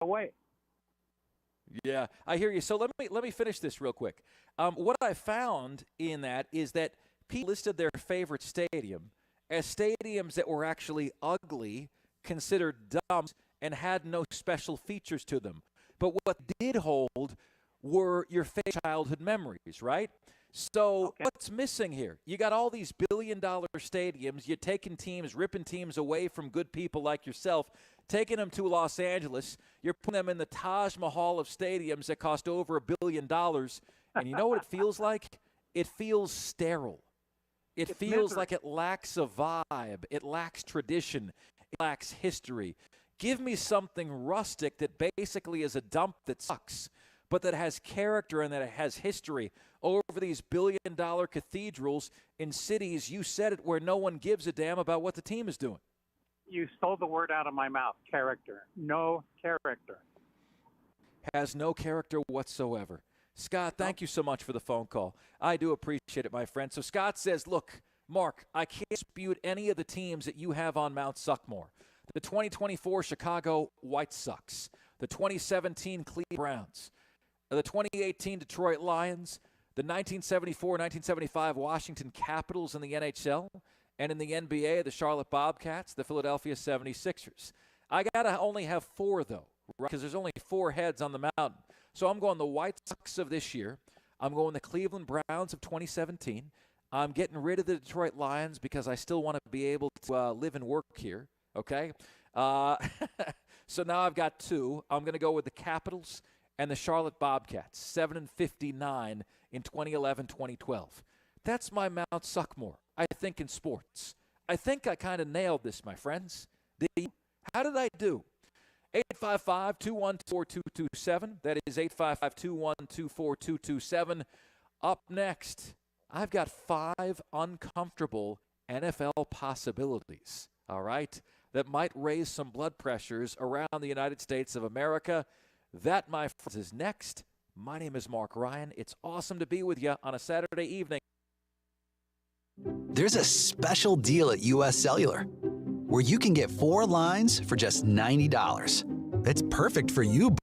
away. Yeah, I hear you. So let me finish this real quick. What I found in that is that people listed their favorite stadium as stadiums that were actually ugly, considered dumb, and had no special features to them. But what did hold were your favorite childhood memories, right? So what's missing here? You got all these billion-dollar stadiums. You're taking teams, ripping teams away from good people like yourself, taking them to Los Angeles. You're putting them in the Taj Mahal of stadiums that cost over $1 billion. And you know what it feels like? It feels sterile. It feels like it lacks a vibe. It lacks tradition. It lacks history. Give me something rustic that basically is a dump that sucks, but that has character and that it has history over these billion-dollar cathedrals in cities, you said it, where no one gives a damn about what the team is doing. You stole the word out of my mouth, character. No character. Has no character whatsoever. Scott, thank you so much for the phone call. I do appreciate it, my friend. So Scott says, look, Mark, I can't dispute any of the teams that you have on Mount Suckmore. The 2024 Chicago White Sox, the 2017 Cleveland Browns, the 2018 Detroit Lions, the 1974-1975 Washington Capitals in the NHL, and in the NBA, the Charlotte Bobcats, the Philadelphia 76ers. I got to only have 4, though, right? Because there's only 4 heads on the mountain. So I'm going the White Sox of this year. I'm going the Cleveland Browns of 2017. I'm getting rid of the Detroit Lions because I still want to be able to live and work here, okay? So now I've got 2. I'm going to go with the Capitals and the Charlotte Bobcats, 7-59 in 2011-2012. That's my Mount Suckmore, I think, in sports. I think I kind of nailed this, my friends. How did I do? 855-212-4227. That is 855-212-4227. Up next, I've got 5 uncomfortable NFL possibilities, all right, that might raise some blood pressures around the United States of America. That, my friends, is next. My name is Mark Ryan. It's awesome to be with you on a Saturday evening. There's a special deal at US Cellular where you can get 4 lines for just $90. It's perfect for you.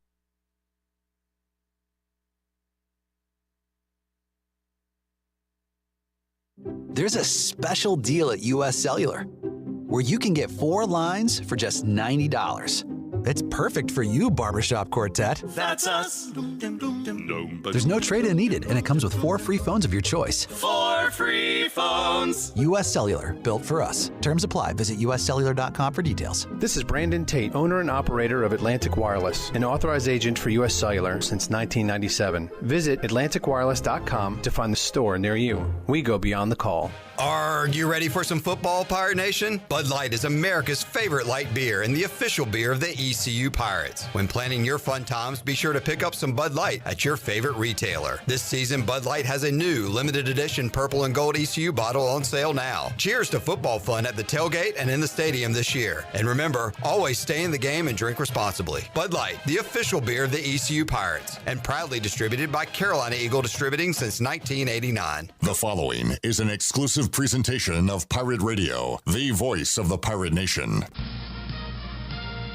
There's a special deal at US Cellular where you can get 4 lines for just $90. It's perfect for you, barbershop quartet. That's us. There's no trade-in needed, and it comes with 4 free phones of your choice. 4 free phones. US Cellular, built for us. Terms apply. Visit uscellular.com for details. This is Brandon Tate, owner and operator of Atlantic Wireless, an authorized agent for US Cellular since 1997. Visit atlanticwireless.com to find the store near you. We go beyond the call. Are you ready for some football, Pirate Nation? Bud Light is America's favorite light beer and the official beer of the ECU Pirates. When planning your fun times, be sure to pick up some Bud Light at your favorite retailer. This season, Bud Light has a new limited edition purple and gold ECU bottle on sale now. Cheers to football fun at the tailgate and in the stadium this year. And remember, always stay in the game and drink responsibly. Bud Light, the official beer of the ECU Pirates, and proudly distributed by Carolina Eagle Distributing since 1989. The following is an exclusive presentation of Pirate Radio, the voice of the Pirate Nation.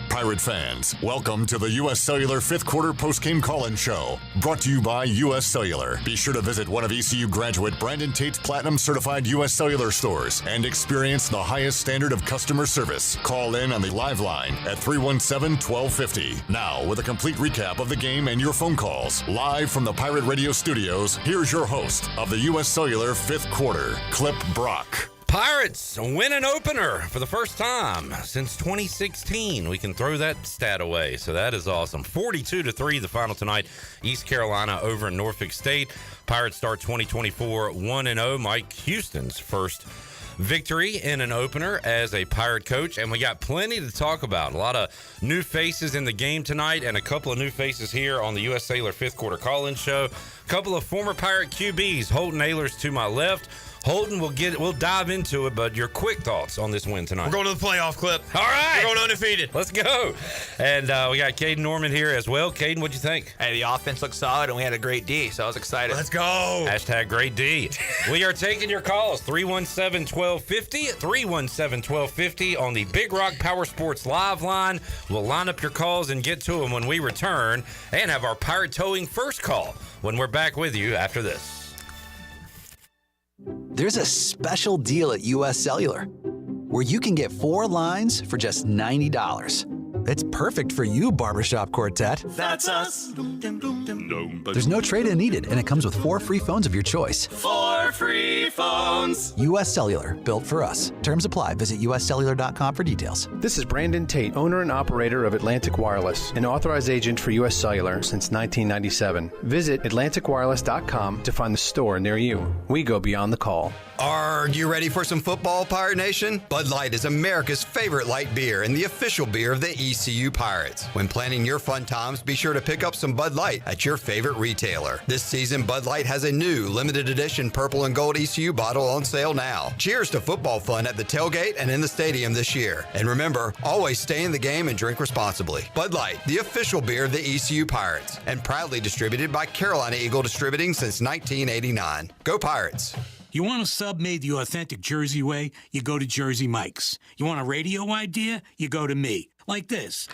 Pirate fans, welcome to the U.S. Cellular 5th Quarter Postgame Call-In Show, brought to you by U.S. Cellular. Be sure to visit one of ECU graduate Brandon Tate's Platinum-certified U.S. Cellular stores and experience the highest standard of customer service. Call in on the live line at 317-1250. Now, with a complete recap of the game and your phone calls, live from the Pirate Radio studios, here's your host of the U.S. Cellular 5th Quarter, Clip Brock. Pirates win an opener for the first time since 2016. We can throw that stat away, so that is awesome. 42-3 the final tonight. East Carolina over in Norfolk State. Pirates start 2024 1-0. Mike Houston's first victory in an opener as a Pirate coach, and we got plenty to talk about. A lot of new faces in the game tonight and a couple of new faces here on the U.S. Cellular 5th Quarter Call-In Show. A couple of former Pirate QBs. Holton Ahlers to my left, Holden, we'll dive into it, but your quick thoughts on this win tonight. We're going to the playoff, Clip. All right. We're going undefeated. Let's go. And we got Caden Norman here as well. Caden, what'd you think? Hey, the offense looked solid, and we had a great D, so I was excited. Let's go. Hashtag great D. We are taking your calls, 317-1250, 317-1250 on the Big Rock Power Sports live line. We'll line up your calls and get to them when we return and have our pirate towing first call when we're back with you after this. There's a special deal at U.S. Cellular where you can get 4 lines for just $90. It's perfect for you, barbershop quartet. That's us. There's no trade-in needed, and it comes with 4 free phones of your choice. 4 free phones. U.S. Cellular, built for us. Terms apply. Visit uscellular.com for details. This is Brandon Tate, owner and operator of Atlantic Wireless, an authorized agent for U.S. Cellular since 1997. Visit atlanticwireless.com to find the store near you. We go beyond the call. Are you ready for some football, Pirate Nation? Bud Light is America's favorite light beer and the official beer of the ECU Pirates. When planning your fun times, be sure to pick up some Bud Light at your favorite retailer. This season, Bud Light has a new limited edition purple and gold ECU bottle on sale now. Cheers to football fun at the tailgate and in the stadium this year. And remember, always stay in the game and drink responsibly. Bud Light, the official beer of the ECU Pirates, and proudly distributed by Carolina Eagle Distributing since 1989. Go Pirates! You want a sub made the authentic Jersey way? You go to Jersey Mike's. You want a radio idea? You go to me. Like this.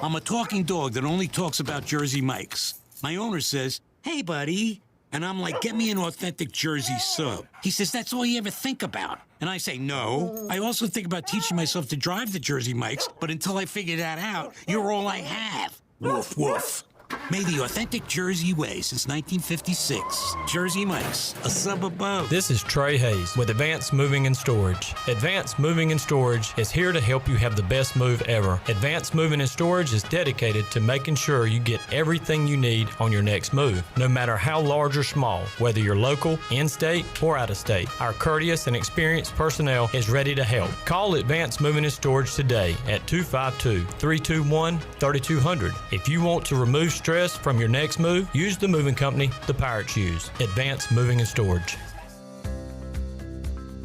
I'm a talking dog that only talks about Jersey Mike's. My owner says, "Hey, buddy." And I'm like, "Get me an authentic Jersey sub." He says, "That's all you ever think about." And I say, "No. I also think about teaching myself to drive the Jersey Mike's, but until I figure that out, you're all I have." Woof, woof. Made the authentic Jersey way since 1956. Jersey Mike's, a sub above. This is Trey Hayes with Advanced Moving and Storage. Advanced Moving and Storage is here to help you have the best move ever. Advanced Moving and Storage is dedicated to making sure you get everything you need on your next move, no matter how large or small, whether you're local, in-state, or out-of-state. Our courteous and experienced personnel is ready to help. Call Advanced Moving and Storage today at 252-321-3200. If you want to remove stress from your next move, use the moving company the Pirates use. Advanced Moving and Storage.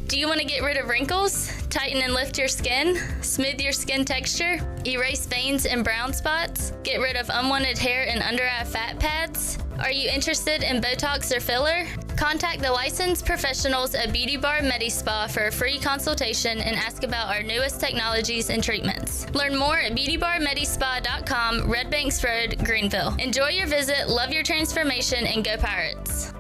Do you want to get rid of wrinkles, tighten and lift your skin, smooth your skin texture, erase veins and brown spots, get rid of unwanted hair and under-eye fat pads? Are you interested in Botox or filler? Contact the licensed professionals at Beauty Bar MediSpa for a free consultation and ask about our newest technologies and treatments. Learn more at beautybarmedispa.com, Red Banks Road, Greenville. Enjoy your visit, love your transformation, and go Pirates.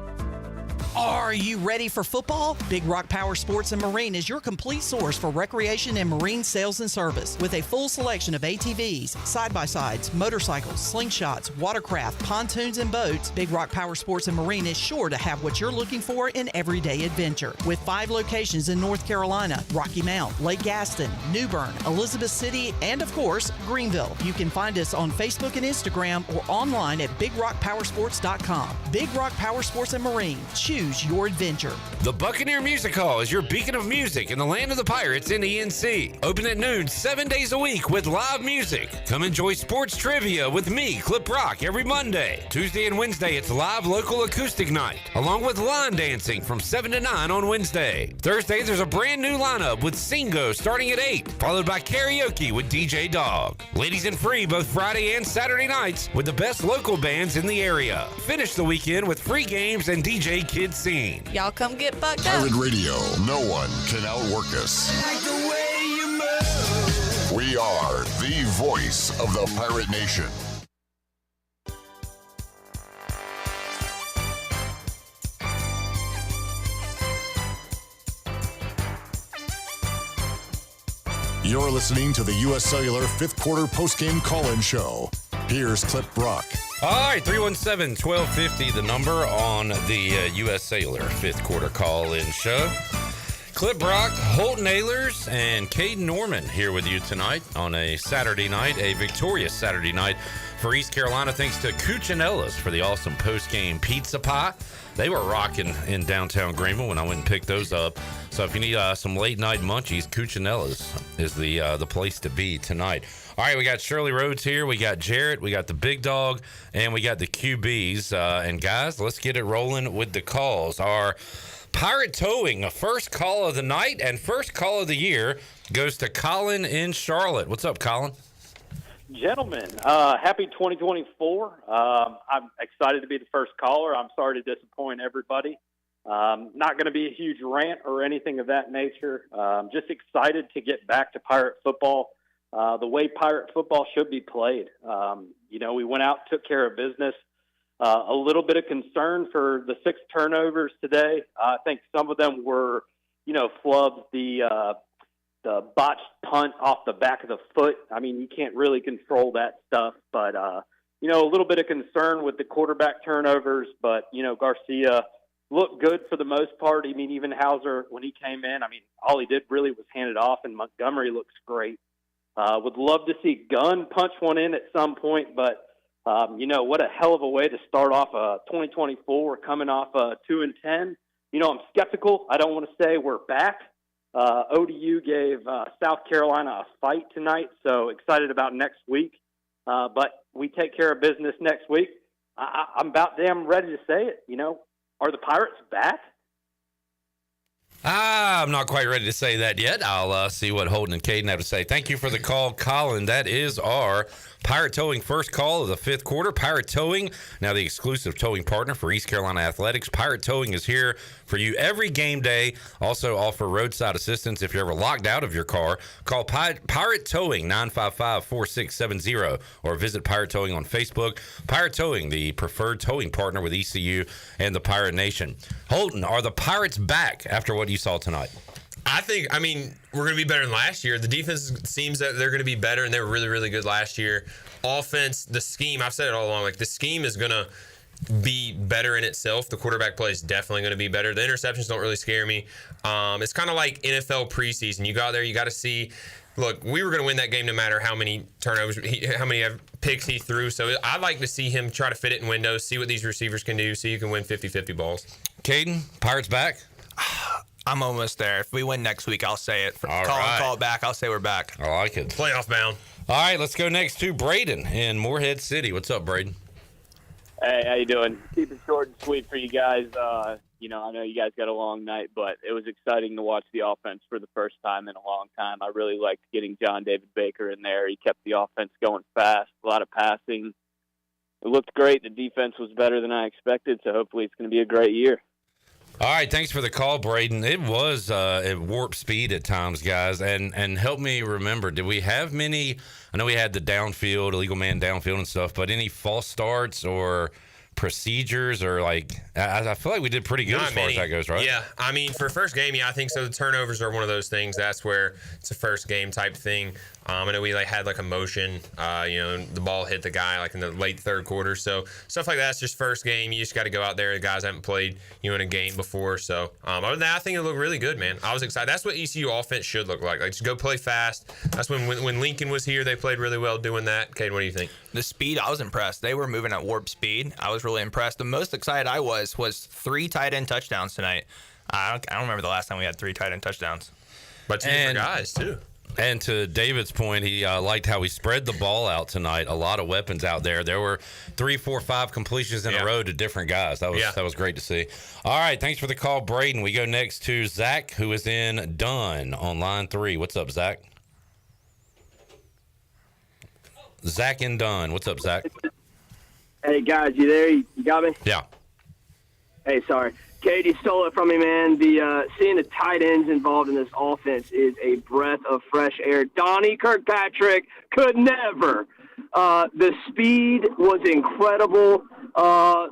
Are you ready for football? Big Rock Power Sports and Marine is your complete source for recreation and marine sales and service. With a full selection of ATVs, side-by-sides, motorcycles, slingshots, watercraft, pontoons, and boats, Big Rock Power Sports and Marine is sure to have what you're looking for in everyday adventure. With 5 locations in North Carolina, Rocky Mount, Lake Gaston, New Bern, Elizabeth City, and of course, Greenville. You can find us on Facebook and Instagram or online at BigRockPowersports.com. Big Rock Power Sports and Marine. Choose your adventure. The Buccaneer Music Hall is your beacon of music in the land of the Pirates in ENC. Open at noon 7 days a week with live music. Come enjoy sports trivia with me, Clip Rock, every Monday. Tuesday and Wednesday, it's live local acoustic night, along with line dancing from 7 to 9 on Wednesday. Thursday, there's a brand new lineup with Singo starting at 8, followed by karaoke with DJ Dog. Ladies and free both Friday and Saturday nights with the best local bands in the area. Finish the weekend with free games and DJ Kids Scene. Y'all come get bucked up. Pirate Radio, no one can outwork us. Like the way you move. We are the voice of the Pirate Nation. You're listening to the U.S. Cellular 5th Quarter Postgame Call-In Show. Here's Clip Brock. All right, 317-1250, the number on the U.S. Cellular 5th Quarter Call-In Show. Clip Brock, Holton Ahlers, and Caden Norman here with you tonight on a Saturday night, a victorious Saturday night for East Carolina, thanks to Cucinella's for the awesome post-game pizza pie. They were rocking in downtown Greenville when I went and picked those up. So if you need some late-night munchies, Cucinella's is the place to be tonight. All right, we got Shirley Rhodes here. We got Jarrett. We got the Big Dog. And we got the QBs. And, guys, let's get it rolling with the calls. Our Pirate Towing, a first call of the night and first call of the year goes to Colin in Charlotte. What's up, Colin? Gentlemen, happy 2024. I'm excited to be the first caller. I'm sorry to disappoint everybody. Not going to be a huge rant or anything of that nature. Just excited to get back to Pirate football, the way Pirate football should be played. We went out, took care of business. A little bit of concern for the 6 turnovers today. I think some of them were, flubs, the botched punt off the back of the foot. I mean, you can't really control that stuff. But, a little bit of concern with the quarterback turnovers. But, Garcia looked good for the most part. I mean, even Hauser, when he came in, all he did really was hand it off, and Montgomery looks great. Would love to see Gunn punch one in at some point, but, what a hell of a way to start off 2024 coming off 2-10. I'm skeptical. I don't want to say we're back. ODU gave South Carolina a fight tonight, so excited about next week. But we take care of business next week. I'm about damn ready to say it. Are the Pirates back? I'm not quite ready to say that yet. I'll see what Holden and Caden have to say. Thank you for the call, Colin. That is our Pirate Towing first call of the 5th quarter. Pirate Towing, now the exclusive towing partner for East Carolina Athletics. Pirate Towing is here for you every game day. Also offer roadside assistance if you're ever locked out of your car. Call Pirate Towing, 955-4670, or visit Pirate Towing on Facebook. Pirate Towing, the preferred towing partner with ECU and the Pirate Nation. Holden, are the Pirates back after what you saw tonight? We're going to be better than last year. The defense seems that they're going to be better, and they were really, really good last year. Offense, the scheme, I've said it all along, the scheme is going to be better in itself. The quarterback play is definitely going to be better. The interceptions don't really scare me. It's kind of like NFL preseason. You go out there, you got to see. Look, we were going to win that game no matter how many turnovers, how many picks he threw. So I'd like to see him try to fit it in windows, see what these receivers can do, so you can win 50-50 balls. Caden, Pirates back? I'm almost there. If we win next week, I'll say it. Call it back. I'll say we're back. I like it. Playoff bound. All right, let's go next to Braden in Morehead City. What's up, Braden? Hey, how you doing? Keep it short and sweet for you guys. I know you guys got a long night, but it was exciting to watch the offense for the first time in a long time. I really liked getting John David Baker in there. He kept the offense going fast, a lot of passing. It looked great. The defense was better than I expected, so hopefully it's going to be a great year. All right, thanks for the call, Braden. It was at warp speed at times, guys. And help me remember, did we have many? I know we had the downfield, illegal man downfield and stuff, but any false starts or procedures or I feel like we did pretty good as far as that goes, right? Yeah, for first game, I think so. The turnovers are one of those things. That's where it's a first game type thing. I know we had a motion, the ball hit the guy in the late third quarter. So stuff like that's just first game. You just got to go out there. The guys haven't played in a game before. So other than that, I think it looked really good, man. I was excited. That's what ECU offense should look like. Just go play fast. That's when Lincoln was here, they played really well doing that. Caden, what do you think? The speed, I was impressed. They were moving at warp speed. I was really impressed. The most excited I was 3 tight end touchdowns tonight. I don't remember the last time we had 3 tight end touchdowns. But 2 different guys, too. And to David's point, he liked how we spread the ball out tonight. A lot of weapons out there. There were 3, 4, 5 completions in a row to different guys. That was great to see. All right, thanks for the call, Braden. We go next to Zach, who is in Dunn on line 3. What's up, Zach? Zach in Dunn. What's up, Zach? Hey, guys, you there? You got me? Yeah. Hey, sorry. Katie stole it from me, man. Seeing the tight ends involved in this offense is a breath of fresh air. Donnie Kirkpatrick could never. The speed was incredible. I'm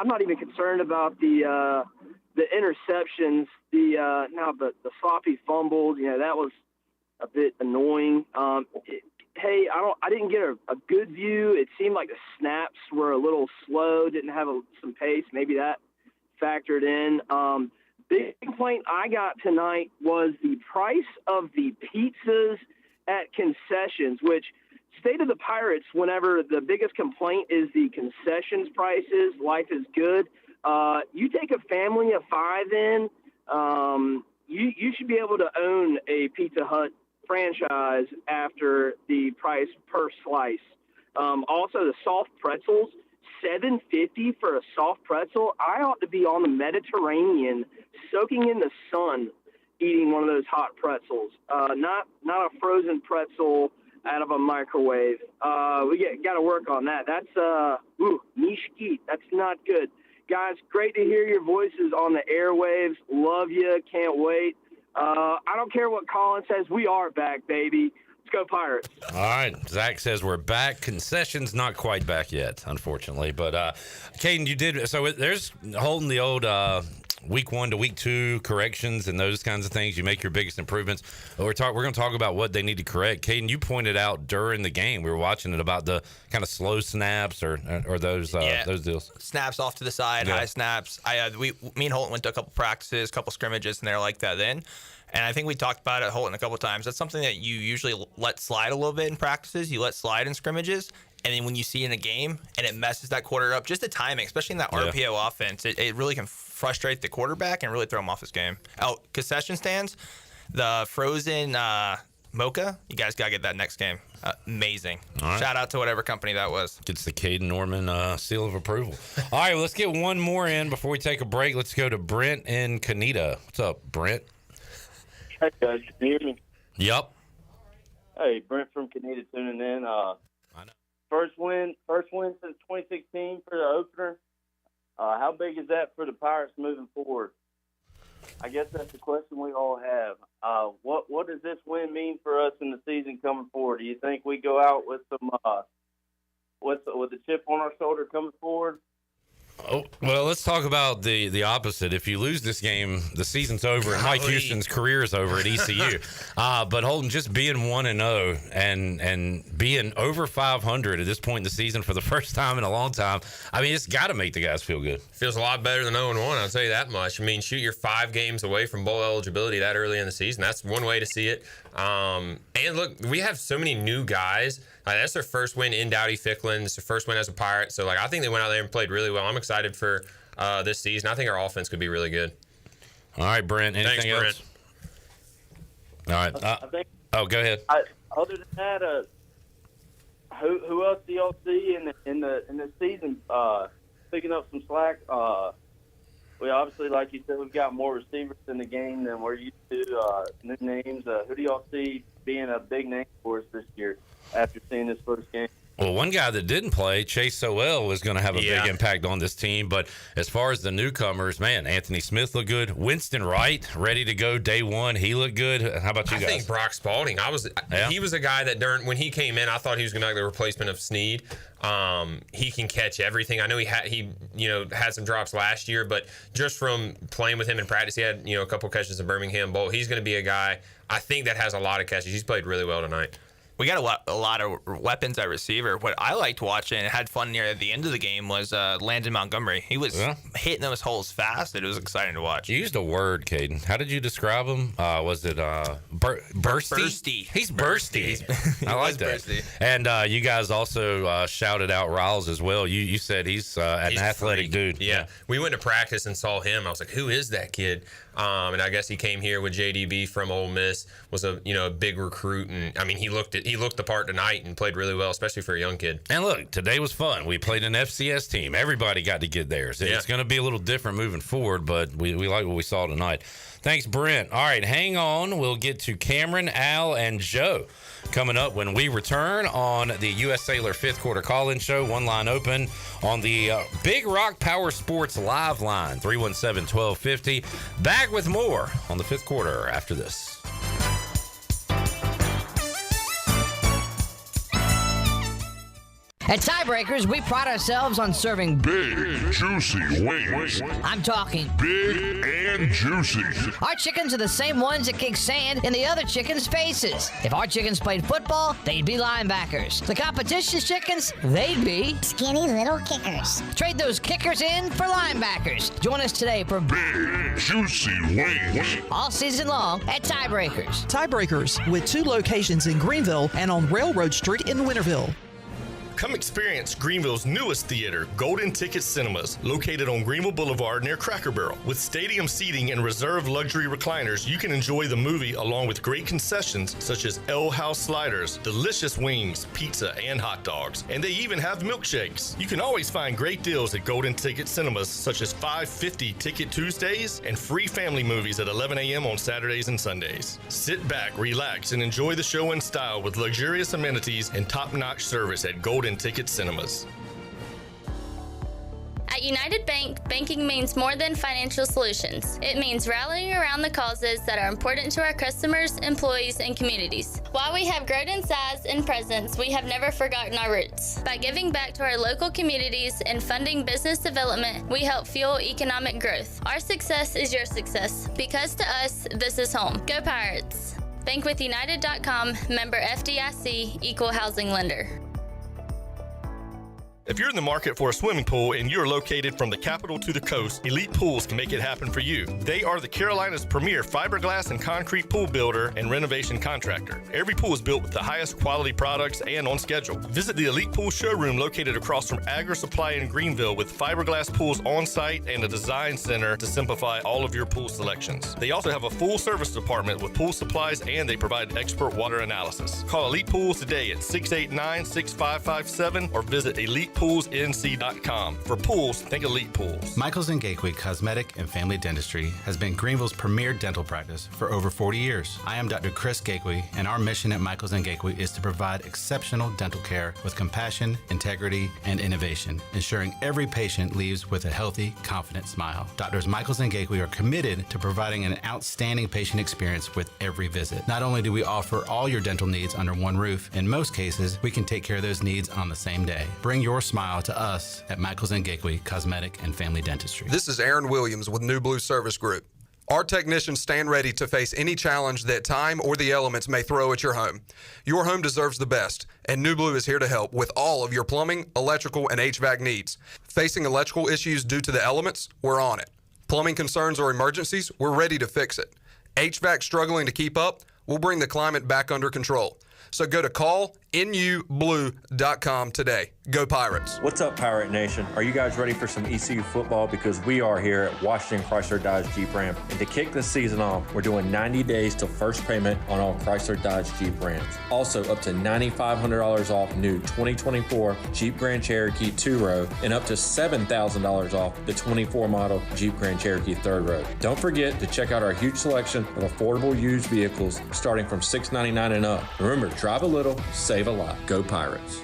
not even concerned about the interceptions. The sloppy fumbles. That was a bit annoying. I didn't get a good view. It seemed like the snaps were a little slow, didn't have some pace. Maybe that factored in. Big complaint I got tonight was the price of the pizzas at Concessions, which State of the Pirates, whenever the biggest complaint is the concessions prices, life is good. You take a family of 5 in, you should be able to own a Pizza Hut franchise after the price per slice. Also, the soft pretzels $7.50 for a soft pretzel. I ought to be on the Mediterranean, soaking in the sun, eating one of those hot pretzels. Not a frozen pretzel out of a microwave. We got to work on that. That's niche geek. That's not good. Guys, great to hear your voices on the airwaves. Love you. Can't wait. I don't care what Colin says. We are back, baby. Let's go Pirates. All right. Zach says we're back. Concessions not quite back yet, unfortunately. But, Caden, you did. So there's holding the old week 1 to week 2 corrections and those kinds of things. You make your biggest improvements. We're going to talk about what they need to correct. Caden, you pointed out during the game, we were watching it, about the kind of slow snaps or those deals. Snaps off to the side, high snaps. Me and Holton went to a couple practices, a couple scrimmages, and they're like that then. And I think we talked about it, Holton, a couple times. That's something that you usually let slide a little bit in practices. You let slide in scrimmages. And then when you see it in a game and it messes that quarter up, just the timing, especially in that RPO offense, it really can frustrate the quarterback and really throw him off his game. Concession stands, the frozen mocha, you guys got to get that next game. Amazing. Right. Shout out to whatever company that was. Gets the Caden Norman seal of approval. All right, well, let's get one more in before we take a break. Let's go to Brent in Canita. What's up, Brent? Hey, guys. Can you hear me? Yep. Hey, Brent from Canita tuning in. I know. First win since 2016 for the opener. How big is that for the Pirates moving forward? I guess that's the question we all have. What does this win mean for us in the season coming forward? Do you think we go out with some with a chip on our shoulder coming forward? Oh, well, let's talk about the opposite. If you lose this game, the season's over, and Mike Houston's career is over at ECU. But Holden, just being 1-0 and being over 500 at this point in the season for the first time in a long time, I mean, it's got to make the guys feel good. Feels a lot better than 0-1, I'll tell you that much. I mean, shoot, you're 5 games away from bowl eligibility that early in the season. That's one way to see it. And look, we have so many new guys. That's their first win in Dowdy Ficklin. It's their first win as a Pirate. So, I think they went out there and played really well. I'm excited for this season. I think our offense could be really good. All right, Brent. Anything else? Brent. All right. Go ahead. Other than that, who else do y'all see in the season picking up some slack? We obviously, like you said, we've got more receivers in the game than we're used to. New names. Who do y'all see being a big name for us this year after seeing this first game? Well, one guy that didn't play, Chase Sowell, was going to have a big impact on this team. But as far as the newcomers, man, Anthony Smith looked good. Winston Wright, ready to go day one. He looked good. How about you guys? I think Brock Spalding. He was a guy that when he came in, I thought he was going to be like the replacement of Snead. He can catch everything. I know he had some drops last year, but just from playing with him in practice, he had a couple catches in Birmingham Bowl. He's going to be a guy I think that has a lot of catches. He's played really well tonight. We got a lot of weapons at receiver. What I liked watching and had fun near the end of the game was Landon Montgomery. He was hitting those holes fast. It was exciting to watch. You used a word, Caden. How did you describe him? Was it bursty? Bursty. He's bursty. I like that. Bursty. And you guys also shouted out Riles as well. You said he's an athletic dude. Yeah. We went to practice and saw him. I was like, who is that kid? And I guess he came here with JDB from Ole Miss, was a big recruit, and I mean he looked the part tonight and played really well, especially for a young kid. And look, today was fun. We played an FCS team. Everybody got to get theirs. It's going to be a little different moving forward, but we like what we saw tonight. Thanks, Brent. All right, hang on. We'll get to Cameron, Al, and Joe coming up when we return on the U.S. Cellular fifth quarter call-in show. One line open on the Big Rock Power Sports live line, 317-1250. Back with more on the fifth quarter after this. At Tiebreakers, we pride ourselves on serving big, juicy wings. I'm talking big and juicy. Our chickens are the same ones that kick sand in the other chickens' faces. If our chickens played football, they'd be linebackers. The competition's chickens, they'd be skinny little kickers. Trade those kickers in for linebackers. Join us today for big, juicy wings. All season long at Tiebreakers. Tiebreakers, with 2 locations in Greenville and on Railroad Street in Winterville. Come experience Greenville's newest theater, Golden Ticket Cinemas, located on Greenville Boulevard near Cracker Barrel. With stadium seating and reserved luxury recliners, you can enjoy the movie along with great concessions such as L House sliders, delicious wings, pizza, and hot dogs. And they even have milkshakes. You can always find great deals at Golden Ticket Cinemas, such as $5.50 Ticket Tuesdays and free family movies at 11 a.m. on Saturdays and Sundays. Sit back, relax, and enjoy the show in style with luxurious amenities and top-notch service at Golden Ticket Cinemas. At United Bank, banking means more than financial solutions. It means rallying around the causes that are important to our customers, employees, and communities. While we have grown in size and presence, we have never forgotten our roots. By giving back to our local communities and funding business development, we help fuel economic growth. Our success is your success, because to us, this is home. Go Pirates! Bankwithunited.com, member FDIC, equal housing lender. If you're in the market for a swimming pool and you're located from the capital to the coast, Elite Pools can make it happen for you. They are the Carolina's premier fiberglass and concrete pool builder and renovation contractor. Every pool is built with the highest quality products and on schedule. Visit the Elite Pool showroom located across from Agri Supply in Greenville with fiberglass pools on site and a design center to simplify all of your pool selections. They also have a full service department with pool supplies and they provide expert water analysis. Call Elite Pools today at 689-6557 or visit ElitePoolsNC.com. For pools, think Elite Pools. Michaels & Gateway Cosmetic and Family Dentistry has been Greenville's premier dental practice for over 40 years. I am Dr. Chris Gateway, and our mission at Michaels & Gateway is to provide exceptional dental care with compassion, integrity, and innovation, ensuring every patient leaves with a healthy, confident smile. Doctors Michaels & Gateway are committed to providing an outstanding patient experience with every visit. Not only do we offer all your dental needs under one roof, in most cases, we can take care of those needs on the same day. Bring your smile to us at Michaels & Gateway Cosmetic and Family Dentistry. This is Aaron Williams with New Blue Service Group. Our technicians stand ready to face any challenge that time or the elements may throw at your home. Your home deserves the best, and New Blue is here to help with all of your plumbing, electrical, and HVAC needs. Facing electrical issues due to the elements? We're on it. Plumbing concerns or emergencies? We're ready to fix it. HVAC struggling to keep up? We'll bring the climate back under control. So go to callnublue.com today. Go Pirates. What's up, Pirate Nation? Are you guys ready for some ECU football? Because we are here at Washington Chrysler Dodge Jeep Ram. And to kick this season off, we're doing 90 days till first payment on all Chrysler Dodge Jeep Rams. Also, up to $9,500 off new 2024 Jeep Grand Cherokee 2-row and up to $7,000 off the 24 model Jeep Grand Cherokee 3rd row. Don't forget to check out our huge selection of affordable used vehicles starting from $699 and up. Remember, drive a little, save a lot. Go Pirates.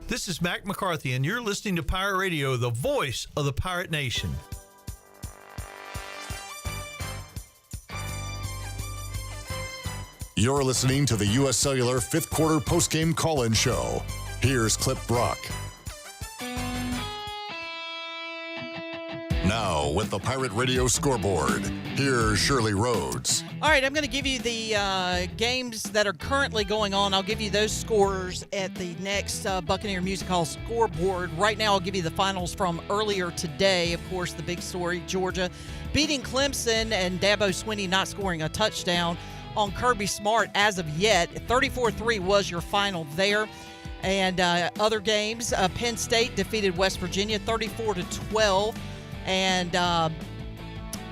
This is Mac McCarthy, and you're listening to Pirate Radio, the voice of the Pirate Nation. You're listening to the U.S. Cellular 5th Quarter Postgame Call-In Show. Here's Clip Brock. Now, with the Pirate Radio Scoreboard, here's Shirley Rhodes. All right, I'm going to give you the games that are currently going on. I'll give you those scores at the next Buccaneer Music Hall Scoreboard. Right now, I'll give you the finals from earlier today. Of course, the big story, Georgia beating Clemson and Dabo Swinney not scoring a touchdown on Kirby Smart as of yet. 34-3 was your final there. And other games, Penn State defeated West Virginia 34-12. And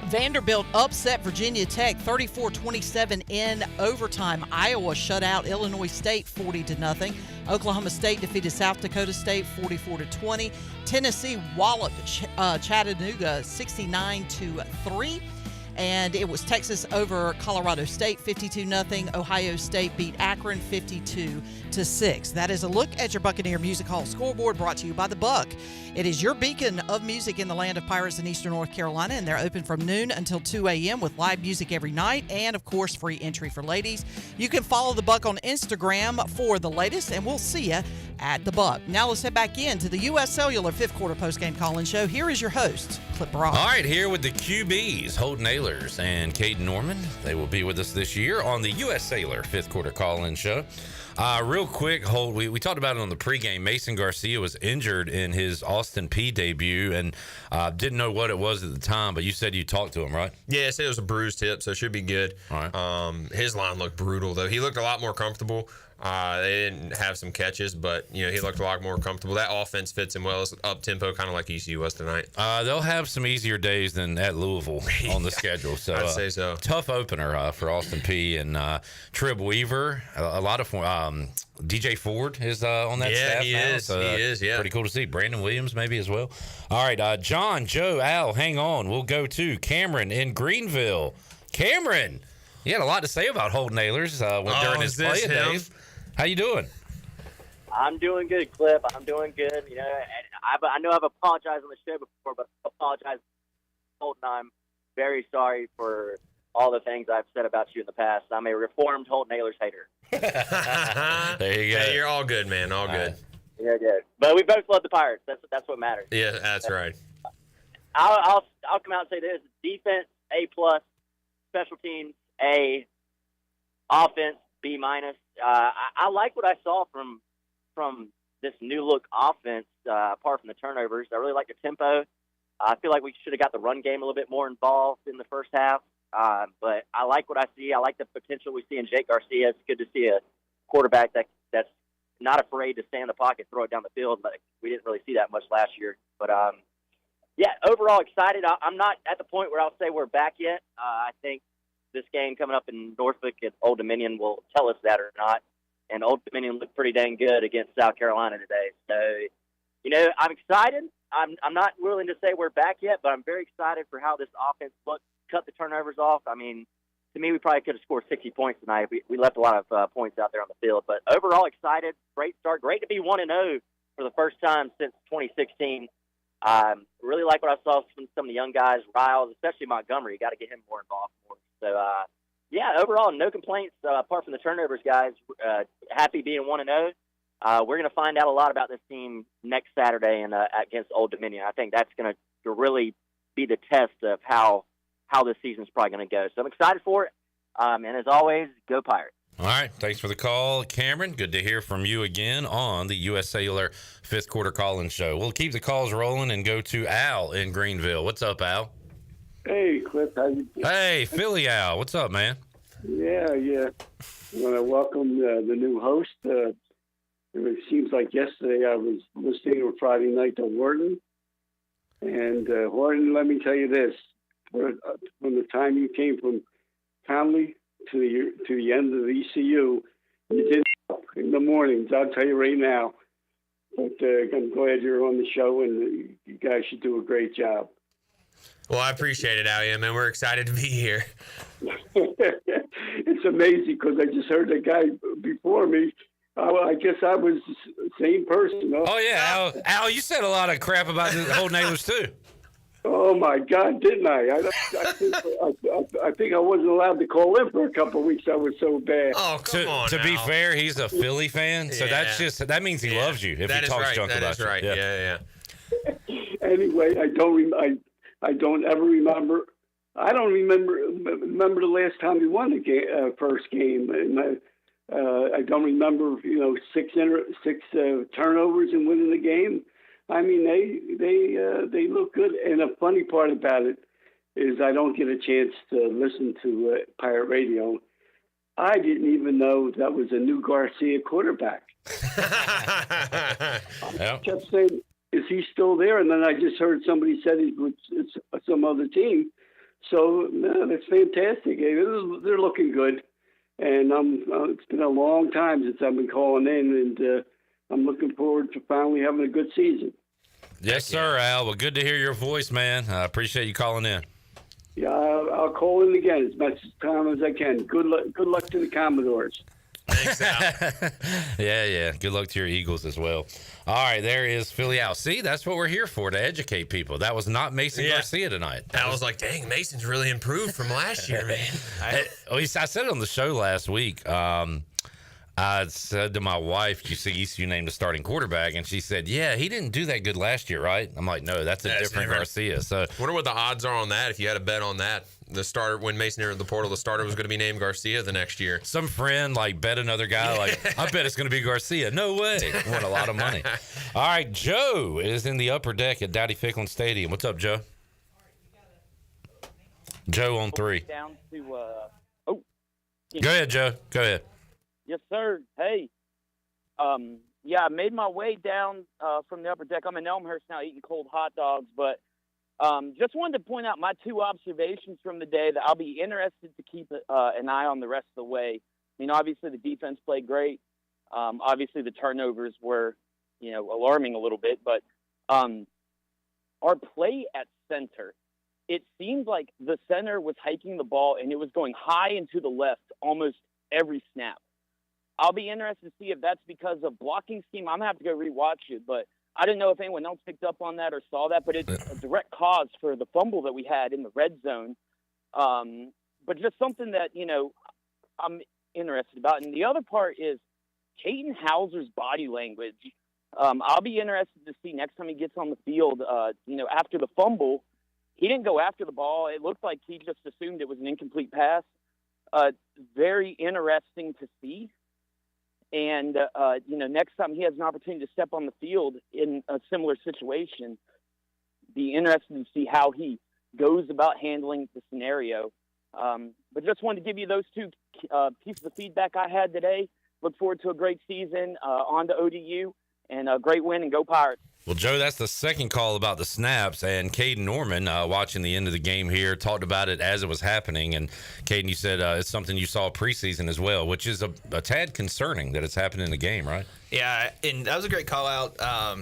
Vanderbilt upset Virginia Tech 34-27 in overtime. Iowa shut out Illinois State 40-0. Oklahoma State defeated South Dakota State 44-20. Tennessee walloped Chattanooga 69-3. And it was Texas over Colorado State 52-0. Ohio State beat Akron 52-6. That is a look at your Buccaneer Music Hall Scoreboard, brought to you by The Buck. It is your beacon of music in the land of pirates in eastern North Carolina, and they're open from noon until 2 a.m. with live music every night and, of course, free entry for ladies. You can follow The Buck on Instagram for the latest, and we'll see you at The Buck. Now let's head back into the U.S. Cellular 5th Quarter Postgame Call-In Show. Here is your host, Clip Brock. All right, here with the QBs, Holton Ahlers and Caden Norman. They will be with us this year on the U.S. Cellular 5th Quarter Call-In Show. Real quick, Holt, we talked about it on the pregame. Mason Garcia was injured in his Austin Peay debut and didn't know what it was at the time, but you said you talked to him, right? Yeah, I said it was a bruised hip, so it should be good. All right. His line looked brutal, though. He looked a lot more comfortable They didn't have some catches, but he looked a lot more comfortable. That offense fits him well. It's up tempo, kind of like ECU was tonight. They'll have some easier days than at Louisville on the schedule. So I'd say so. Tough opener for Austin Peay and Trib Weaver. A lot of DJ Ford is on that staff he now. is. So, he is. Yeah, pretty cool to see. Brandon Williams maybe as well. All right, John, Joe, Al, hang on. We'll go to Cameron in Greenville. Cameron, you had a lot to say about Holton Ahlers during his playing days. How you doing? I'm doing good, Cliff. I'm doing good. I know I've apologized on the show before, but I apologize, Holton. I'm very sorry for all the things I've said about you in the past. I'm a reformed Holton Ahlers hater. There you go. Hey, you're all good, man. All good. Yeah, good. But we both love the Pirates. That's what matters. Yeah, that's right. I'll come out and say this: defense A+, special teams A, offense B-. I like what I saw from this new look offense. Apart from the turnovers, I really like the tempo. I feel like we should have got the run game a little bit more involved in the first half. But I like what I see. I like the potential we see in Jake Garcia. It's good to see a quarterback that's not afraid to stay in the pocket, throw it down the field. But we didn't really see that much last year. But yeah, overall excited. I'm not at the point where I'll say we're back yet. I think this game coming up in Norfolk at Old Dominion will tell us that or not. And Old Dominion looked pretty dang good against South Carolina today. So, I'm excited. I'm not willing to say we're back yet, but I'm very excited for how this offense looked. Cut the turnovers off. I mean, to me, we probably could have scored 60 points tonight. We left a lot of points out there on the field. But overall, excited. Great start. Great to be 1-0 for the first time since 2016. Really like what I saw from some of the young guys, Riles, especially Montgomery. Got to get him more involved more. So, yeah, overall, no complaints apart from the turnovers, guys. Happy being 1-0. We're going to find out a lot about this team next Saturday against Old Dominion. I think that's going to really be the test of how this season's probably going to go. So I'm excited for it. And as always, go Pirates. All right. Thanks for the call, Cameron. Good to hear from you again on the U.S. Cellular fifth quarter call-in show. We'll keep the calls rolling and go to Al in Greenville. What's up, Al? Hey, Cliff. How you doing? Hey, Philly Al. What's up, man? Yeah. I want to welcome the new host. It seems like yesterday I was listening on Friday night to Horton. And Horton, let me tell you this. From the time you came from Conley to the end of the ECU, you did in the mornings. I'll tell you right now. But I'm glad you're on the show, and you guys should do a great job. Well, I appreciate it, Al. Yeah, man, we're excited to be here. It's amazing because I just heard the guy before me. I guess I was the same person. Huh? Oh, yeah, Al, you said a lot of crap about the whole neighbors, too. Oh, my God, didn't I? I think I wasn't allowed to call in for a couple of weeks. I was so bad. Oh, come on. To be fair, he's a Philly fan, so that means he loves you if he talks junk about you. That is right. Yeah. Anyway, I don't ever remember. I don't remember the last time we won the first game, and I don't remember, six turnovers and winning the game. I mean, they look good. And the funny part about it is I don't get a chance to listen to Pirate Radio. I didn't even know that was a new Garcia quarterback. I kept saying, is he still there? And then I just heard somebody said it's some other team. So, no, that's fantastic. They're looking good. And it's been a long time since I've been calling in, and I'm looking forward to finally having a good season. Yes, sir, Al. Well, good to hear your voice, man. I appreciate you calling in. Yeah, I'll call in again as much time as I can. Good luck to the Commodores. Thanks, Al. Yeah. Good luck to your Eagles as well. All right, there is Philly Al. See, that's what we're here for, to educate people. That was not Mason Garcia tonight. I was like, dang, Mason's really improved from last year, man. I said it on the show last week. I said to my wife, you see ECU named the starting quarterback, and she said, yeah, he didn't do that good last year, right? I'm like, no, that's different Garcia. So, wonder what the odds are on that if you had a bet on that. The starter, when Mason entered the portal, the starter was going to be named Garcia the next year. Some friend bet another guy, I bet it's going to be Garcia. No way. Won a lot of money. All right, Joe is in the upper deck at Dowdy Ficklin Stadium. What's up, Joe? Joe on 3. Down to, Go ahead, Joe. Go ahead. Yes, sir. Hey, yeah, I made my way down from the upper deck. I'm in Elmhurst now eating cold hot dogs, but just wanted to point out my 2 observations from the day that I'll be interested to keep an eye on the rest of the way. I mean, obviously the defense played great. Obviously the turnovers were, alarming a little bit, but our play at center, it seemed like the center was hiking the ball and it was going high and to the left almost every snap. I'll be interested to see if that's because of blocking scheme. I'm going to have to go rewatch it, but I didn't know if anyone else picked up on that or saw that, but it's a direct cause for the fumble that we had in the red zone. But just something that, I'm interested about. And the other part is Caden Hauser's body language. I'll be interested to see next time he gets on the field, after the fumble, he didn't go after the ball. It looked like he just assumed it was an incomplete pass. Very interesting to see. And, next time he has an opportunity to step on the field in a similar situation, be interested to see how he goes about handling the scenario. But just wanted to give you those 2 pieces of feedback I had today. Look forward to a great season, on to ODU, and a great win, and go Pirates. Well, Joe, that's the second call about the snaps, and Caden Norman, watching the end of the game here, talked about it as it was happening. And Caden, you said it's something you saw preseason as well, which is a tad concerning that it's happened in the game, right? Yeah, and that was a great call out.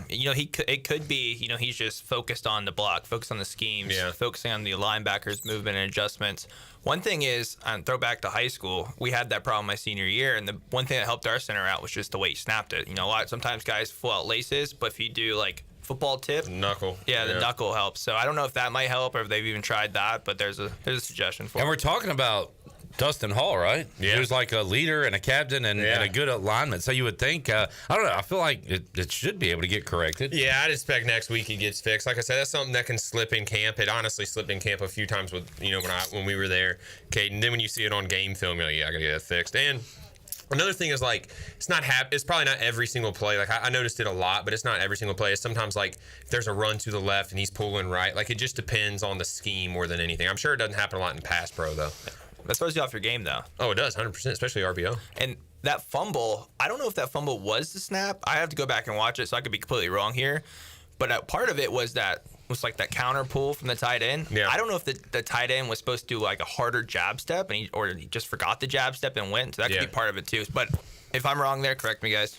It could be, he's just focused on the block, focused on the schemes, focusing on the linebackers' movement and adjustments. One thing is, throwback to high school, we had that problem my senior year, and the one thing that helped our center out was just the way he snapped it. Sometimes guys pull out laces, but if you do like football tip, knuckle, the knuckle helps. So I don't know if that might help or if they've even tried that, but there's a suggestion for it. And we're talking about Dustin Hall, right? Yeah. Who's like a leader and a captain and a good alignment. So you would think, I don't know, I feel like it should be able to get corrected. Yeah, I'd expect next week it gets fixed. Like I said, that's something that can slip in camp. It honestly slipped in camp a few times with, when we were there, Caden. Then when you see it on game film, you're like, yeah, I got to get that fixed. And another thing is, like, it's probably not every single play. Like, I noticed it a lot, but it's not every single play. It's sometimes, like, if there's a run to the left and he's pulling right. Like, it just depends on the scheme more than anything. I'm sure it doesn't happen a lot in pass pro, though. That throws you off your game, though. Oh, it does, 100%, especially RPO. And that fumble, I don't know if that fumble was the snap. I have to go back and watch it, so I could be completely wrong here. But part of it was like that counter pull from the tight end. Yeah. I don't know if the tight end was supposed to do like a harder jab step, or he just forgot the jab step and went. So that could be part of it, too. But if I'm wrong there, correct me, guys.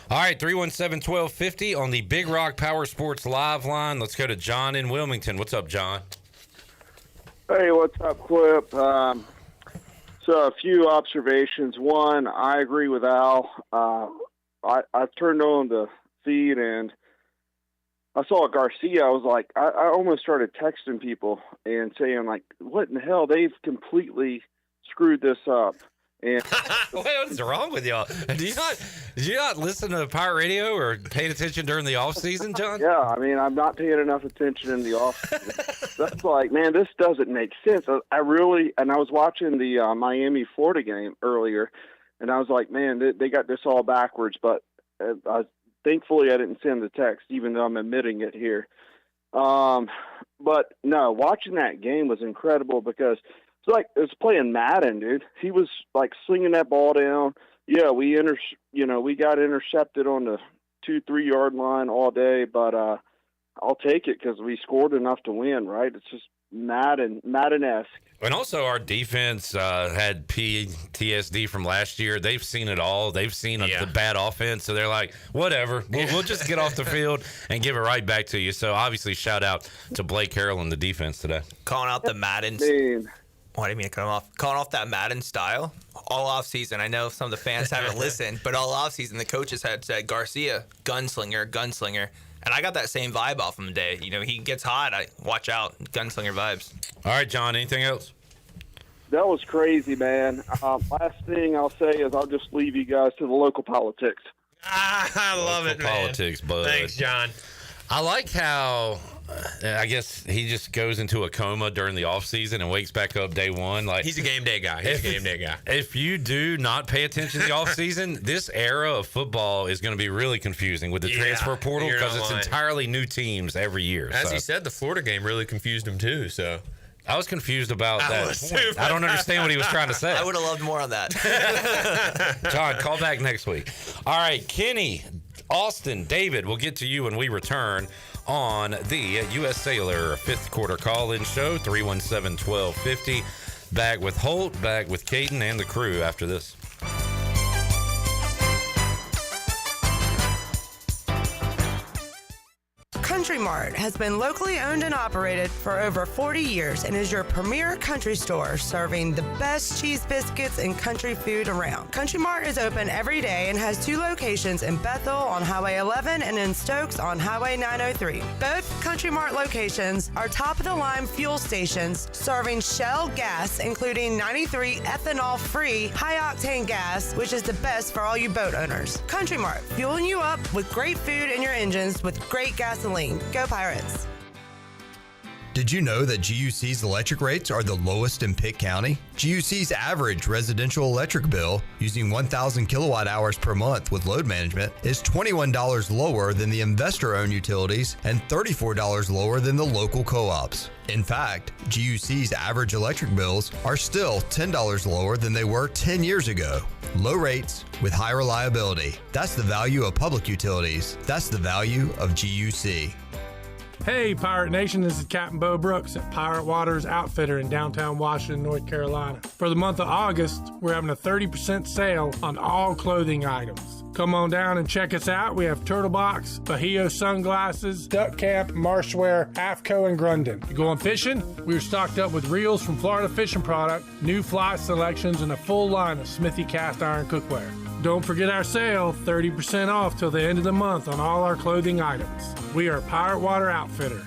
All right, 317-1250 on the Big Rock Power Sports live line. Let's go to John in Wilmington. What's up, John? Hey, what's up, Clip? So a few observations. One, I agree with Al. I turned on the feed and I saw Garcia. I was like, I almost started texting people and saying, like, what in the hell? They've completely screwed this up. And what is wrong with y'all? Did you not listen to Pirate Radio or paid attention during the off season, John? Yeah, I mean, I'm not paying enough attention in the off season. That's like, man, this doesn't make sense. I was watching the Miami-Florida game earlier, and I was like, man, they got this all backwards. But thankfully, I didn't send the text, even though I'm admitting it here. But no, watching that game was incredible because it's playing Madden, dude. He was like slinging that ball down. Yeah, we got intercepted on the 2-3 yard line all day, but I'll take it because we scored enough to win, right? It's just Madden-esque. And also our defense had PTSD from last year. They've seen it all. They've seen the bad offense, so they're like, whatever. We'll just get off the field and give it right back to you. So obviously, shout out to Blake Carroll and the defense today. Calling out the Madden. I didn't mean to cut him off. Calling off that Madden style all offseason. I know some of the fans haven't listened, but all offseason the coaches had said, Garcia, gunslinger. And I got that same vibe off him today. He gets hot. Watch out. Gunslinger vibes. All right, John, anything else? That was crazy, man. Last thing I'll say is I'll just leave you guys to the local politics. I love it, man. Politics, bud. Thanks, John. I like how I guess he just goes into a coma during the offseason and wakes back up day one. Like, he's a game day guy. If you do not pay attention to the offseason, this era of football is going to be really confusing with the transfer portal because it's entirely new teams every year. As he said, the Florida game really confused him too. So I was confused about that point. I don't understand what he was trying to say. I would have loved more on that. John, call back next week. All right, Kenny, Austin, David, we'll get to you when we return on the U.S. Cellular fifth quarter call-in show, 317-1250. Back with Holt, back with Caden and the crew after this. Country Mart has been locally owned and operated for over 40 years and is your premier country store serving the best cheese biscuits and country food around. Country Mart is open every day and has 2 locations in Bethel on Highway 11 and in Stokes on Highway 903. Both Country Mart locations are top-of-the-line fuel stations serving Shell gas, including 93 ethanol-free high-octane gas, which is the best for all you boat owners. Country Mart, fueling you up with great food in your engines with great gasoline. Go Pirates. Did you know that GUC's electric rates are the lowest in Pitt County? GUC's average residential electric bill using 1,000 kilowatt hours per month with load management is $21 lower than the investor-owned utilities and $34 lower than the local co-ops. In fact, GUC's average electric bills are still $10 lower than they were 10 years ago. Low rates with high reliability. That's the value of public utilities. That's the value of GUC. Hey, Pirate Nation, this is Captain Bo Brooks at Pirate Waters Outfitter in downtown Washington, North Carolina. For the month of August, we're having a 30% sale on all clothing items. Come on down and check us out. We have Turtle Box, Bahio sunglasses, Duck Camp, Marshwear, AFCO, and Grundon. You going fishing? We're stocked up with reels from Florida Fishing Product, new fly selections, and a full line of Smithy cast iron cookware. Don't forget our sale, 30% off till the end of the month on all our clothing items. We are Pirate Water Outfitter.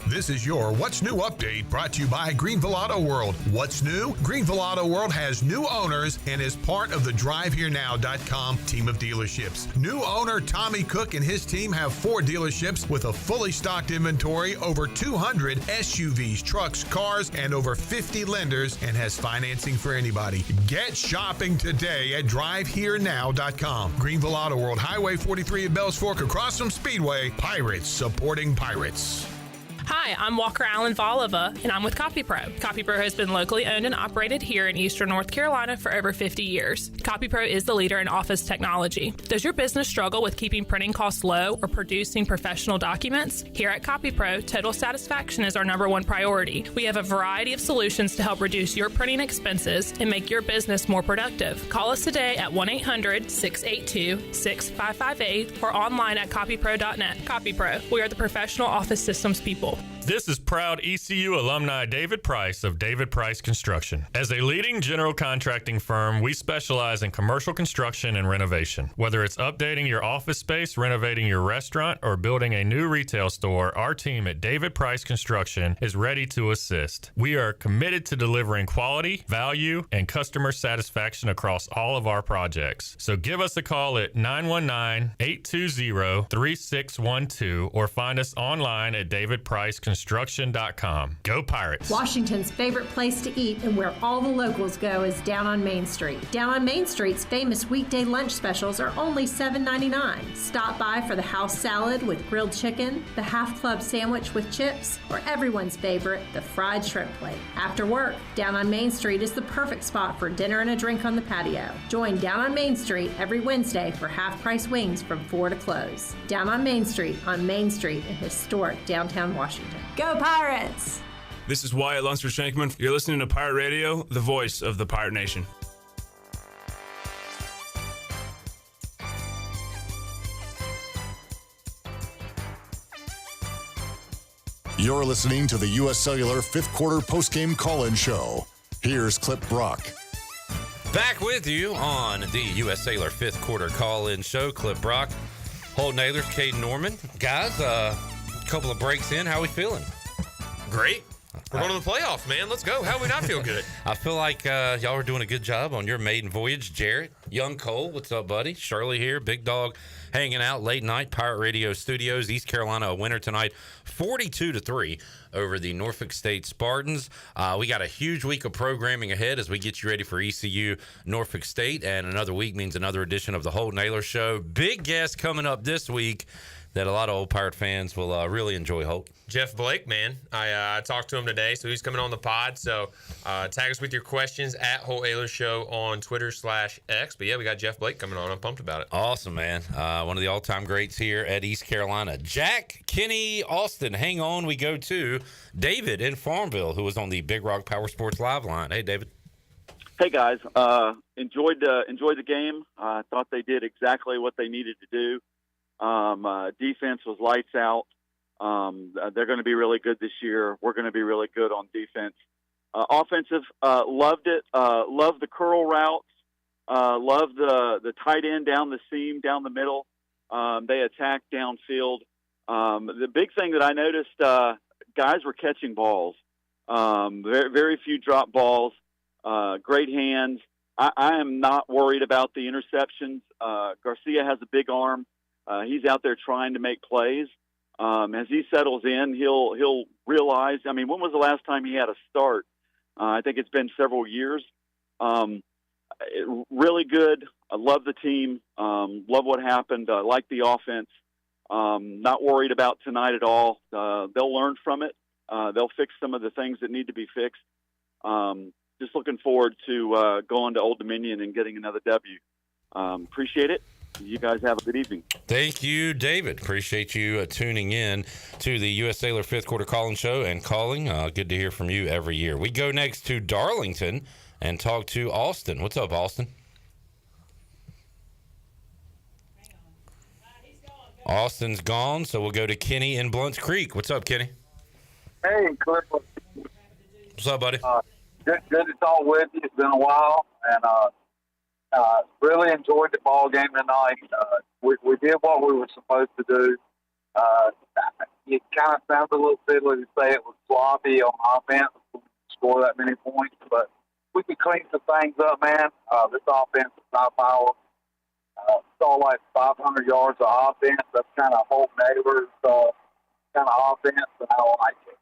This is your What's New update brought to you by Greenville Auto World. What's new? Greenville Auto World has new owners and is part of the DriveHereNow.com team of dealerships. New owner Tommy Cook and his team have 4 dealerships with a fully stocked inventory, over 200 SUVs, trucks, cars, and over 50 lenders, and has financing for anybody. Get shopping today at DriveHereNow.com. Greenville Auto World, Highway 43 at Bells Fork across from Speedway. Pirates supporting pirates. Hi, I'm Walker Allen Volova, and I'm with CopyPro. CopyPro has been locally owned and operated here in Eastern North Carolina for over 50 years. CopyPro is the leader in office technology. Does your business struggle with keeping printing costs low or producing professional documents? Here at CopyPro, total satisfaction is our #1 priority. We have a variety of solutions to help reduce your printing expenses and make your business more productive. Call us today at 1-800-682-6558 or online at copypro.net. CopyPro, we are the professional office systems people. This is proud ECU alumni David Price of David Price Construction. As a leading general contracting firm, we specialize in commercial construction and renovation. Whether it's updating your office space, renovating your restaurant, or building a new retail store, our team at David Price Construction is ready to assist. We are committed to delivering quality, value, and customer satisfaction across all of our projects. So give us a call at 919-820-3612 or find us online at davidpriceconstruction.com. Go Pirates! Washington's favorite place to eat and where all the locals go is down on Main Street. Down on Main Street's famous weekday lunch specials are only $7.99. Stop by for the house salad with grilled chicken, the half club sandwich with chips, or everyone's favorite, the fried shrimp plate. After work, Down on Main Street is the perfect spot for dinner and a drink on the patio. Join Down on Main Street every Wednesday for half-price wings from 4 to close. Down on Main Street in historic downtown Washington. Go Pirates! This is Wyatt Lunsford Shankman. You're listening to Pirate Radio, the voice of the Pirate Nation. You're listening to the U.S. Cellular fifth quarter postgame call-in show. Here's Clip Brock. Back with you on the U.S. Cellular fifth quarter call-in show. Clip Brock, Holt Naylor, Caden Norman. Guys, couple of breaks in. How we feeling? Great. We're going to the playoffs, man. Let's go. How do we not feel good? I feel like y'all are doing a good job on your maiden voyage. Jarrett, Young Cole, what's up, buddy? Shirley here, Big Dog hanging out late night. Pirate Radio Studios, East Carolina, a winner tonight, 42-3 over the Norfolk State Spartans. We got a huge week of programming ahead as we get you ready for ECU Norfolk State, and another week means another edition of the Holt Naylor Show. Big guest coming up this week. that a lot of old Pirate fans will really enjoy, Holt. Jeff Blake, man. I talked to him today, so he's coming on the pod. So tag us with your questions at Holt Ayler Show on Twitter/X. But yeah, we got Jeff Blake coming on. I'm pumped about it. Awesome, man. One of the all-time greats here at East Carolina. Jack, Kenny, Austin, hang on. We go to David in Farmville, who was on the Big Rock Power Sports Live line. Hey, David. Hey guys, enjoyed the game. Thought they did exactly what they needed to do. Defense was lights out. They're going to be really good this year. We're going to be really good on defense. Offensive, loved it. Loved the curl routes. Loved the tight end down the seam, down the middle. They attacked downfield. The big thing that I noticed, guys were catching balls. Very, very few drop balls. Great hands. I am not worried about the interceptions. Garcia has a big arm. He's out there trying to make plays. As he settles in, he'll realize. I mean, when was the last time he had a start? I think it's been several years. Really good. I love the team. Love what happened. Like the offense. Not worried about tonight at all. They'll learn from it. They'll fix some of the things that need to be fixed. Just looking forward to going to Old Dominion and getting another W. Appreciate it. You guys have a good evening. Thank you, David. Appreciate you tuning in to the U.S. Sailor Fifth Quarter Calling Show and calling. Good to hear from you every year. We go next to Darlington and talk to Austin. What's up, Austin? Austin's gone, so we'll go to Kenny in Blunt's Creek. What's up, Kenny? Hey, Cliff. What's up, buddy? Good to talk with you. It's been a while, and really enjoyed the ball game tonight. We did what we were supposed to do. It kind of sounds a little fiddly to say it was sloppy on offense to score that many points, but we could clean some things up, man. This offense is not power. Saw like 500 yards of offense. That's kind of Holt Naylor's kind of offense, and I don't like it.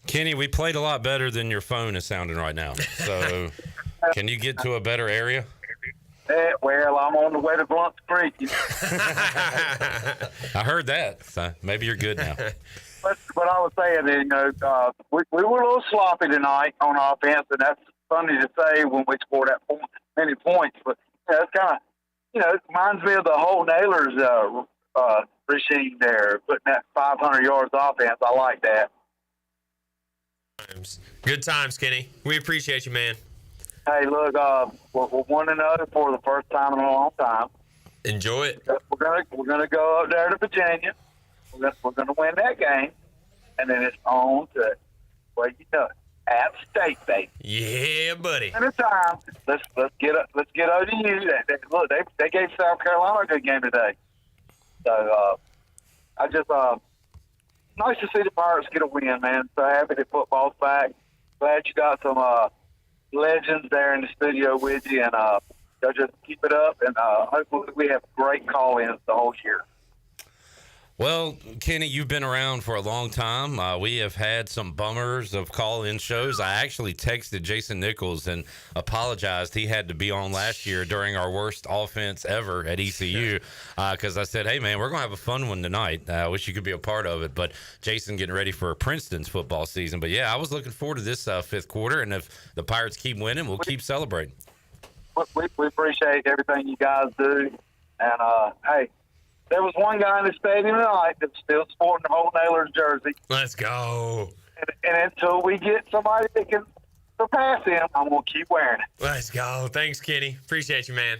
Kenny, we played a lot better than your phone is sounding right now. So can you get to a better area? Well, I'm on the way to Blunt's Creek. I heard that. So maybe you're good now. But I was saying, we were a little sloppy tonight on offense, and that's funny to say when we scored that many points. But it's kind of, it reminds me of the whole Naylor's regime there, putting that 500 yards offense. I like that. Good times, Kenny. We appreciate you, man. Hey, look, we're 1-0 for the first time in a long time. Enjoy it. We're gonna go up there to Virginia. We're gonna win that game, and then it's on to App State, baby. Yeah, buddy. Anytime. Let's get ODU. Look, they gave South Carolina a good game today. So I just nice to see the Pirates get a win, man. So happy that football's back. Glad you got some legends there in the studio with you, and they'll just keep it up, and hopefully we have great call-ins the whole year. Well, Kenny, you've been around for a long time. We have had some bummers of call-in shows. I actually texted Jason Nichols and apologized. He had to be on last year during our worst offense ever at ECU because I said, hey, man, we're going to have a fun one tonight. I wish you could be a part of it. But Jason getting ready for Princeton's football season. But, yeah, I was looking forward to this fifth quarter, and if the Pirates keep winning, we'll keep celebrating. We appreciate everything you guys do. And, hey, there was one guy in the stadium tonight that's still sporting the Holt Naylor's jersey. Let's go. And until we get somebody that can surpass him, I'm going to keep wearing it. Let's go. Thanks, Kenny. Appreciate you, man.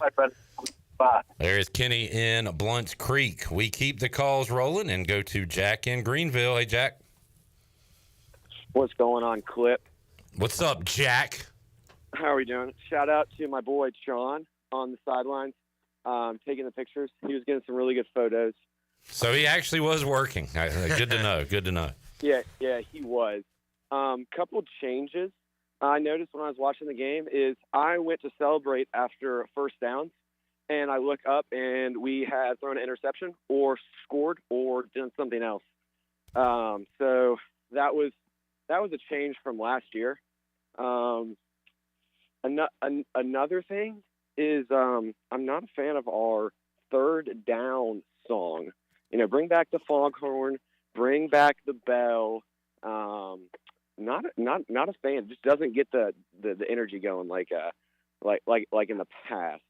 Bye. There's Kenny in Blunt's Creek. We keep the calls rolling and go to Jack in Greenville. Hey, Jack. What's going on, Clip? What's up, Jack? How are we doing? Shout out to my boy, Sean, on the sidelines. Taking the pictures. He was getting some really good photos. So he actually was working. Good to know. Good to know. Yeah, he was. Couple changes I noticed when I was watching the game is I went to celebrate after first downs, and I look up and we had thrown an interception or scored or done something else. So that was a change from last year. Another thing is I'm not a fan of our third down song. Bring back the foghorn, bring back the bell. Not a fan. It just doesn't get the energy going like in the past.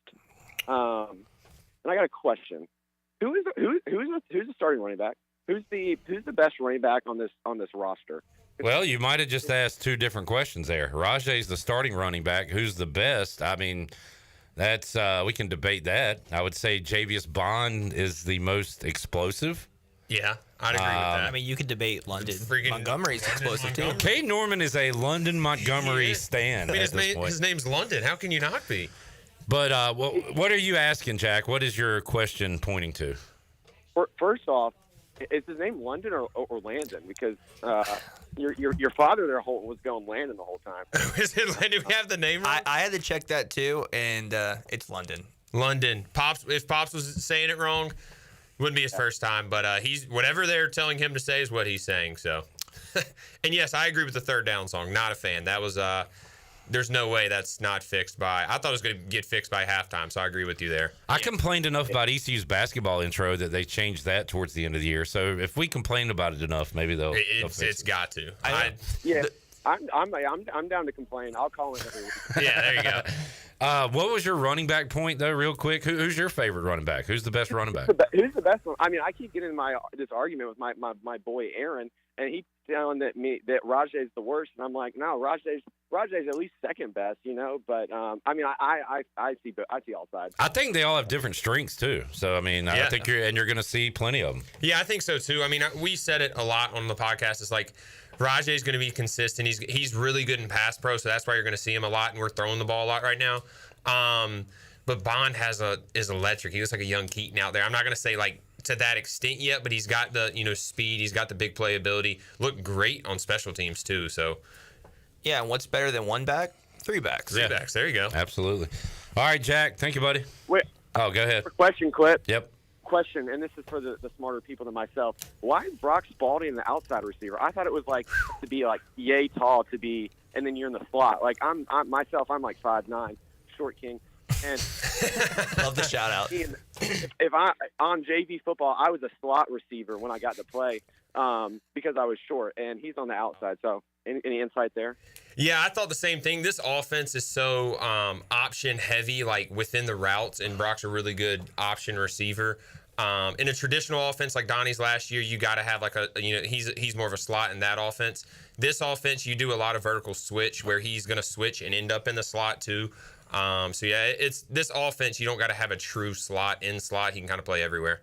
And I got a question: who's the starting running back? Who's the best running back on this roster? Well, you might have just asked two different questions there. Rajay's the starting running back. Who's the best? I mean, that's we can debate that. I would say Javius Bond is the most explosive. Yeah, I'd agree with that. I mean, you could debate London. Montgomery's explosive too. Cade Norman is a London Montgomery stan. I mean, his name's London. How can you not be? But what are you asking, Jack? What is your question pointing to? First off, is his name London or Landon? Because your father there, Holton, was going Landon the whole time. Is it Landon? Do we have the name wrong? I had to check that too, and it's London. London. If Pops was saying it wrong, wouldn't be his first time. But he's whatever they're telling him to say is what he's saying. So, and yes, I agree with the third down song. Not a fan. That was there's no way that's not fixed by. I thought it was going to get fixed by halftime, so I agree with you there. I complained enough about ECU's basketball intro that they changed that towards the end of the year. So if we complain about it enough, maybe they'll fix it. It's got to. I'm down to complain. I'll call in every week. Yeah, there you go. What was your running back point, though, real quick? Who's your favorite running back? Who's the best running back? Who's the best one? I mean, I keep getting this argument with my boy Aaron, and he's telling that Rajay's the worst, and I'm like, no, Rajay's at least second best, But I mean, I see all sides. I think they all have different strengths too. So I mean, I think you're going to see plenty of them. Yeah, I think so too. I mean, we said it a lot on the podcast. It's like Rajay's going to be consistent. He's really good in pass pro, so that's why you're going to see him a lot, and we're throwing the ball a lot right now. But Bond is electric. He looks like a young Keaton out there. I'm not going to say like to that extent yet, but he's got the speed. He's got the big playability. Looked great on special teams too. So yeah, and what's better than one back? Three backs. Three backs. There you go. Absolutely. All right, Jack. Thank you, buddy. Wait. Oh, go ahead. Question, Clip. Yep. Question, and this is for the smarter people than myself. Why is Brock Spalding the outside receiver? I thought it was like to be like yay tall to be, and then you're in the slot. Like I'm myself, I'm like 5'9", short king. And love the shout out. If I on JV football, I was a slot receiver when I got to play because I was short, and he's on the outside. So any insight there? Yeah, I thought the same thing. This offense is so option heavy, like within the routes, and Brock's a really good option receiver. In a traditional offense like Donnie's last year, you got to have like he's more of a slot in that offense. This offense, you do a lot of vertical switch where he's going to switch and end up in the slot too. So yeah, it's this offense. You don't got to have a true slot in slot. He can kind of play everywhere.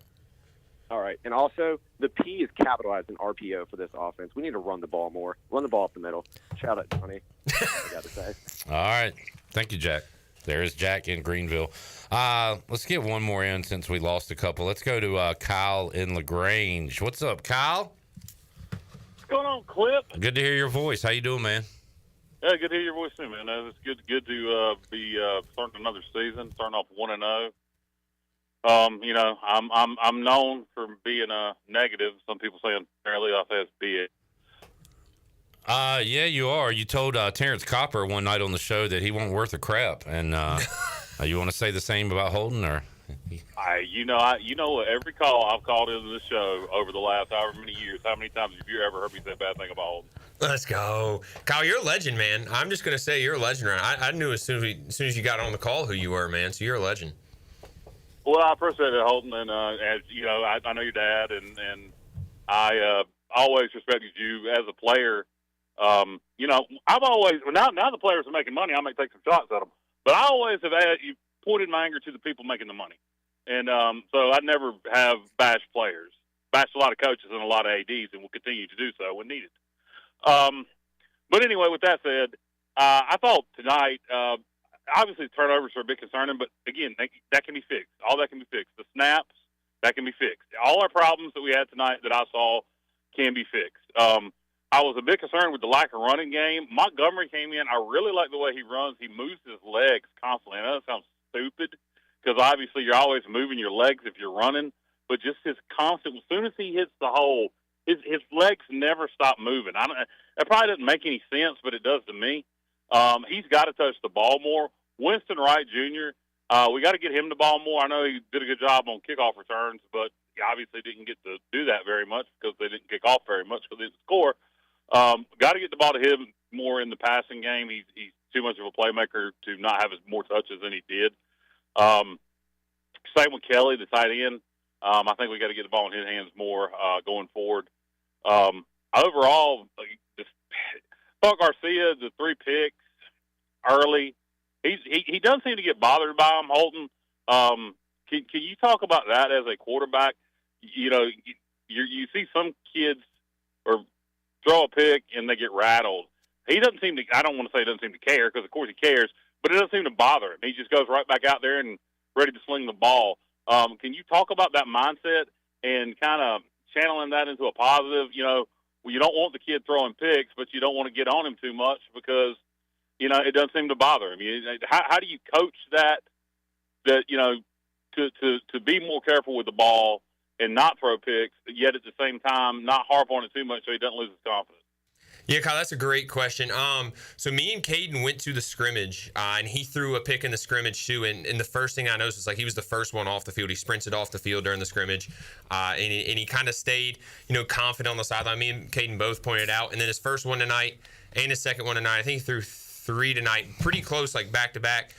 All right, and also the P is capitalized in RPO for this offense. We need to run the ball more. Run the ball up the middle. Shout out, Donnie. I got to say. All right, thank you, Jack. There is Jack in Greenville. Let's get one more in since we lost a couple. Let's go to Kyle in LaGrange. What's up, Kyle? What's going on, Clip? Good to hear your voice. How you doing, man? Yeah, good to hear your voice too, man. It's good to be starting another season, starting off 1-0. I'm known for being negative. Some people say unfairly. I say it's big. Yeah, you are. You told Terrence Copper one night on the show that he wasn't worth a crap, and you want to say the same about Holden, or? Every call I've called into the show over the last however many years, how many times have you ever heard me say a bad thing about Holden? Let's go, Kyle. You're a legend, man. I'm just gonna say you're a legend. I knew as soon as you got on the call who you were, man. So you're a legend. Well, I appreciate it, Holden, and as you know, I know your dad, and I always respected you as a player. I've always now the players are making money. I may take some shots at them, but I always have you pointed my anger to the people making the money, and so I never have bashed players. Bashed a lot of coaches and a lot of ADs, and will continue to do so when needed. But anyway, with that said, I thought tonight, obviously turnovers are a bit concerning, but again, that can be fixed. All that can be fixed. The snaps, that can be fixed. All our problems that we had tonight that I saw can be fixed. I was a bit concerned with the lack of running game. Montgomery came in. I really like the way he runs. He moves his legs constantly. I know that sounds stupid because obviously you're always moving your legs if you're running, but just his constant, as soon as he hits the hole, his legs never stop moving. It probably doesn't make any sense, but it does to me. He's got to touch the ball more. Winston Wright Jr., We got to get him the ball more. I know he did a good job on kickoff returns, but he obviously didn't get to do that very much because they didn't kick off very much because they didn't score. Got to get the ball to him more in the passing game. He's too much of a playmaker to not have as more touches than he did. Same with Kelly, the tight end. I think we got to get the ball in his hands more going forward. Overall, just Paul Garcia, the 3 picks early. He doesn't seem to get bothered by them, Holton. Can you talk about that as a quarterback? You know, you see some kids or throw a pick and they get rattled. He doesn't seem to. I don't want to say he doesn't seem to care because of course he cares, but it doesn't seem to bother him. He just goes right back out there and ready to sling the ball. Can you talk about that mindset and kind of channeling that into a positive? You know, you don't want the kid throwing picks, but you don't want to get on him too much because, you know, it doesn't seem to bother him. How do you coach that, you know, to be more careful with the ball and not throw picks, yet at the same time not harp on it too much so he doesn't lose his confidence? Yeah, Kyle, that's a great question. So me and Caden went to the scrimmage, and he threw a pick in the scrimmage too. And the first thing I noticed was like he was the first one off the field. He sprinted off the field during the scrimmage, and he kind of stayed, you know, confident on the sideline. Me and Caden both pointed out. And then his first one tonight and his second one tonight, I think he threw 3 tonight, pretty close, like back to back.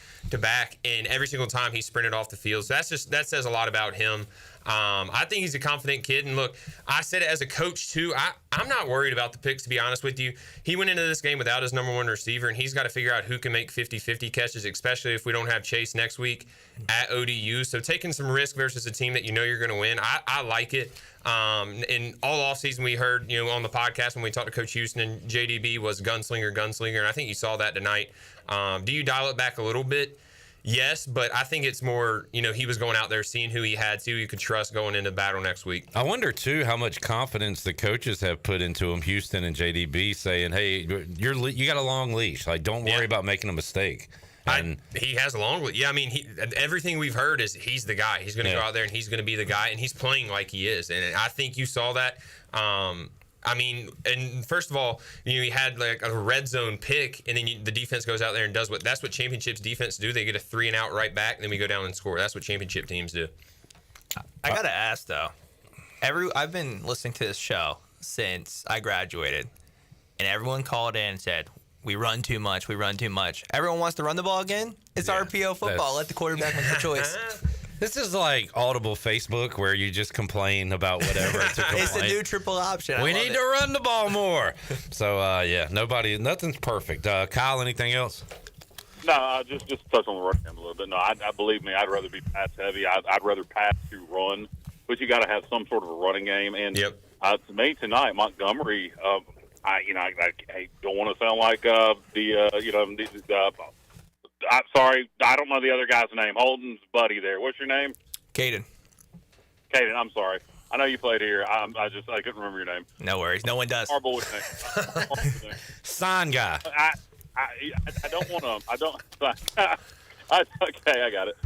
And every single time he sprinted off the field. So that says a lot about him. I think he's a confident kid. And look, I said it as a coach too. I'm not worried about the picks, to be honest with you. He went into this game without his number 1 receiver, and he's got to figure out who can make 50-50 catches, especially if we don't have Chase next week at ODU. So taking some risk versus a team that you know you're going to win, I like it. And all offseason we heard, you know, on the podcast when we talked to Coach Houston and JDB was gunslinger, and I think you saw that tonight. Do you dial it back a little bit? Yes, but I think it's more, you know, he was going out there seeing who he had, see who he could trust going into battle next week. I wonder, too, how much confidence the coaches have put into him, Houston and JDB, saying, hey, you got a long leash. Like, don't worry about making a mistake. And he has a long leash. Yeah, I mean, everything we've heard is he's the guy. He's going to go out there and he's going to be the guy, and he's playing like he is. And I think you saw that. I mean, and first of all, you know, he had like a red zone pick, and then the defense goes out there and does that's what championships defense do. They get a 3-and-out right back, and then we go down and score. That's what championship teams do. I gotta ask though, I've been listening to this show since I graduated, and everyone called in and said, we run too much. Everyone wants to run the ball again. It's RPO football. Let the quarterback make the choice. This is like Audible Facebook where you just complain about whatever. It's a new triple option. We need to run the ball more. So, yeah, nothing's perfect. Kyle, anything else? No, just touch on the running game a little bit. No, I believe me, I'd rather be pass heavy. I'd rather pass to run, but you got to have some sort of a running game. And to me tonight, Montgomery, I don't want to sound like I'm sorry, I don't know the other guy's name. Holden's buddy there. What's your name? Caden, I'm sorry. I know you played here. I couldn't remember your name. No worries. No one does. Horrible with name. Sign guy. I don't want to. I don't. Okay, I got it.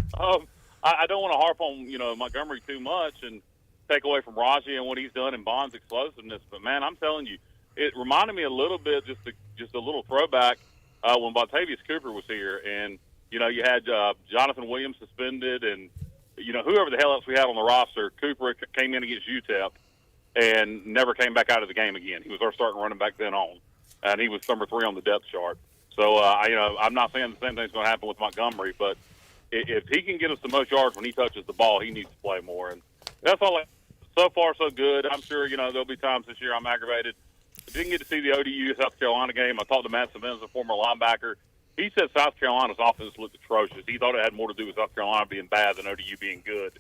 I don't want to harp on Montgomery too much and take away from Raji and what he's done and Bond's explosiveness. But man, I'm telling you, it reminded me a little bit, just a little throwback. When Bontavious Cooper was here, and you had Jonathan Williams suspended, and whoever the hell else we had on the roster, Cooper came in against UTEP and never came back out of the game again. He was our starting running back then on, and he was number 3 on the depth chart. So I'm not saying the same thing's going to happen with Montgomery, but if he can get us the most yards when he touches the ball, he needs to play more, and that's all. So far, so good. I'm sure there'll be times this year I'm aggravated. I didn't get to see the ODU South Carolina game. I talked to Matt Simmons, a former linebacker. He said South Carolina's offense looked atrocious. He thought it had more to do with South Carolina being bad than ODU being good.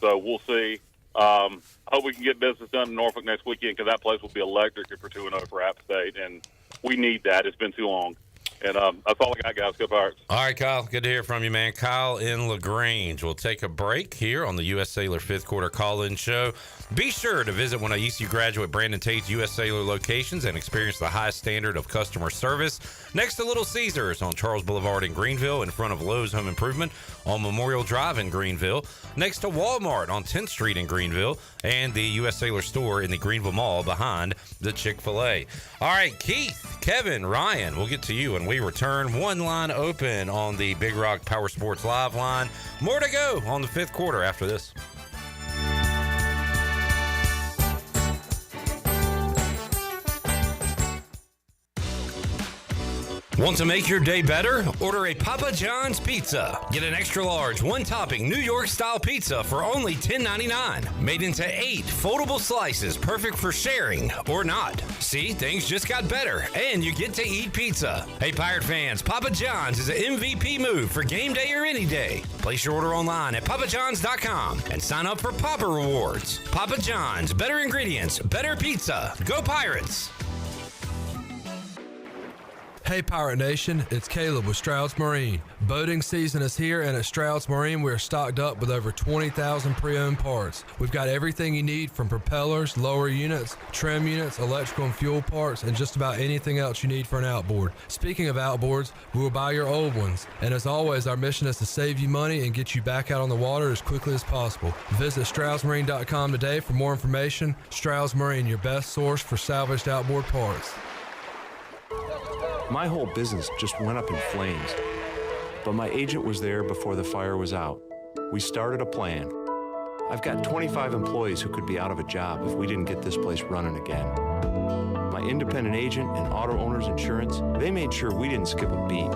So we'll see. I hope we can get business done in Norfolk next weekend because that place will be electric if we're 2-0 for App State, and we need that. It's been too long. And that's all I got, guys. Go Pirates. All right, Kyle. Good to hear from you, man. Kyle in LaGrange. We'll take a break here on the U.S. Cellular 5th Quarter Call-In Show. Be sure to visit one of ECU graduate Brandon Tate's U.S. Cellular locations and experience the highest standard of customer service next to Little Caesars on Charles Boulevard in Greenville, in front of Lowe's Home Improvement on Memorial Drive in Greenville, next to Walmart on 10th Street in Greenville, and the U.S. Cellular store in the Greenville Mall behind the Chick-fil-A. All right, Keith, Kevin, Ryan, we'll get to you when we we return. One line open on the Big Rock Power Sports Live line. More to go on the fifth quarter after this. Want to make your day better? Order a Papa John's pizza. Get an extra large, one-topping New York-style pizza for only $10.99. Made into 8 foldable slices, perfect for sharing or not. See, things just got better, and you get to eat pizza. Hey, Pirate fans, Papa John's is an MVP move for game day or any day. Place your order online at papajohns.com and sign up for Papa Rewards. Papa John's, better ingredients, better pizza. Go Pirates! Hey Pirate Nation, it's Caleb with Stroud's Marine. Boating season is here, and at Stroud's Marine we are stocked up with over 20,000 pre-owned parts. We've got everything you need from propellers, lower units, trim units, electrical and fuel parts, and just about anything else you need for an outboard. Speaking of outboards, we will buy your old ones. And as always, our mission is to save you money and get you back out on the water as quickly as possible. Visit StroudsMarine.com today for more information. Stroud's Marine, your best source for salvaged outboard parts. My whole business just went up in flames, but my agent was there before the fire was out. We started a plan. I've got 25 employees who could be out of a job if we didn't get this place running again. My independent agent and auto owner's insurance, they made sure we didn't skip a beat.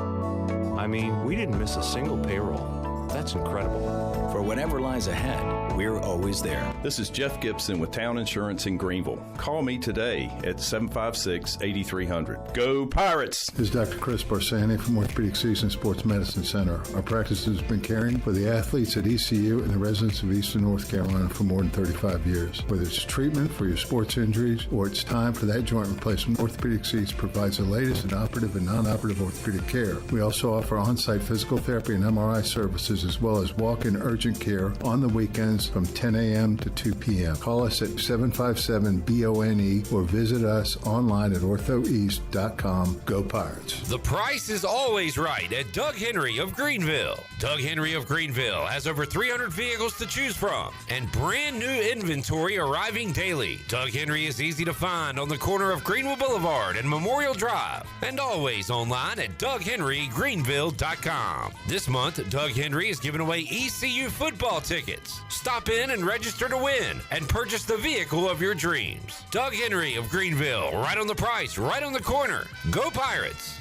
I mean, we didn't miss a single payroll. That's incredible. For whatever lies ahead, we're always there. This is Jeff Gibson with Town Insurance in Greenville. Call me today at 756-8300. Go Pirates! This is Dr. Chris Barsani from Orthopedic Season Sports Medicine Center. Our practice has been caring for the athletes at ECU and the residents of Eastern North Carolina for more than 35 years. Whether it's treatment for your sports injuries or it's time for that joint replacement, Orthopedic Seats provides the latest in operative and non-operative orthopedic care. We also offer on-site physical therapy and MRI services as well as walk-in urgent care on the weekends from 10 a.m. to 2 p.m. Call us at 757-BONE or visit us online at orthoeast.com. Go Pirates. The price is always right at Doug Henry of Greenville. Doug Henry of Greenville has over 300 vehicles to choose from and brand new inventory arriving daily. Doug Henry is easy to find on the corner of Greenville Boulevard and Memorial Drive and always online at DougHenryGreenville.com. This month, Doug Henry is giving away ECU football tickets. Stop in and register to win and purchase the vehicle of your dreams. Doug Henry of Greenville, right on the price, right on the corner. Go Pirates!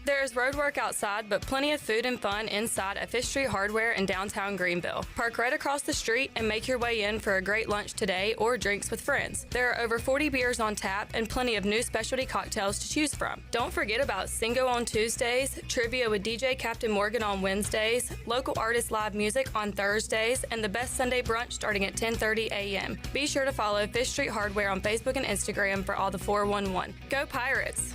There is road work outside, but plenty of food and fun inside at Fish Street Hardware in downtown Greenville. Park right across the street and make your way in for a great lunch today or drinks with friends. There are over 40 beers on tap and plenty of new specialty cocktails to choose from. Don't forget about Singo on Tuesdays, trivia with DJ Captain Morgan on Wednesdays, local artist live music on Thursdays, and the best Sunday brunch starting at 10:30 a.m. Be sure to follow Fish Street Hardware on Facebook and Instagram for all the 411. Go Pirates!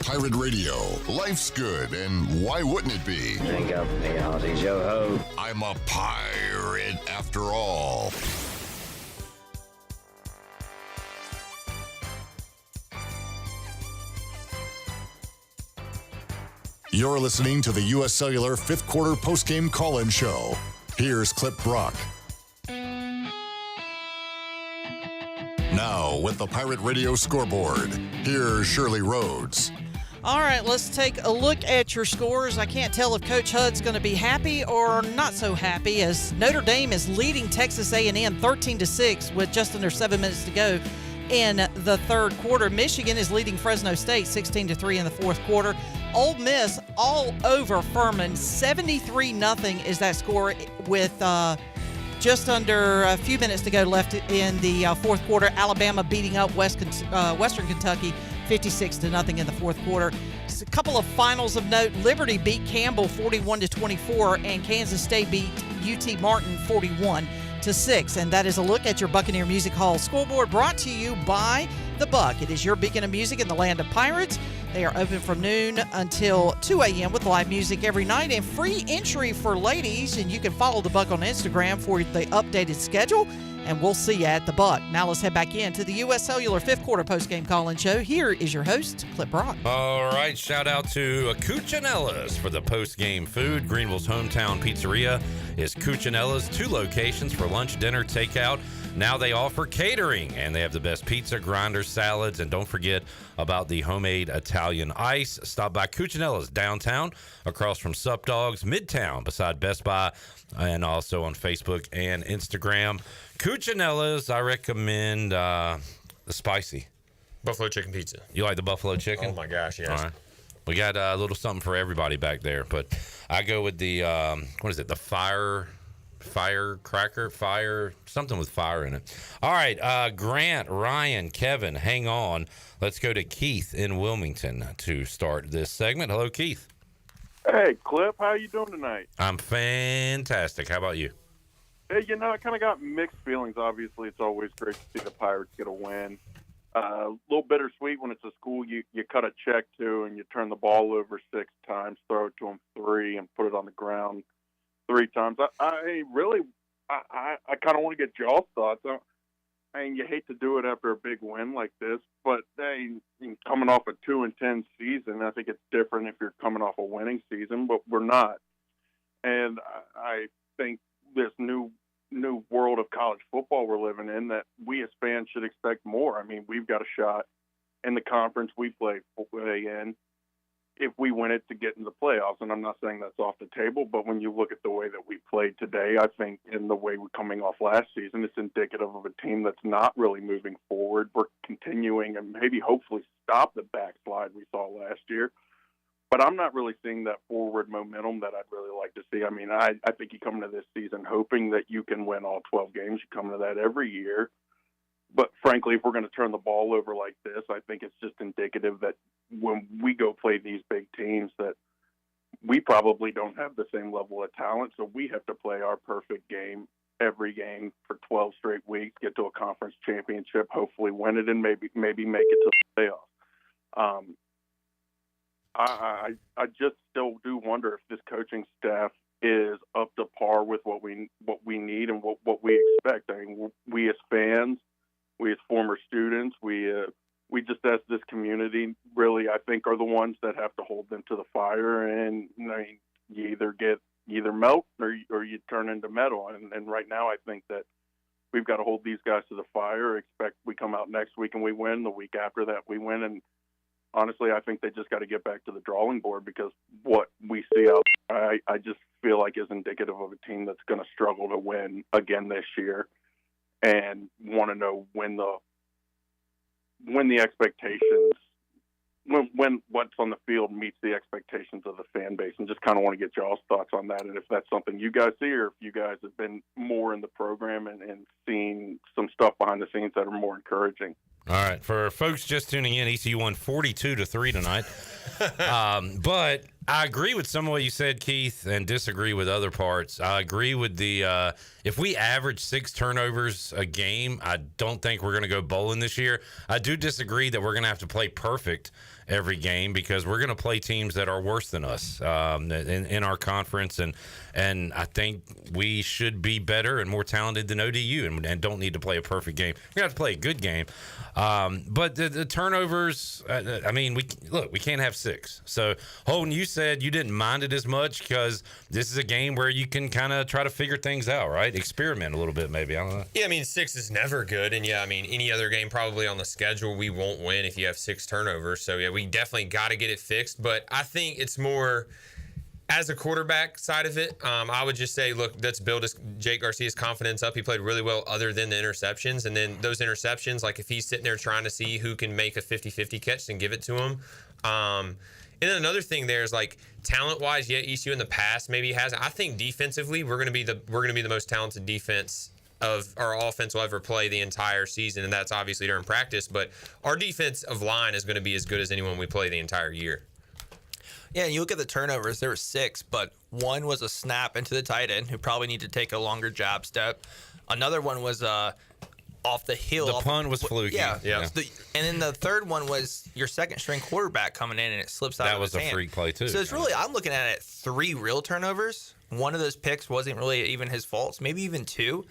Pirate Radio. Life's good, and why wouldn't it be? Drink up, me hearties, yo ho. I'm a pirate after all. You're listening to the U.S. Cellular fifth quarter postgame call-in show. Here's Clip Brock. Now, with the Pirate Radio scoreboard, here's Shirley Rhodes. All right, let's take a look at your scores. I can't tell if Coach Hudd's going to be happy or not so happy as Notre Dame is leading Texas A&M 13-6 with just under 7 minutes to go in the third quarter. Michigan is leading Fresno State 16-3 in the fourth quarter. Ole Miss all over Furman, 73-0 is that score with just under a few minutes to go left in the fourth quarter. Alabama beating up Western Kentucky 56-0 in the fourth quarter. Just a couple of finals of note. Liberty beat Campbell 41-24, and Kansas State beat UT Martin 41-6. And that is a look at your Buccaneer Music Hall scoreboard, brought to you by The Buck. It is your beacon of music in the land of pirates. They are open from noon until 2 a.m. with live music every night and free entry for ladies. And you can follow The Buck on Instagram for the updated schedule. And we'll see you at The Buck. Now let's head back into the U.S. Cellular fifth quarter postgame call-in show. Here is your host, Clip Brock. All right, shout out to Cuccinella's for the postgame food. Greenville's hometown pizzeria is Cuccinella's, 2 locations for lunch, dinner, takeout. Now they offer catering, and they have the best pizza, grinders, salads, and don't forget about the homemade Italian ice. Stop by Cucinella's downtown, across from Sup Dogs, Midtown, beside Best Buy, and also on Facebook and Instagram. Cucinella's, I recommend the spicy buffalo chicken pizza. You like the buffalo chicken? Oh my gosh, yes. All right. We got a little something for everybody back there, but I go with the what is it? The firecracker, something with fire in it. All right, Grant, Ryan, Kevin, hang on. Let's go to Keith in Wilmington to start this segment. Hello, Keith. Hey, Cliff, how you doing tonight? I'm fantastic. How about you? Hey, I kind of got mixed feelings. Obviously, it's always great to see the Pirates get a win. A little bittersweet when it's a school you cut a check to and you turn the ball over 6 times, throw it to them 3, and put it on the ground 3 times. I kind of want to get y'all's thoughts. I mean, you hate to do it after a big win like this, but coming off a 2-10 season, I think it's different if you're coming off a winning season, but we're not. And I think this new world of college football we're living in, that we as fans should expect more. I mean, we've got a shot in the conference we play in if we win it to get in the playoffs. And I'm not saying that's off the table, but when you look at the way that we played today, I think in the way we're coming off last season, it's indicative of a team that's not really moving forward. We're continuing and maybe hopefully stop the backslide we saw last year. But I'm not really seeing that forward momentum that I'd really like to see. I mean, I think you come into this season hoping that you can win all 12 games. You come into that every year. But frankly, if we're going to turn the ball over like this, I think it's just indicative that when we go play these big teams, that we probably don't have the same level of talent. So we have to play our perfect game every game for 12 straight weeks, get to a conference championship, hopefully win it, and maybe make it to the playoffs. I just still do wonder if this coaching staff is up to par with what we need and what we expect. I mean, we as fans, we as former students, we just as this community really, I think, are the ones that have to hold them to the fire. And I mean, you either melt or you turn into metal. And right now, I think that we've got to hold these guys to the fire. Expect we come out next week and we win. The week after that, we win. And honestly, I think they just got to get back to the drawing board, because what we see out there, I just feel like is indicative of a team that's going to struggle to win again this year, and want to know when the expectations, when what's on the field meets the expectations of the fan base, and just kind of want to get y'all's thoughts on that, and if that's something you guys see, or if you guys have been more in the program and seen some stuff behind the scenes that are more encouraging. All right, for folks just tuning in, ECU won 42-3 tonight. But I agree with some of what you said, Keith, and disagree with other parts. I agree with the if we average 6 turnovers a game, I don't think we're going to go bowling this year. I do disagree that we're going to have to play perfect every game, because we're going to play teams that are worse than us in our conference, and I think we should be better and more talented than ODU, and don't need to play a perfect game. We have to play a good game. But the turnovers, I mean, we can't have 6. So, Holden, you said you didn't mind it as much because this is a game where you can kind of try to figure things out, right? Experiment a little bit, maybe. I don't know. Yeah, I mean, 6 is never good. And, yeah, I mean, any other game probably on the schedule, we won't win if you have 6 turnovers. So, yeah, we definitely got to get it fixed. But I think it's more as a quarterback side of it. I would just say, look, let's build Jake Garcia's confidence up. He played really well other than the interceptions. And then those interceptions, like if he's sitting there trying to see who can make a 50-50 catch and give it to him. And then another thing there is, like, talent-wise, yeah, ECU in the past maybe hasn't. I think defensively, we're going to be the most talented defense of our offense will ever play the entire season, and that's obviously during practice. But our defensive line is going to be as good as anyone we play the entire year. Yeah, and you look at the turnovers, there were 6, but one was a snap into the tight end, who probably need to take a longer jab step. Another one was off the hill. The punt was fluky. Yeah. And then the third one was your second-string quarterback coming in, and it slips out of his hand. That was a freak play, too. So it's really, I'm looking at it, 3 real turnovers. One of those picks wasn't really even his fault, maybe even 2.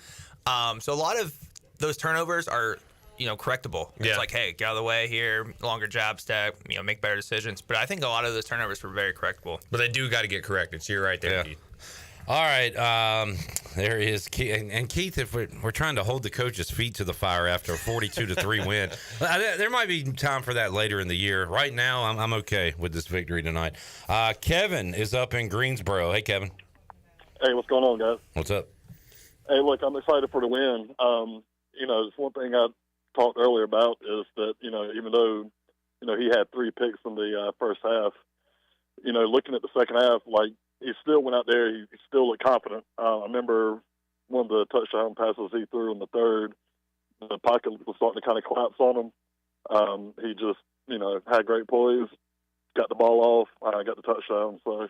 So a lot of those turnovers are, correctable. It's like, hey, get out of the way here, longer jab step, make better decisions. But I think a lot of those turnovers were very correctable. But they do got to get corrected. So you're right there, Keith. All right, there is Keith. And Keith, if we're trying to hold the coach's feet to the fire after a 42-3 win, there might be time for that later in the year. Right now, I'm okay with this victory tonight. Kevin is up in Greensboro. Hey, Kevin. Hey, what's going on, guys? What's up? Hey, look, I'm excited for the win. It's one thing I talked earlier about is that, even though, he had 3 picks in the first half, looking at the second half, like, he still went out there. He still looked confident. I remember one of the touchdown passes he threw in the third, the pocket was starting to kind of collapse on him. He just, had great poise, got the ball off, got the touchdown. So,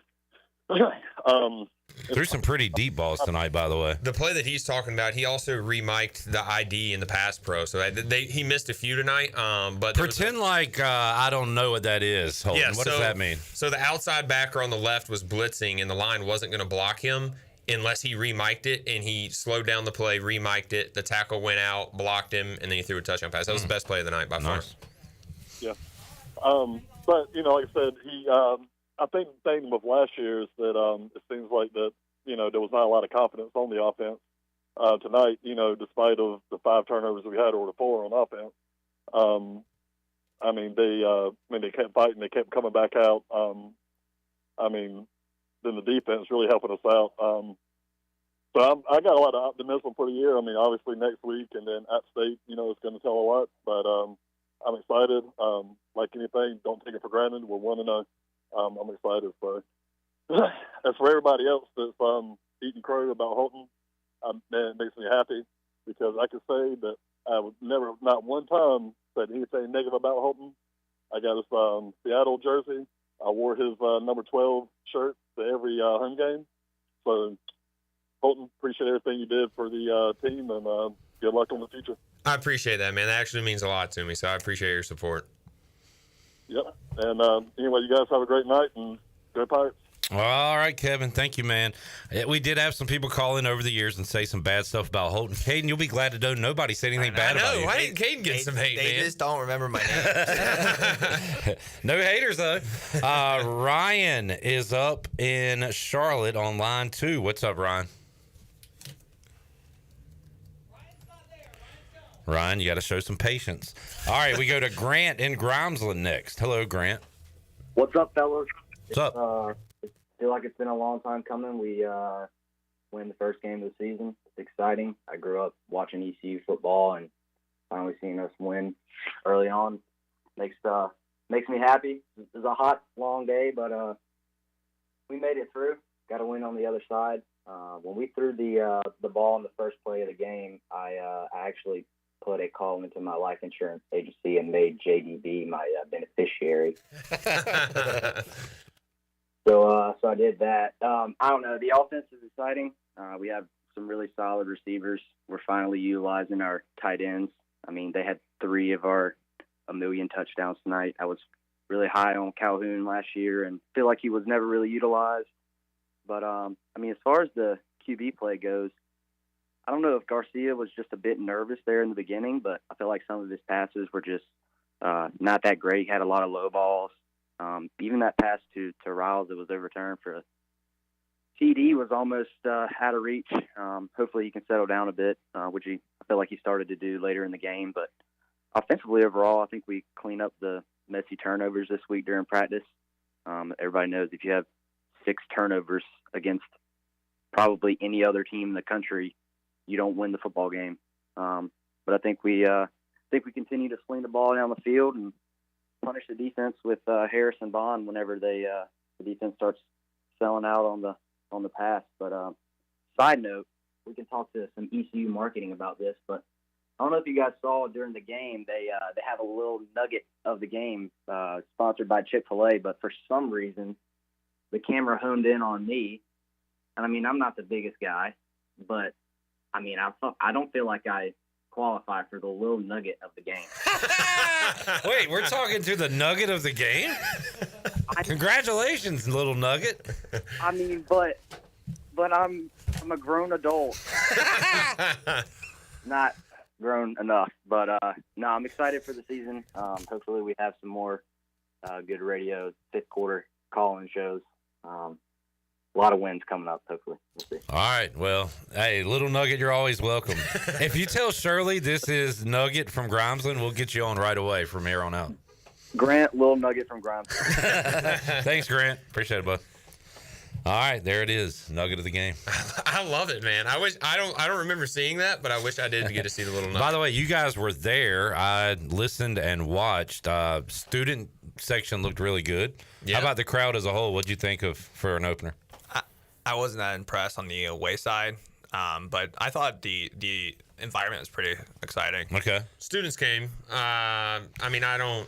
threw some pretty deep balls tonight, by the way. The play that he's talking about, he also remiked the ID in the pass pro, so he missed a few tonight. But pretend like I don't know what that is. Holden. Yeah, what does that mean? So the outside backer on the left was blitzing, and the line wasn't going to block him unless he remiked it, and he slowed down the play, remiked it. The tackle went out, blocked him, and then he threw a touchdown pass. That was the best play of the night by far. Yeah. But, like I said, I think the thing with last year is that it seems like that, there was not a lot of confidence on the offense. Tonight, despite of the 5 turnovers we had over the 4 on offense, they kept fighting. They kept coming back out. Then the defense really helping us out. So I got a lot of optimism for the year. Obviously next week and then at State, it's going to tell a lot. But I'm excited. Like anything, don't take it for granted. We're 1-0. I'm excited. So as for everybody else that's eating crow about Holton, man, it makes me happy because I can say that I would never, not one time, said anything negative about Holton. I got his Seattle jersey. I wore his number 12 shirt to every home game. So, Holton, appreciate everything you did for the team, and good luck on the future. I appreciate that, man. That actually means a lot to me, so I appreciate your support. Yep. And anyway, you guys have a great night, and go Pirates. All right, Kevin. Thank you, man. We did have some people call in over the years and say some bad stuff about Holton. Caden, you'll be glad to know nobody said anything bad about you. Why didn't Caden get some hate, They man? just don't remember my name. No haters, though. Ryan is up in Charlotte on line 2. What's up, Ryan? Ryan, you got to show some patience. All right, we go to Grant in Grimesland next. Hello, Grant. What's up, fellas? What's up? I feel like it's been a long time coming. We win the first game of the season. It's exciting. I grew up watching ECU football, and finally seeing us win early on makes me happy. It was a hot, long day, but we made it through. Got a win on the other side. When we threw the ball in the first play of the game, I actually put a call into my life insurance agency and made JDB my beneficiary. So I did that. I don't know. The offense is exciting. We have some really solid receivers. We're finally utilizing our tight ends. They had 3 of our 1,000,000 touchdowns tonight. I was really high on Calhoun last year and feel like he was never really utilized. But, as far as the QB play goes, I don't know if Garcia was just a bit nervous there in the beginning, but I feel like some of his passes were just not that great. He had a lot of low balls. Even that pass to Riles that was overturned for a TD was almost out of reach. Hopefully he can settle down a bit, which I feel like he started to do later in the game. But offensively overall, I think we clean up the messy turnovers this week during practice. Everybody knows if you have 6 turnovers against probably any other team in the country, you don't win the football game. But I think we continue to sling the ball down the field and punish the defense with Harris and Bond whenever the defense starts selling out on the pass. But side note, we can talk to some ECU marketing about this, but I don't know if you guys saw during the game, they have a little nugget of the game sponsored by Chick-fil-A, but for some reason the camera honed in on me. And I'm not the biggest guy, but I don't feel like I qualify for the little nugget of the game. Wait, we're talking to the nugget of the game? Congratulations, little nugget. But I'm a grown adult. Not grown enough, but no, I'm excited for the season. Hopefully we have some more good radio 5th quarter call-in shows. a lot of wins coming up, hopefully. We'll see. All right. Well, hey, Little Nugget, you're always welcome. If you tell Shirley this is Nugget from Grimesland, we'll get you on right away from here on out. Grant, Little Nugget from Grimes. Thanks, Grant. Appreciate it, bud. All right, there it is. Nugget of the game. I love it, man. I don't remember seeing that, but I wish I did get to see the little nugget. By the way, you guys were there. I listened and watched. Student section looked really good. Yeah. How about the crowd as a whole? What'd you think of for an opener? I wasn't that impressed on the away side, but I thought the environment was pretty exciting. Okay. Students came. I mean, I don't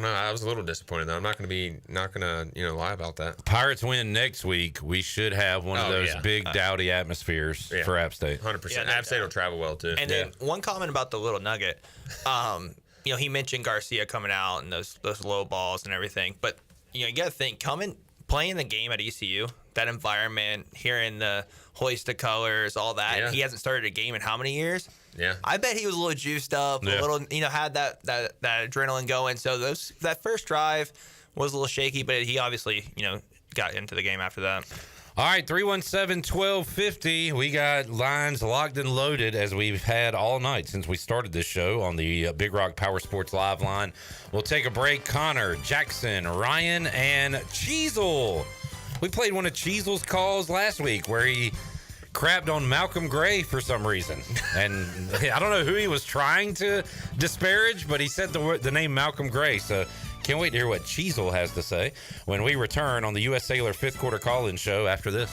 know. I was a little disappointed though. I'm not gonna lie about that. Pirates win next week. We should have one of those big dowdy atmospheres for App State. 100%. App State will travel well too. And then one comment about the little nugget. He mentioned Garcia coming out and those low balls and everything. But you got to think, playing the game at ECU, that environment, hearing the hoist the colors, all that. Yeah. He hasn't started a game in how many years? Yeah. I bet he was a little juiced up, a little, had that adrenaline going. So that first drive was a little shaky, but he obviously, got into the game after that. All right, 317-1250. We got lines locked and loaded as we've had all night since we started this show on the Big Rock Power Sports Live line. We'll take a break. Connor, Jackson, Ryan, and Cheezel. We played one of Cheezel's calls last week where he crapped on Malcolm Gray for some reason. And I don't know who he was trying to disparage, but he said the name Malcolm Gray. So can't wait to hear what Cheezel has to say when we return on the U.S. Cellular 5th Quarter Call-In Show after this.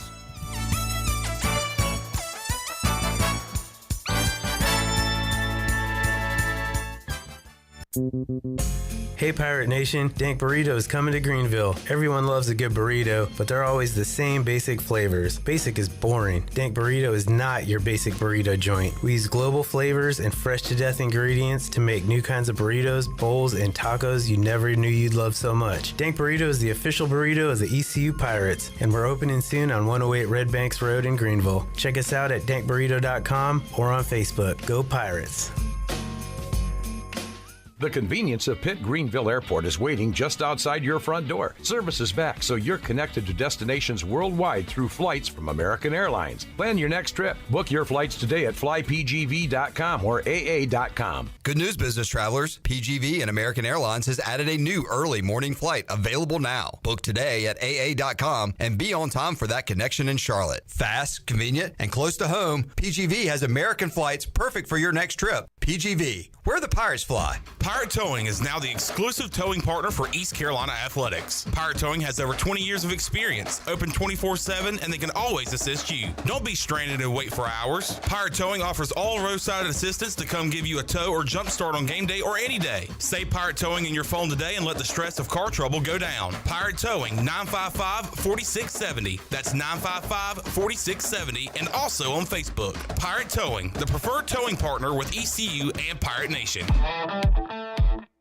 Hey Pirate Nation, Dank Burrito is coming to Greenville. Everyone loves a good burrito, but they're always the same basic flavors. Basic is boring. Dank Burrito is not your basic burrito joint. We use global flavors and fresh to death ingredients to make new kinds of burritos, bowls, and tacos you never knew you'd love so much. Dank Burrito is the official burrito of the ECU Pirates, and we're opening soon on 108 Red Banks Road in Greenville. Check us out at dankburrito.com or on Facebook. Go Pirates! The convenience of Pitt Greenville Airport is waiting just outside your front door. Service is back, so you're connected to destinations worldwide through flights from American Airlines. Plan your next trip. Book your flights today at flypgv.com or aa.com. Good news, business travelers. PGV and American Airlines has added a new early morning flight available now. Book today at aa.com and be on time for that connection in Charlotte. Fast, convenient, and close to home, PGV has American flights perfect for your next trip. PGV, where the Pirates fly. Pirate Towing is now the exclusive towing partner for East Carolina Athletics. Pirate Towing has over 20 years of experience, open 24/7, and they can always assist you. Don't be stranded and wait for hours. Pirate Towing offers all roadside assistance to come give you a tow or jump start on game day or any day. Save Pirate Towing in your phone today and let the stress of car trouble go down. Pirate Towing, 955-4670. That's 955-4670, and also on Facebook. Pirate Towing, the preferred towing partner with ECU and Pirate Nation.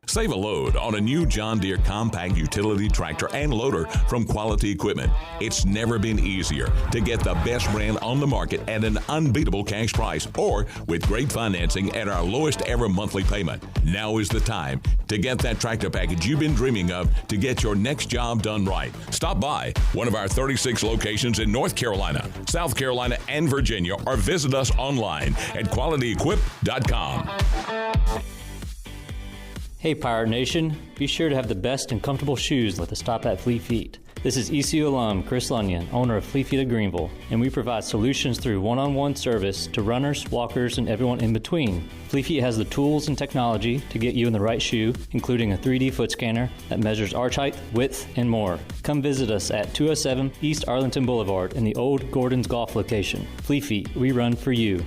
Save a load on a new John Deere compact utility tractor and loader from Quality Equipment. It's never been easier to get the best brand on the market at an unbeatable cash price or with great financing at our lowest ever monthly payment. Now is the time to get that tractor package you've been dreaming of to get your next job done right. Stop by one of our 36 locations in North Carolina, South Carolina, and Virginia, or visit us online at qualityequip.com. Hey Pirate Nation, be sure to have the best and comfortable shoes with a stop at Fleet Feet. This is ECU alum Chris Lunyon, owner of Fleet Feet of Greenville, and we provide solutions through one-on-one service to runners, walkers, and everyone in between. Fleet Feet has the tools and technology to get you in the right shoe, including a 3D foot scanner that measures arch height, width, and more. Come visit us at 207 East Arlington Boulevard in the old Gordon's Golf location. Fleet Feet, we run for you.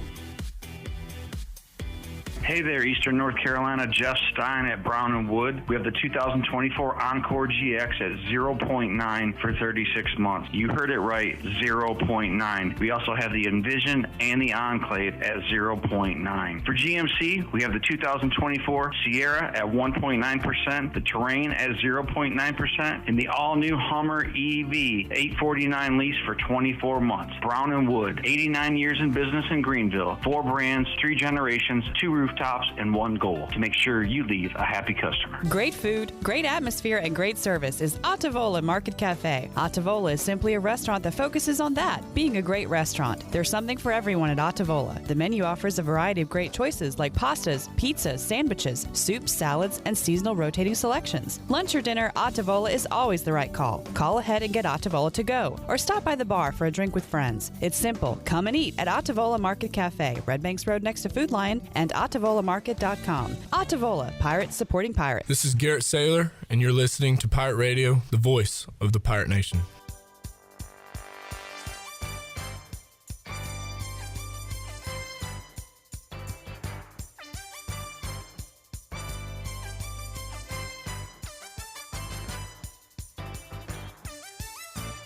Hey there, Eastern North Carolina. Jeff Stein at Brown & Wood. We have the 2024 Encore GX at 0.9 for 36 months. You heard it right, 0.9. We also have the Envision and the Enclave at 0.9. For GMC, we have the 2024 Sierra at 1.9%, the Terrain at 0.9%, and the all-new Hummer EV 849 lease for 24 months. Brown & Wood, 89 years in business in Greenville. 4 brands, 3 generations, 2 rooftops, rooftops, and one goal: to make sure you leave a happy customer. Great food, great atmosphere, and great service is Ottavola Market Cafe. Ottavola is simply a restaurant that focuses on that, being a great restaurant. There's something for everyone at Ottavola. The menu offers a variety of great choices like pastas, pizzas, sandwiches, soups, salads, and seasonal rotating selections. Lunch or dinner, Ottavola is always the right call. Call ahead and get Ottavola to go, or stop by the bar for a drink with friends. It's simple. Come and eat at Ottavola Market Cafe, Red Banks Road next to Food Lion, and OttavolaMarket.com. Ottavola, pirates supporting pirates. This is Garrett Saylor, and you're listening to Pirate Radio, the voice of the Pirate Nation.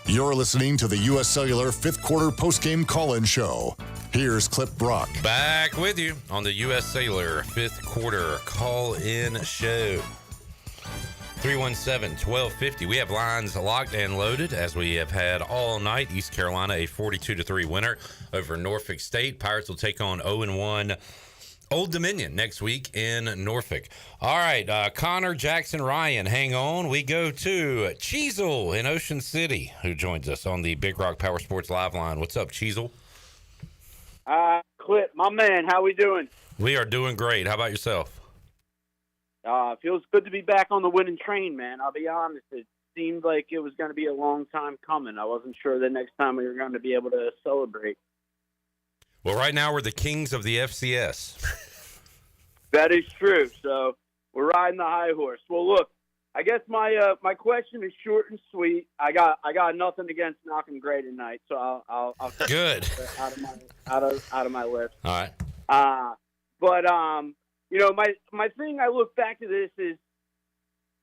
You're listening to the U.S. Cellular fifth quarter postgame call-in show. Here's Clip Brock. Back with you on the U.S. Cellular fifth quarter call-in show. 317-1250. We have lines locked and loaded as we have had all night. East Carolina, a 42-3 winner over Norfolk State. Pirates will take on 0-1 Old Dominion next week in Norfolk. All right, Connor, Jackson, Ryan, hang on. We go to Cheezel in Ocean City, who joins us on the Big Rock Power Sports Live line. What's up, Cheezel? Clip, my man, how we doing? We are doing great. How about yourself? Feels good to be back on the winning train, man. I'll be honest. It seemed like it was going to be a long time coming. I wasn't sure the next time we were going to be able to celebrate. Well, right now we're the kings of the FCS. That is true. So we're riding the high horse. Well, look, I guess my question is short and sweet. I got nothing against knocking gray tonight, so I'll good out of my list. All right. But my thing, I look back to this is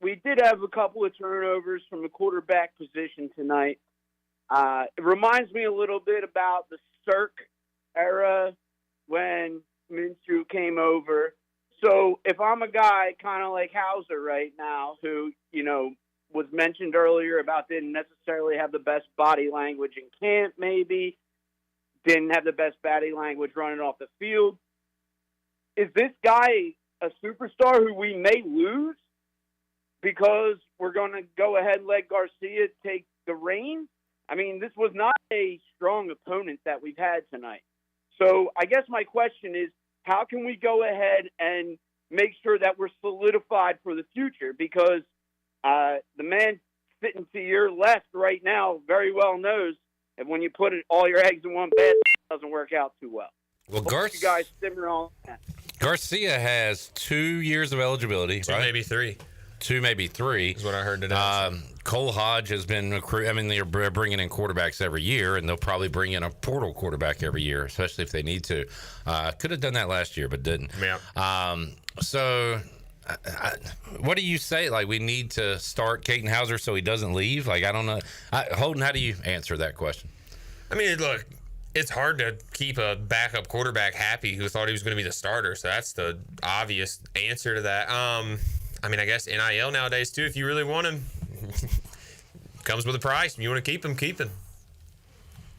we did have a couple of turnovers from the quarterback position tonight. It reminds me a little bit about the Cirque era when Minshew came over. So if I'm a guy kind of like Hauser right now, who, was mentioned earlier about didn't necessarily have the best body language in camp, maybe, didn't have the best body language running off the field, is this guy a superstar who we may lose because we're going to go ahead and let Garcia take the reins? I mean, this was not a strong opponent that we've had tonight. So I guess my question is, how can we go ahead and make sure that we're solidified for the future? Because the man sitting to your left right now very well knows that when you put all your eggs in one basket, it doesn't work out too well. Well, you guys simmer on that. Garcia has 2 years of eligibility, Two, right? maybe three. 2, maybe 3. Is what I heard today. Cole Hodge has been they're bringing in quarterbacks every year, and they'll probably bring in a portal quarterback every year, especially if they need to. Could have done that last year, but didn't. Yeah. So what do you say? Like, we need to start Caden Hauser so he doesn't leave? Like, I don't know. Holden, how do you answer that question? I mean, look, it's hard to keep a backup quarterback happy who thought he was going to be the starter. So that's the obvious answer to that. I mean, I guess NIL nowadays, too, if you really want him, comes with a price. You want to keep him, keep him.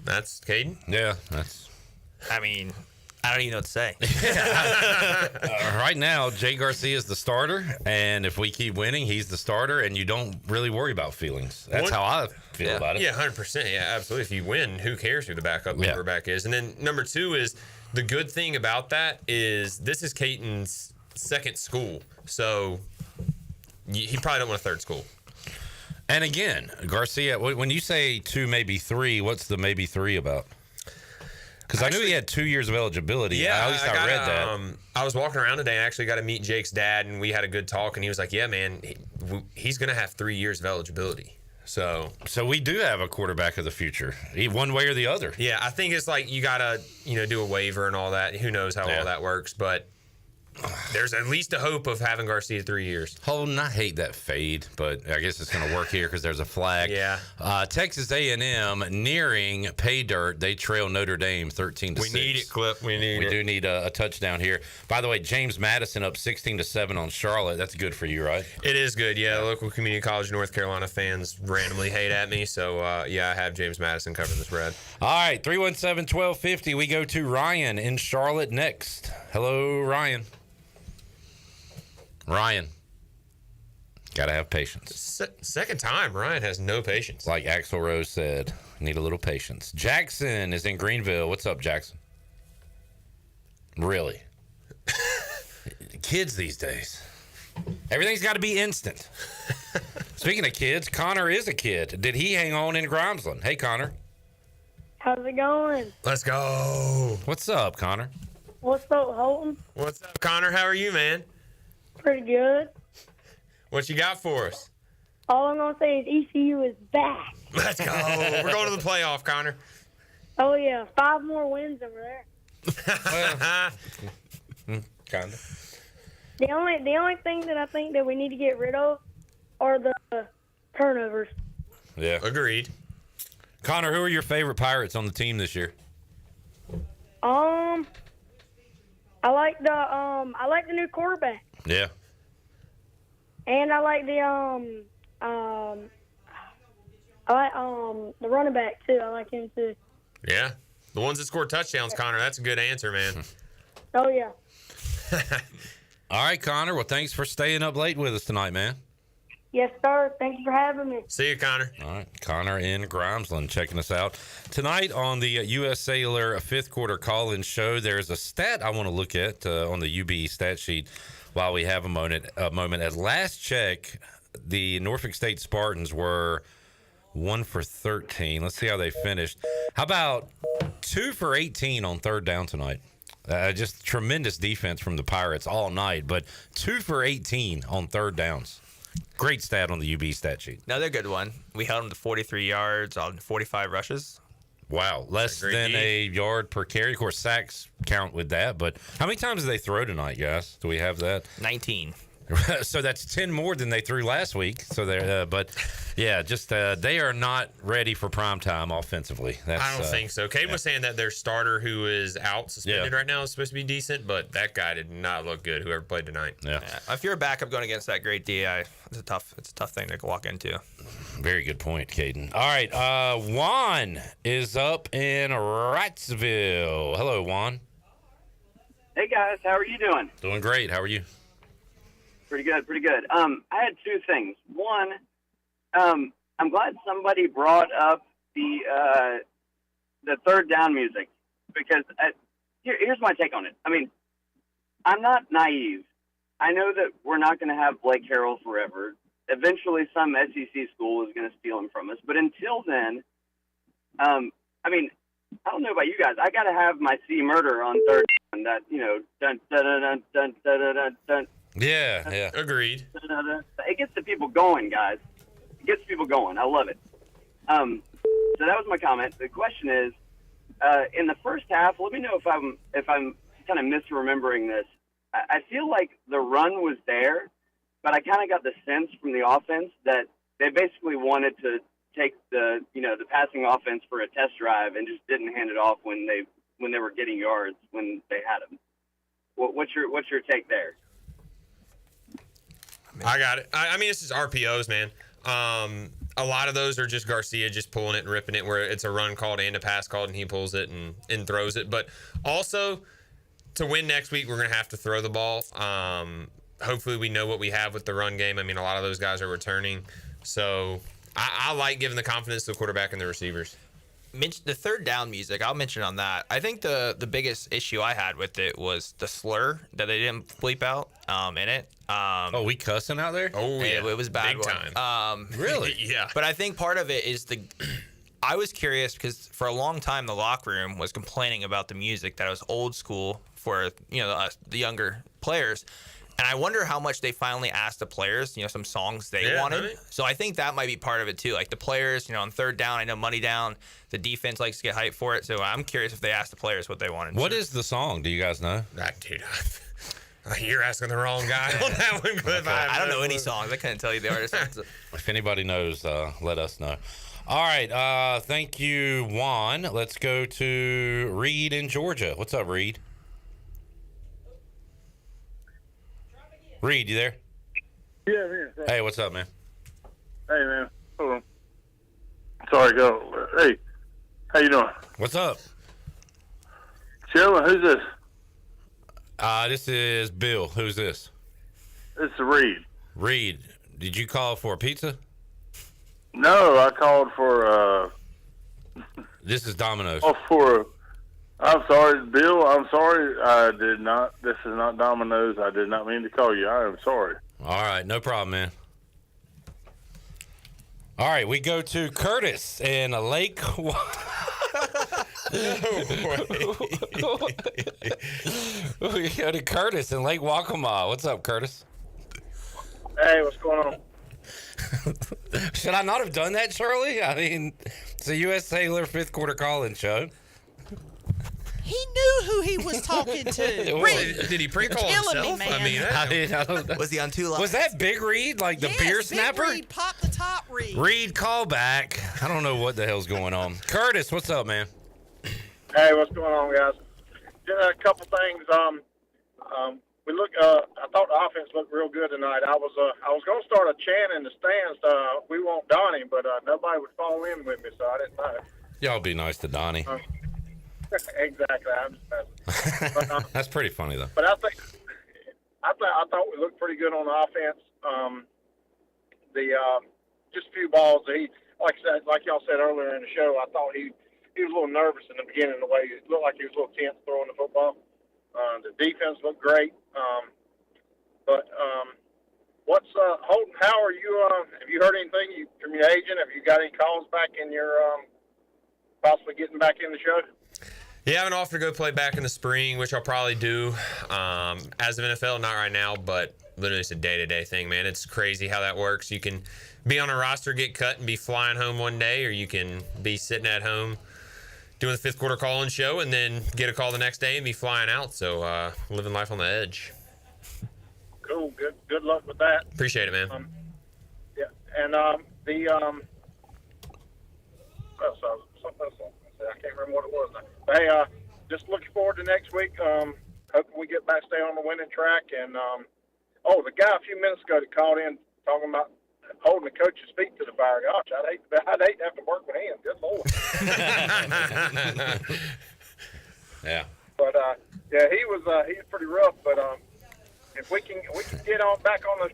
That's Caden. Yeah, that's. I mean, I don't even know what to say. Right now, Jay Garcia is the starter, and if we keep winning, he's the starter, and you don't really worry about feelings. That's how I feel about it. Yeah, 100%. Yeah, absolutely. If you win, who cares who the backup quarterback is? And then number 2 is the good thing about that is this is Caden's second school, so he probably don't want a third school. And again, Garcia, when you say 2, maybe 3, what's the maybe 3 about? Because I knew he had 2 years of eligibility. Yeah, at least I read that. I was walking around today and actually got to meet Jake's dad, and we had a good talk, and he was like, yeah, man, he's going to have 3 years of eligibility. So we do have a quarterback of the future, one way or the other. Yeah, I think it's like you got to do a waiver and all that. Who knows how all that works, but there's at least a hope of having Garcia 3 years. Holden, I hate that fade, but I guess it's going to work here because there's a flag. Yeah. Texas A&M nearing pay dirt. They trail Notre Dame 13-6. We need it, Clip. We do need a touchdown here. By the way, James Madison up 16-7 on Charlotte. That's good for you, right? It is good. Yeah, local community college North Carolina fans randomly hate at me, so I have James Madison covering the spread. All right, 317-1250. We go to Ryan in Charlotte next. Hello, Ryan. Ryan. Gotta have patience. Second time, Ryan has no patience. Like Axl Rose said, need a little patience. Jackson is in Greenville. What's up, Jackson? Really? Kids these days. Everything's got to be instant. Speaking of kids, Connor is a kid. Did he hang on in Grimesland? Hey, Connor. How's it going? Let's go. What's up, Connor? What's up, Holton? What's up, Connor? How are you, man? Pretty good. What you got for us? All I'm going to say is ECU is back. Let's go. We're going to the playoff, Connor. Oh, yeah. 5 more wins over there. Kind of. The only thing that I think that we need to get rid of are the turnovers. Yeah. Agreed. Connor, who are your favorite Pirates on the team this year? I like the new quarterback. Yeah. And I like the running back too. I like him too. Yeah. The ones that score touchdowns, Connor. That's a good answer, man. Oh yeah. All right, Connor. Well, thanks for staying up late with us tonight, man. Yes, sir. Thank you for having me. See you, Connor. All right. Connor in Grimesland checking us out. Tonight on the U.S. Cellular fifth quarter call-in show, there's a stat I want to look at on the UB stat sheet while we have a moment. At last check, the Norfolk State Spartans were 1 for 13. Let's see how they finished. How about 2 for 18 on third down tonight? Just tremendous defense from the Pirates all night, but 2 for 18 on third downs. Great stat on the UB stat sheet. Another good one. We held them to 43 yards on 45 rushes. Wow, less than a yard per carry. Of course, sacks count with that, but how many times did they throw tonight, guys? Do we have that? 19. So that's 10 more than they threw last week. So they're, but yeah, just they are not ready for prime time offensively. I don't think so. Caden was saying that their starter, who is out suspended right now, is supposed to be decent, but that guy did not look good. Whoever played tonight. Yeah. If you're a backup going against that great DI, it's a tough thing to walk into. Very good point, Caden. All right, Juan is up in Wrightsville. Hello, Juan. Hey guys, how are you doing? Doing great. How are you? Pretty good, pretty good. I had 2 things. One, I'm glad somebody brought up the third down music, because here's my take on it. I mean, I'm not naive. I know that we're not going to have Blake Harrell forever. Eventually, some SEC school is going to steal him from us. But until then, I mean, I don't know about you guys. I got to have my C Murder on third down. That, you know, dun dun dun dun dun dun dun dun. Yeah. Agreed. It gets the people going, guys. It gets people going. I love it. So that was my comment. The question is, in the first half, let me know if I'm kind of misremembering this. I feel like the run was there, but I kind of got the sense from the offense that they basically wanted to take the passing offense for a test drive and just didn't hand it off when they were getting yards when they had them. What's your take there? I got it. I mean, this is RPOs, man. A lot of those are just Garcia just pulling it and ripping it, where it's a run called and a pass called, and he pulls it and throws it. But also, to win next week, we're going to have to throw the ball. Hopefully, we know what we have with the run game. I mean, a lot of those guys are returning. So I like giving the confidence to the quarterback and the receivers. The third down music, I'll mention on that. I think the biggest issue I had with it was the slur that they didn't bleep out in it. We cussing out there? Oh, yeah. It was bad. Big time. Really? Yeah. But I think part of it is I was curious because for a long time the locker room was complaining about the music, that it was old school for the younger players. And I wonder how much they finally asked the players, some songs they wanted. Right. So I think that might be part of it too. Like the players, on third down, I know money down, the defense likes to get hyped for it. So I'm curious if they asked the players what they wanted. What is the song? Do you guys know? Dude, you're asking the wrong guy on that one, Cliff. I don't know any songs. I couldn't tell you the artist. If anybody knows, let us know. All right. Thank you, Juan. Let's go to Reed in Georgia. What's up, Reed? Reed, you there? Yeah, man. Hey, what's up, man? Hey, man. Hold on. Sorry, go. Hey, how you doing? What's up? Chillin'. Who's this? This is Bill. Who's this? It's Reed. Reed, did you call for a pizza? No, I called for. This is Domino's. I'm sorry, Bill. I'm sorry. I did not. This is not Domino's. I did not mean to call you. I am sorry. All right, no problem, man. All right, we go to Curtis in Lake. We go to Curtis in Lake Waccamaw. What's up, Curtis? Hey, what's going on? Should I not have done that, Shirley? I mean, it's a U.S. Sailor fifth quarter call-in show. He knew who he was talking to. Reed, did he pre-call killing himself? me, man. I don't know. Was he on two lines? Was that Big Reed, like the beer snapper? Reed, pop the top, Reed. Reed, call back. I don't know what the hell's going on. Curtis, what's up, man? Hey, what's going on, guys? Just a couple things. I thought the offense looked real good tonight. I was going to start a chant in the stands. We want Donnie, but nobody would fall in with me, so I didn't know. Y'all be nice to Donnie. Exactly. I'm just messing. But, That's pretty funny, though. But I thought we looked pretty good on the offense. Just a few balls that like y'all said earlier in the show, I thought he was a little nervous in the beginning, the way it looked like he was a little tense throwing the football. The defense looked great. What's Holton? How are you? Have you heard anything from your agent? Have you got any calls back in your possibly getting back in the show? Yeah, I have an offer to go play back in the spring, which I'll probably do. As of NFL, not right now, but literally it's a day-to-day thing, man. It's crazy how that works. You can be on a roster, get cut, and be flying home one day, or you can be sitting at home doing the fifth quarter call-in show and then get a call the next day and be flying out. So living life on the edge. Cool. Good luck with that. Appreciate it, man. Yeah, and something else. I can't remember what it was now. But hey, just looking forward to next week. Hoping we get back, stay on the winning track. And the guy a few minutes ago that called in talking about holding the coach's feet to the fire. Gosh, I'd hate to have to work with him. Good Lord. Yeah. But he was pretty rough. But if we can get on back on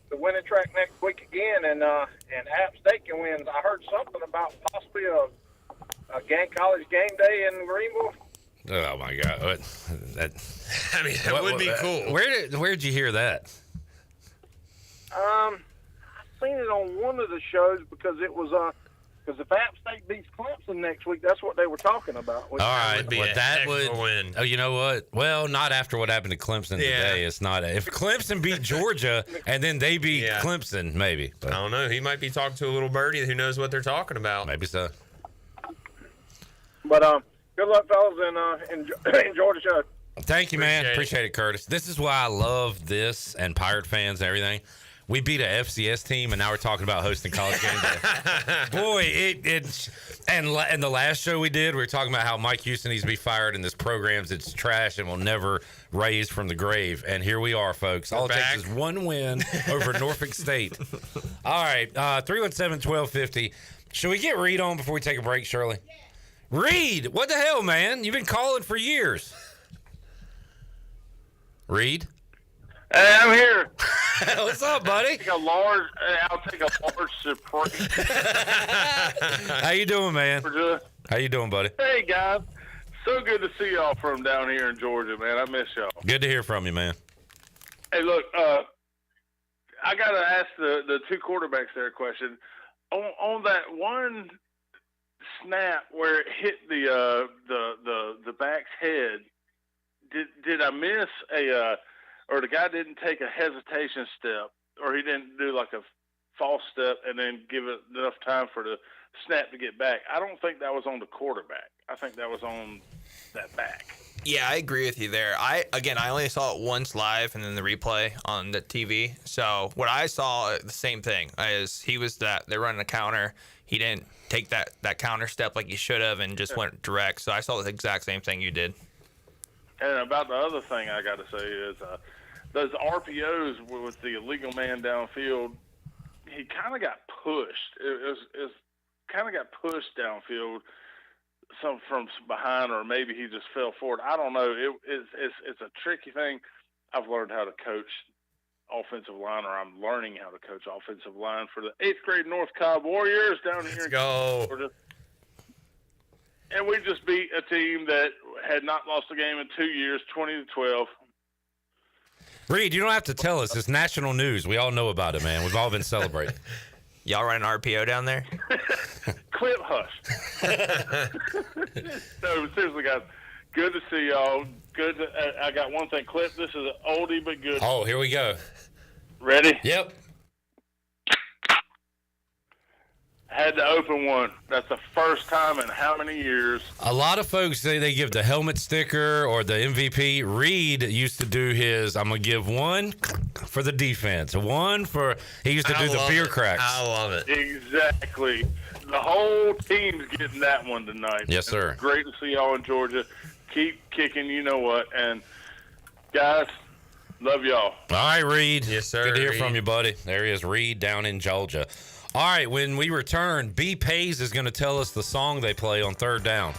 the winning track next week again, and App State can win. I heard something about possibly a college game day in Greenville. Oh my God! That would be cool. Where'd you hear that? I seen it on one of the shows because it was because if App State beats Clemson next week, that's what they were talking about. All right, that would win. Oh, you know what? Well, not after what happened to Clemson today. It's not. If Clemson beat Georgia and then they beat Clemson, maybe. But I don't know. He might be talking to a little birdie who knows what they're talking about. Maybe so. But good luck, fellas, and enjoy the show. Thank you, man. Appreciate it, Curtis. This is why I love this and Pirate fans and everything. We beat a FCS team, and now we're talking about hosting college game day. Boy, and the last show we did, we were talking about how Mike Houston needs to be fired, and this program's it's trash and will never raise from the grave. And here we are, folks. All it takes is one win over Norfolk State. All right, 317-1250. Should we get Reed on before we take a break, Shirley? Reed, what the hell, man? You've been calling for years. Reed? Hey, I'm here. What's up, buddy? I'll take a large Supreme. How you doing, man? How you doing, buddy? Hey, guys. So good to see y'all from down here in Georgia, man. I miss y'all. Good to hear from you, man. Hey, look, I got to ask the two quarterbacks there a question. On that one snap where it hit the back's head, did I miss or the guy didn't take a hesitation step, or he didn't do like a false step and then give it enough time for the snap to get back? I don't think that was on the quarterback. I think that was on that back. Yeah, I agree with you there. I only saw it once live and then the replay on the TV. So what I saw, the same thing, is they're running a counter. He didn't take that counter step like he should have and just went direct. So I saw the exact same thing you did. And about the other thing I got to say is those RPOs with the illegal man downfield, he kind of got pushed. It kind of got pushed downfield, some from behind, or maybe he just fell forward. I don't know. It's a tricky thing. I've learned how to coach offensive line, or I'm learning how to coach offensive line for the 8th grade North Cobb Warriors down here in Georgia. And we just beat a team that had not lost a game in 2 years, 20-12. Reed, you don't have to tell us. It's national news. We all know about it, man. We've all been celebrating. Y'all running RPO down there? Clip hush. No, seriously, guys. Good to see y'all. I got one thing. Clip, this is an oldie but good. Oh, here we go. Ready? Yep. Had to open one. That's the first time in how many years? A lot of folks say they give the helmet sticker or the MVP. Reed used to do his, I'm going to give one for the defense. One for, he used to do the beer cracks. I love it. Exactly. The whole team's getting that one tonight. Yes, sir. It's great to see y'all in Georgia. Keep kicking, you know what. And, guys, love y'all. All right, Reed. Yes, sir. Good to hear Reed. from you, buddy. There he is, Reed, down in Georgia. All right, when we return, B. Pays is going to tell us the song they play on third down.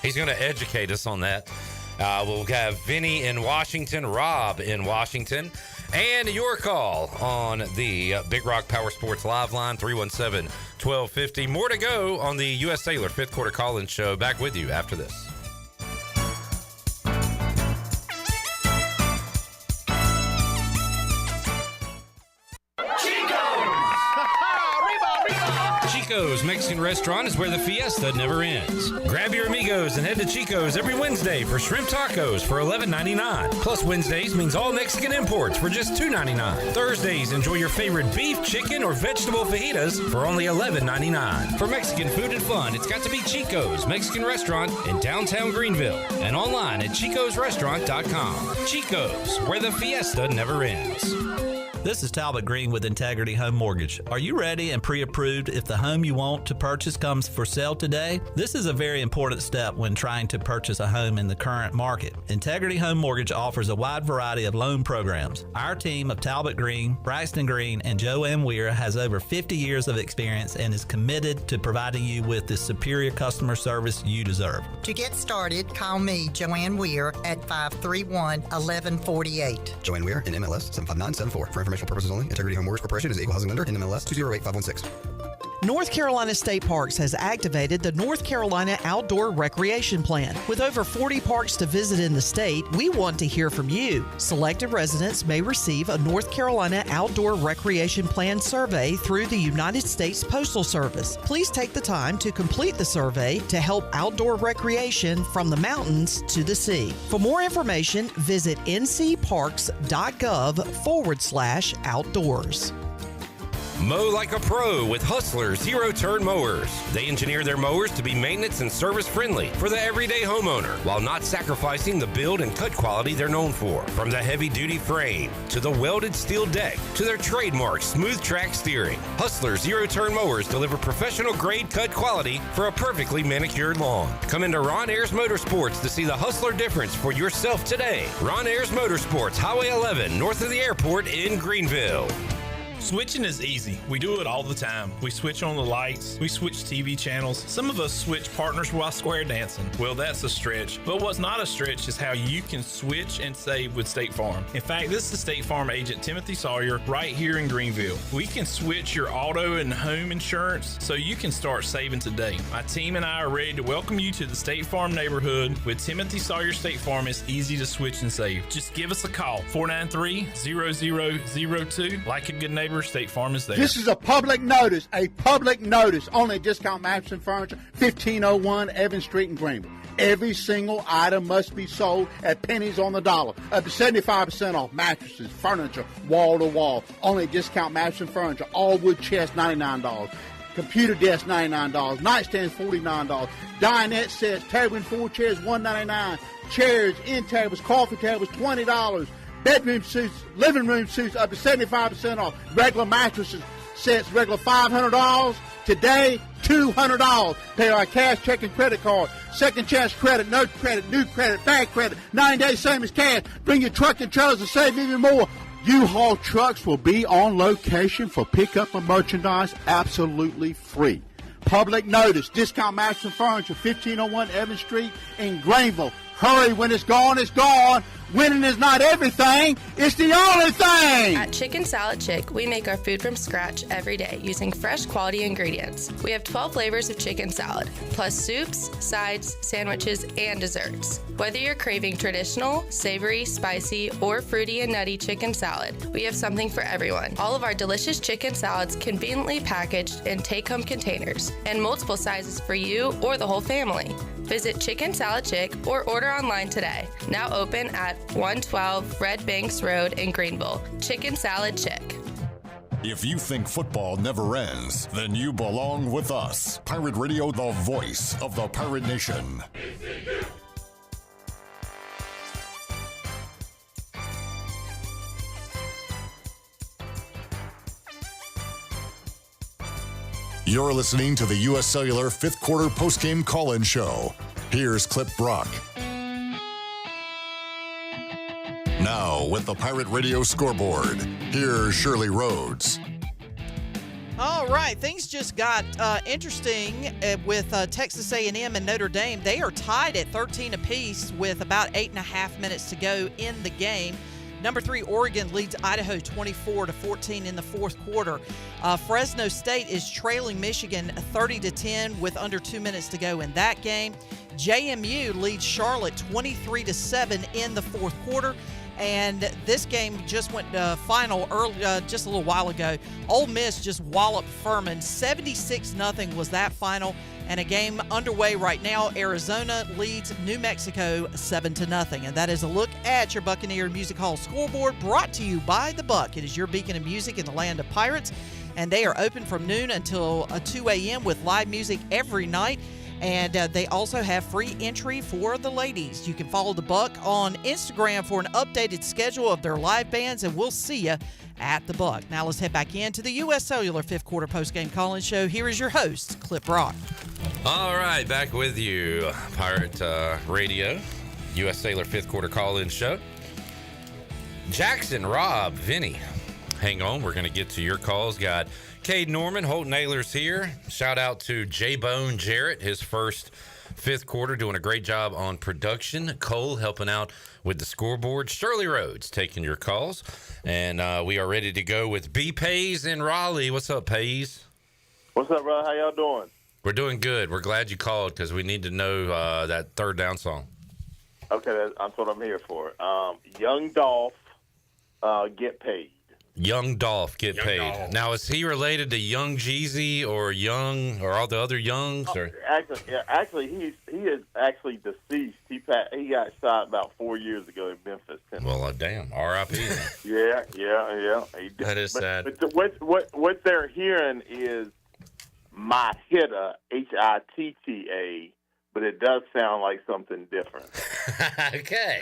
He's going to educate us on that. We'll have Vinny in Washington, Rob in Washington, and your call on the Big Rock Power Sports Live line, 317-1250. More to go on the U.S. Cellular 5th Quarter Call-In Show. Back with you after this. Chico's Mexican Restaurant is where the fiesta never ends. Grab your amigos and head to Chico's every Wednesday for shrimp tacos for $11.99. Plus Wednesdays means all Mexican imports for just $2.99. Thursdays, enjoy your favorite beef, chicken, or vegetable fajitas for only $11.99. For Mexican food and fun, it's got to be Chico's Mexican Restaurant in downtown Greenville and online at chicosrestaurant.com. Chico's, where the fiesta never ends. This is Talbot Green with Integrity Home Mortgage. Are you ready and pre-approved if the home you want to purchase comes for sale today? This is a very important step when trying to purchase a home in the current market. Integrity Home Mortgage offers a wide variety of loan programs. Our team of Talbot Green, Braxton Green, and Joanne Weir has over 50 years of experience and is committed to providing you with the superior customer service you deserve. To get started, call me, Joanne Weir, at 531-1148. Joanne Weir in MLS 75974. For informational purposes only, Integrity Home Mortgage Corporation is an equal housing lender in MLS 208516. North Carolina State Parks has activated the North Carolina Outdoor Recreation Plan. With over 40 parks to visit in the state, we want to hear from you. Selected residents may receive a North Carolina Outdoor Recreation Plan survey through the United States Postal Service. Please take the time to complete the survey to help outdoor recreation from the mountains to the sea. For more information, visit ncparks.gov/outdoors. Mow like a pro with Hustler zero-turn mowers. They engineer their mowers to be maintenance and service friendly for the everyday homeowner while not sacrificing the build and cut quality they're known for. From the heavy-duty frame to the welded steel deck to their trademark smooth track steering, Hustler zero-turn mowers deliver professional grade cut quality for a perfectly manicured lawn. Come into Ron Ayers Motorsports to see the Hustler difference for yourself today. Ron Ayers Motorsports, Highway 11, north of the airport in Greenville. Switching is easy. We do it all the time. We switch on the lights. We switch TV channels. Some of us switch partners while square dancing. Well, that's a stretch. But what's not a stretch is how you can switch and save with State Farm. In fact, this is State Farm agent Timothy Sawyer right here in Greenville. We can switch your auto and home insurance so you can start saving today. My team and I are ready to welcome you to the State Farm neighborhood. With Timothy Sawyer State Farm, it's easy to switch and save. Just give us a call, 493-0002. Like a good neighbor, State Farm is there. This is a public notice. Only Discount Mattress and Furniture, 1501 Evans Street in Greenville. Every single item must be sold at pennies on the dollar. Up to 75% off mattresses, furniture, wall to wall. Only Discount Mattress and Furniture. All wood chest, $99. Computer desk, $99. Nightstands, $49. Dinette sets, table and 4 chairs, $199. Chairs, end tables, coffee tables, $20. Bedroom suits, living room suits, up to 75% off. Regular mattresses sets, regular $500. Today, $200. Pay our cash, check, and credit card. Second chance credit, no credit, new credit, bad credit. 9 days, same as cash. Bring your truck and trailers to save even more. U-Haul trucks will be on location for pickup of merchandise absolutely free. Public notice, Discount Mattress and Furniture, 1501 Evans Street in Greenville. Hurry, when it's gone, it's gone. Winning is not everything, it's the only thing! At Chicken Salad Chick, we make our food from scratch every day using fresh quality ingredients. We have 12 flavors of chicken salad, plus soups, sides, sandwiches, and desserts. Whether you're craving traditional, savory, spicy, or fruity and nutty chicken salad, we have something for everyone. All of our delicious chicken salads conveniently packaged in take-home containers and multiple sizes for you or the whole family. Visit Chicken Salad Chick or order online today. Now open at 112 Red Banks Road in Greenville. Chicken Salad Chick. If you think football never ends, then you belong with us. Pirate Radio, the voice of the Pirate Nation. You're listening to the U.S. Cellular fifth quarter postgame call-in show. Here's Clip Brock. Now, with the Pirate Radio scoreboard, here's Shirley Rhodes. All right, things just got interesting with Texas A&M and Notre Dame. They are tied at 13 apiece with about 8.5 minutes to go in the game. Number 3, Oregon leads Idaho 24-14 in the fourth quarter. Fresno State is trailing Michigan 30-10 with under 2 minutes to go in that game. JMU leads Charlotte 23-7 in the fourth quarter. And this game just went final early, just a little while ago. Ole Miss just walloped Furman. 76-0 was that final. And a game underway right now. Arizona leads New Mexico 7-0. And that is a look at your Buccaneer Music Hall scoreboard, brought to you by The Buck. It is your beacon of music in the land of pirates. And they are open from noon until 2 a.m. with live music every night. And they also have free entry for the ladies. You can follow The Buck on Instagram for an updated schedule of their live bands, and we'll see you at The Buck. Now let's head back into the U.S. Cellular fifth quarter postgame call-in show. Here is your host, Clip Brock. All right, back with you, Pirate Radio, U.S. Cellular fifth quarter call-in show. Jackson, Rob, Vinny, hang on. We're going to get to your calls. Got Cade Norman, Holton Aylor's here. Shout out to J-Bone Jarrett, his first fifth quarter, doing a great job on production. Cole helping out with the scoreboard. Shirley Rhodes taking your calls. And we are ready to go with B. Pays in Raleigh. What's up, Pays? What's up, bro? How y'all doing? We're doing good. We're glad you called because we need to know that third down song. Okay, that's what I'm here for. Young Dolph, Get Paid. Young Dolph, Get Paid. Dolph. Now, is he related to Young Jeezy or Young or all the other Youngs? Or? Actually, he is actually deceased. He got shot about 4 years ago in Memphis, Tennessee. Well, damn, R.I.P. Yeah. That is sad. But what they're hearing is my hitter, Hitta, but it does sound like something different. Okay.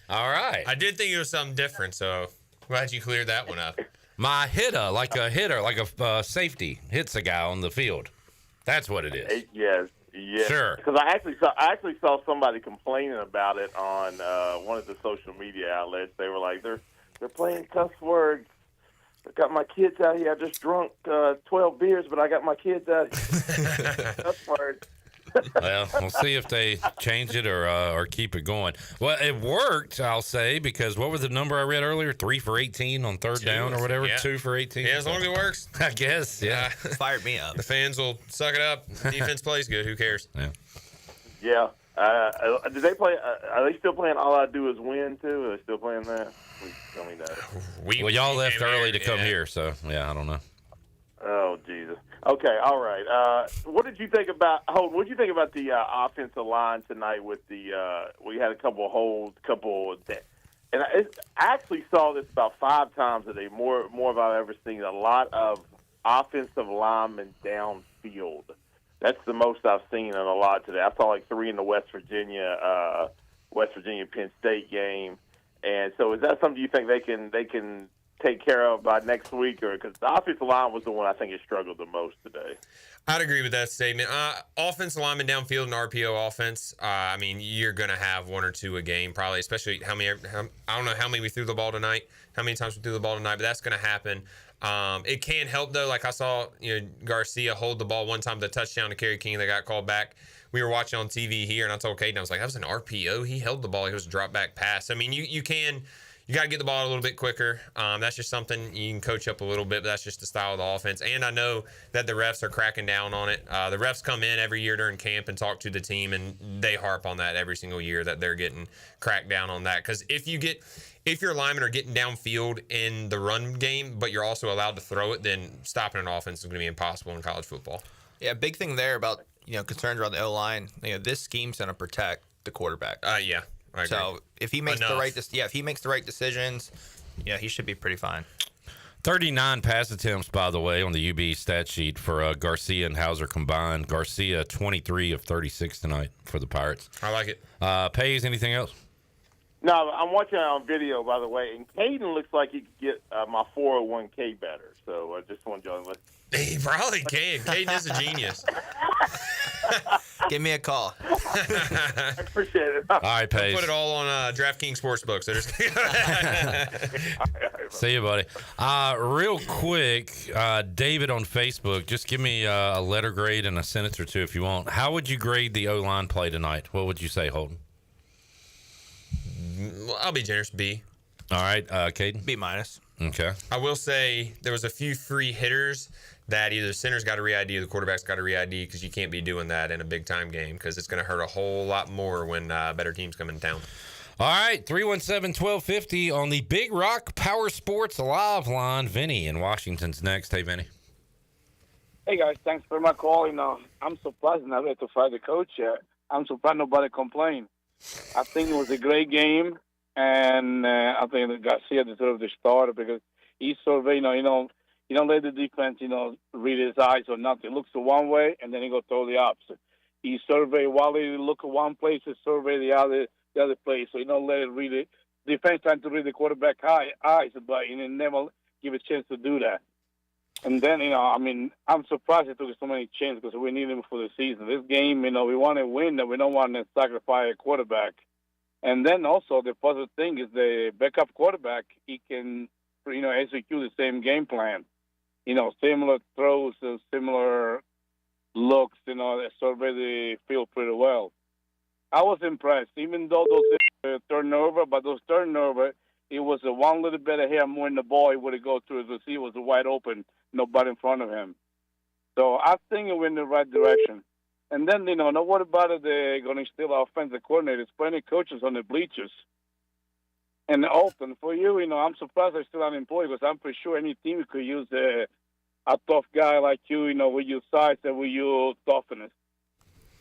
All right. I did think it was something different, so glad you cleared that one up. My hitter, like a safety, hits a guy on the field. That's what it is. Yes. Sure. Because I actually saw somebody complaining about it on one of the social media outlets. They were like, they're playing cuss words. I got my kids out here. I just drunk 12 beers, but I got my kids out here. Cuss words. Well, we'll see if they change it or keep it going. Well, it worked, I'll say, because what was the number I read earlier? 3 for 18 on third down or whatever? Yeah. 2 for 18? Yeah, as long as it works. I guess, yeah. Fired me up. The fans will suck it up. Defense plays good. Who cares? Yeah. Did they play? Are they still playing All I Do Is Win, too? Are they still playing that? Please tell me that. Well, y'all left early to come here, so, yeah, I don't know. Oh, Jesus. Okay, all right. What did you think about Holden? What did you think about the offensive line tonight? With the we had a couple of holds, and I actually saw this about 5 times today. More than I've ever seen. A lot of offensive linemen downfield. That's the most I've seen in a lot today. I saw like 3 in the West Virginia Penn State game. And so, is that something you think they can take care of by next week, or because the offensive line was the one I think has struggled the most today. I'd agree with that statement. Offensive lineman downfield and RPO offense. I mean, you're going to have one or two a game, probably. Especially I don't know how many we threw the ball tonight, how many times we threw the ball tonight, but that's going to happen. It can help though. Like I saw, Garcia hold the ball one time, the touchdown to Kerry King that got called back. We were watching on TV here, and I told Caden, I was like, that was an RPO. He held the ball. It was a drop back pass. I mean, you got to get the ball a little bit quicker. That's just something you can coach up a little bit, but that's just the style of the offense. And I know that the refs are cracking down on it. The refs come in every year during camp and talk to the team, and they harp on that every single year that they're getting cracked down on that. Because if your linemen are getting downfield in the run game, but you're also allowed to throw it, then stopping an offense is going to be impossible in college football. Yeah, big thing there about concerns around the O-line. This scheme's going to protect the quarterback. Yeah. So if he makes if he makes the right decisions, he should be pretty fine. 39 pass attempts, by the way, on the UB stat sheet for Garcia and Hauser combined. Garcia 23 of 36 tonight for the Pirates. I like it. Pays, anything else? No, I'm watching it on video, by the way, and Caden looks like he could get my 401k better. So I just want y'all to listen. He probably can. Caden is a genius. Give me a call. I appreciate it. All right, Pace. Put it all on DraftKings Sportsbook. So See you, buddy. Real quick, David on Facebook, just give me a letter grade and a sentence or two if you want. How would you grade the O-line play tonight? What would you say, Holden? I'll be generous. B. All right, Caden? B minus. Okay. I will say there was a few free hitters that either the center's got to re-ID or the quarterback's got to re-ID, because you can't be doing that in a big-time game, because it's going to hurt a whole lot more when better teams come in town. All right, 317-1250 on the Big Rock Power Sports Live line. Vinny in Washington's next. Hey, Vinny. Hey, guys, thanks for my call. I'm surprised not ready to fire the coach yet. I'm surprised nobody complained. I think it was a great game, and I think that Garcia deserved the starter because he surveyed, you don't let the defense, read his eyes or nothing. He looks to one way, and then he goes totally opposite. He surveyed while he look at one place, he survey the other place. So you don't let it read it. Defense trying to read the quarterback eyes, but you never give a chance to do that. And then, I'm surprised he took so many chances because we need him for the season. This game, we want to win, and we don't want to sacrifice a quarterback. And then also the positive thing is the backup quarterback, he can, execute the same game plan. Similar throws and similar looks, they survey the field pretty well. I was impressed, even though those turnover, it was a one little bit of hair more in the ball, he would have go through the receiver was wide open, nobody in front of him. So I think we're in the right direction. And then, now what about it? They're going to steal our offensive coordinators, plenty of coaches on the bleachers. And often for you, I'm surprised they're still unemployed because I'm pretty sure any team could use a tough guy like you, with your size and with your toughness.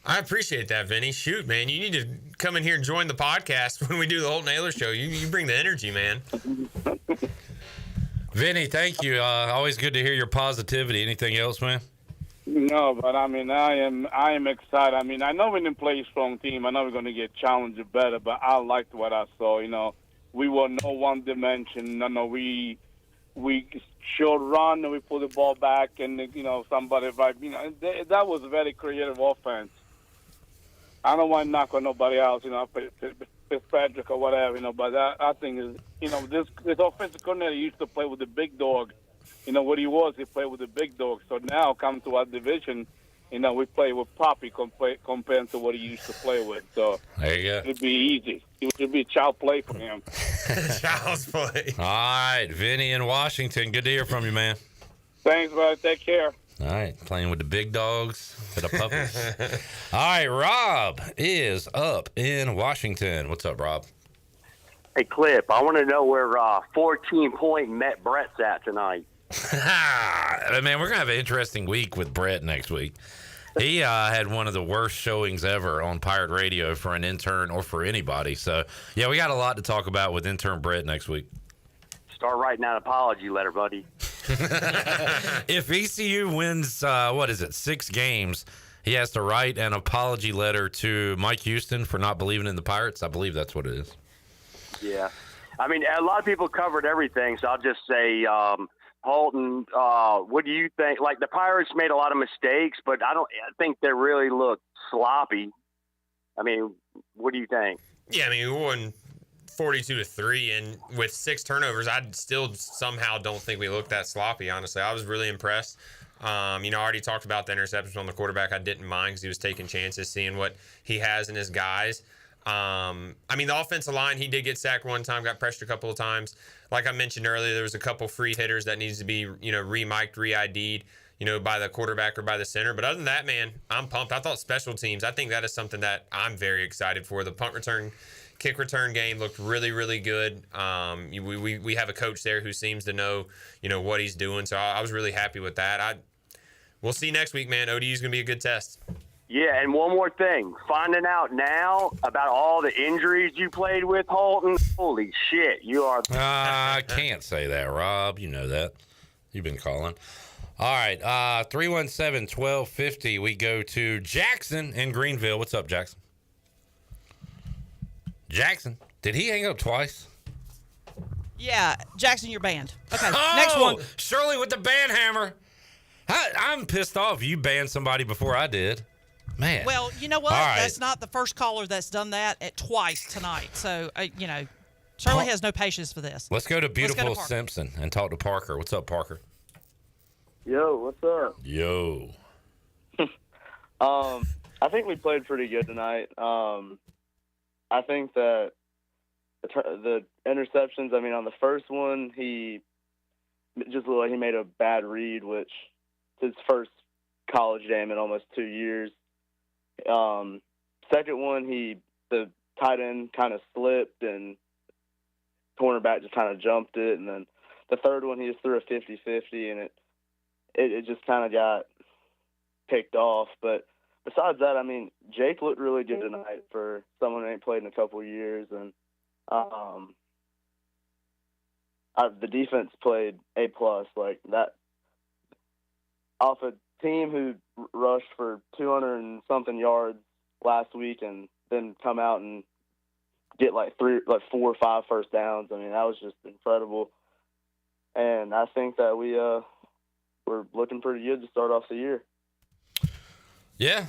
I appreciate that, Vinny. Shoot, man, you need to come in here and join the podcast when we do the Holton Naylor show. You bring the energy, man. Vinny, thank you. Always good to hear your positivity. Anything else, man? No, but I am excited. I know we didn't play a strong team. I know we're going to get challenged better, but I liked what I saw. We were no one dimension. We short run and we pull the ball back and somebody right. That was a very creative offense. I don't want to knock on nobody else. Fitzpatrick or whatever. But I think this offensive coordinator used to play with the big dog. What he was, he played with the big dog. So now come to our division. We play with Poppy compared to what he used to play with. So there you go. It'd be easy. It would be a child play for him. Child's play. All right, Vinny in Washington. Good to hear from you, man. Thanks, brother. Take care. All right, playing with the big dogs to the puppies. All right, Rob is up in Washington. What's up, Rob? Hey, Clip, I want to know where 14-point Matt Brett's at tonight. Man, we're going to have an interesting week with Brett next week. He had one of the worst showings ever on Pirate Radio for an intern or for anybody. So, yeah, we got a lot to talk about with intern Brett next week. Start writing that apology letter, buddy. If ECU wins, 6 games, he has to write an apology letter to Mike Houston for not believing in the Pirates. I believe that's what it is. Yeah. I mean, a lot of people covered everything, so I'll just say, Holton, what do you think? Like, the Pirates made a lot of mistakes, but I think they really look sloppy. I mean, what do you think? Yeah, I mean, we won 42-3, and with 6 turnovers, I still somehow don't think we looked that sloppy, honestly. I was really impressed. I already talked about the interceptions on the quarterback. I didn't mind because he was taking chances, seeing what he has in his guys. The offensive line, he did get sacked one time, got pressured a couple of times. Like I mentioned earlier, there was a couple free hitters that needs to be, re-mic'd, re-ID'd, by the quarterback or by the center. But other than that, man, I'm pumped. I thought special teams, I think that is something that I'm very excited for. The punt return, kick return game looked really, really good. We have a coach there who seems to know, what he's doing. So I was really happy with that. We'll see next week, man. ODU is going to be a good test. Yeah, and one more thing. Finding out now about all the injuries you played with, Holton, holy shit, you are... I can't say that, Rob. You know that. You've been calling. All right, 317-1250. We go to Jackson in Greenville. What's up, Jackson? Jackson, did he hang up twice? Yeah, Jackson, you're banned. Okay, oh, next one. Shirley with the ban hammer. I'm pissed off. You banned somebody before I did. Man. Well, you know what? Right. That's not the first caller that's done that twice tonight. So, Shirley has no patience for this. Let's go to beautiful Simpson and talk to Parker. What's up, Parker? Yo, what's up? Yo. I think we played pretty good tonight. I think that the interceptions, on the first one, he just looked like he made a bad read, which is his first college game in almost 2 years. Second one, the tight end kind of slipped and cornerback just kind of jumped it. And then the third one, he just threw a 50-50 and it just kind of got picked off. But besides that, Jake looked really good tonight for someone who ain't played in a couple of years. And the defense played A+. Like that, off a team who rushed for 200 and something yards last week and then come out and get 4 or 5 first downs. That was just incredible. And I think that we're looking pretty good to start off the year. Yeah,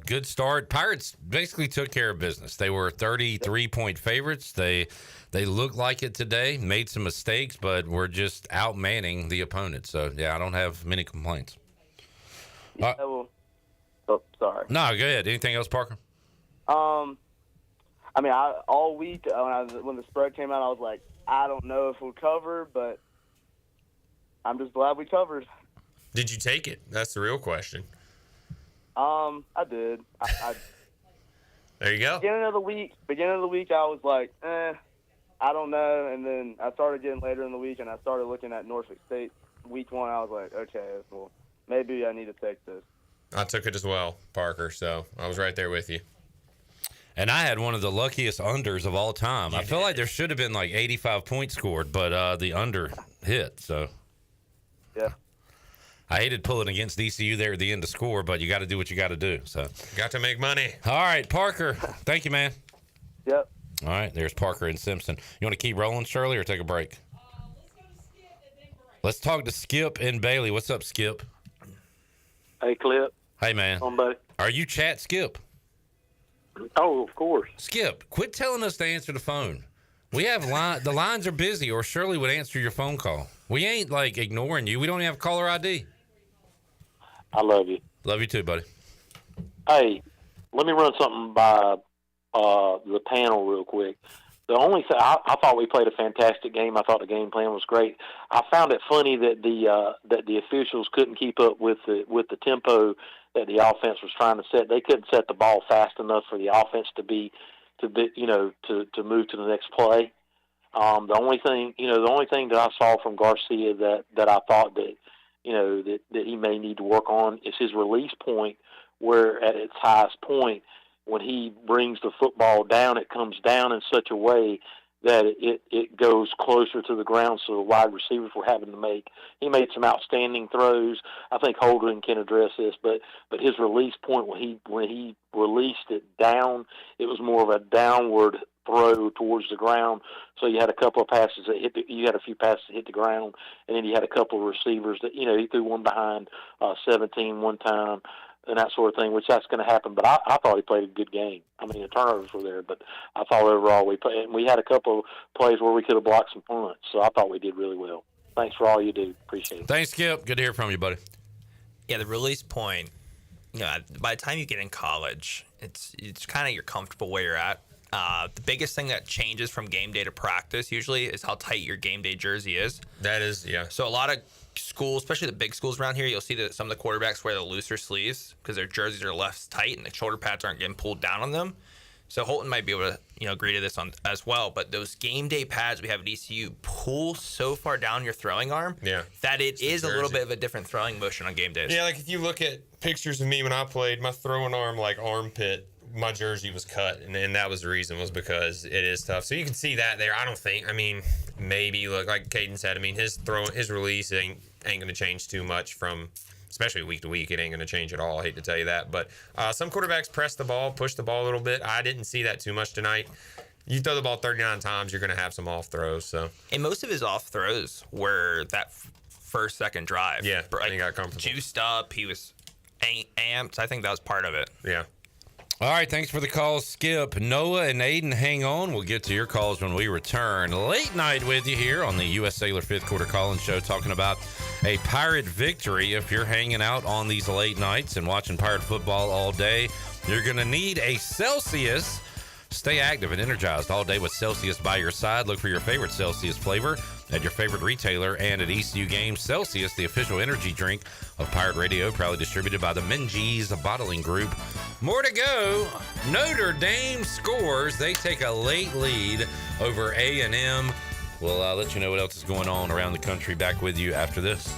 good start. Pirates basically took care of business. They were 33-point favorites. They looked like it today, made some mistakes, but were just outmanning the opponent. So, yeah, I don't have many complaints. Yeah, sorry. No, go ahead. Anything else, Parker? All week when the spread came out, I was like, I don't know if we'll cover, but I'm just glad we covered. Did you take it? That's the real question. I did. There you go. Beginning of the week, I was like, I don't know. And then I started getting later in the week, and I started looking at Norfolk State week 1. I was like, okay, well, maybe I need to take this. I took it as well, Parker, so I was right there with you. And I had one of the luckiest unders of all time. I feel like there should have been 85 points scored, but the under hit, so. Yeah. I hated pulling against ECU there at the end to score, but you got to do what you got to do. So got to make money. All right, Parker. Thank you, man. Yep. All right, there's Parker and Simpson. You want to keep rolling, Shirley, or take a break? Let's talk to Skip and Bailey. What's up, Skip? Hey, Clip. Hey, man. Come on, buddy. Are you Chat Skip? Oh, of course. Skip, quit telling us to answer the phone. We have the lines are busy, or Shirley would answer your phone call. We ain't ignoring you. We don't even have caller ID. I love you. Love you too, buddy. Hey, let me run something by the panel real quick. The only thing I thought we played a fantastic game. I thought the game plan was great. I found it funny that the officials couldn't keep up with the tempo that the offense was trying to set. They couldn't set the ball fast enough for the offense to move to the next play. The only thing that I saw from Garcia that I thought that he may need to work on is his release point, where at its highest point, when he brings the football down, it comes down in such a way that it goes closer to the ground, so the wide receivers were having to make. He made some outstanding throws. I think Holden can address this, but his release point when he released it down, it was more of a downward throw towards the ground. So you had a couple of passes that you had a few passes that hit the ground, and then you had a couple of receivers that, he threw one behind 17 one time and that sort of thing, which that's going to happen. But I thought he played a good game. I mean, the turnovers were there, but I thought overall we had a couple of plays where we could have blocked some punts. So I thought we did really well. Thanks for all you do. Appreciate it. Thanks, Skip. Good to hear from you, buddy. Yeah, the release point, by the time you get in college, it's kind of you're comfortable where you're at. The biggest thing that changes from game day to practice usually is how tight your game day jersey is. That is, yeah. So a lot of schools, especially the big schools around here, you'll see that some of the quarterbacks wear the looser sleeves because their jerseys are less tight and the shoulder pads aren't getting pulled down on them. So Holton might be able to, agree to this on as well. But those game day pads we have at ECU pull so far down your throwing arm that it is a little bit of a different throwing motion on game days. Yeah, like if you look at pictures of me when I played, my throwing arm, like armpit, my jersey was cut, and that was the reason, was because it is tough. So you can see that there. Maybe look like Caden said. His release ain't going to change too much from, especially week to week. It ain't going to change at all. I hate to tell you that, but some quarterbacks press the ball, push the ball a little bit. I didn't see that too much tonight. You throw the ball 39 times, you're going to have some off throws. So, and most of his off throws were that first, second drive. Yeah, he got comfortable, juiced up. He was amped. I think that was part of it. Yeah. All right, thanks for the calls, Skip. Noah and Aiden, hang on. We'll get to your calls when we return. Late night with you here on the U.S. Cellular Fifth Quarter Call-In Show, talking about a Pirate victory. If you're hanging out on these late nights and watching Pirate football all day, you're going to need a Celsius. Stay active and energized all day with Celsius by your side. Look for your favorite Celsius flavor at your favorite retailer and at ECU Games. Celsius, the official energy drink of Pirate Radio, proudly distributed by the Menges Bottling Group. More to go. Notre Dame scores. They take a late lead over A&M. We'll let you know what else is going on around the country. Back with you after this.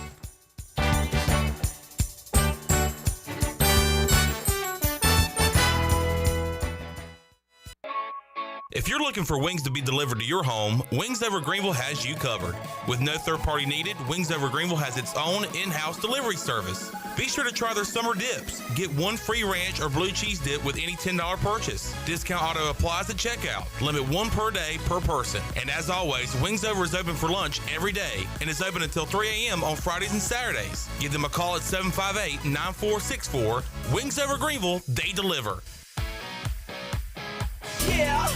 If you're looking for wings to be delivered to your home, Wings Over Greenville has you covered. With no third party needed, Wings Over Greenville has its own in-house delivery service. Be sure to try their summer dips. Get one free ranch or blue cheese dip with any $10 purchase. Discount auto applies at checkout. Limit one per day per person. And as always, Wings Over is open for lunch every day and is open until 3 a.m. on Fridays and Saturdays. Give them a call at 758-9464. Wings Over Greenville, they deliver. Yeah.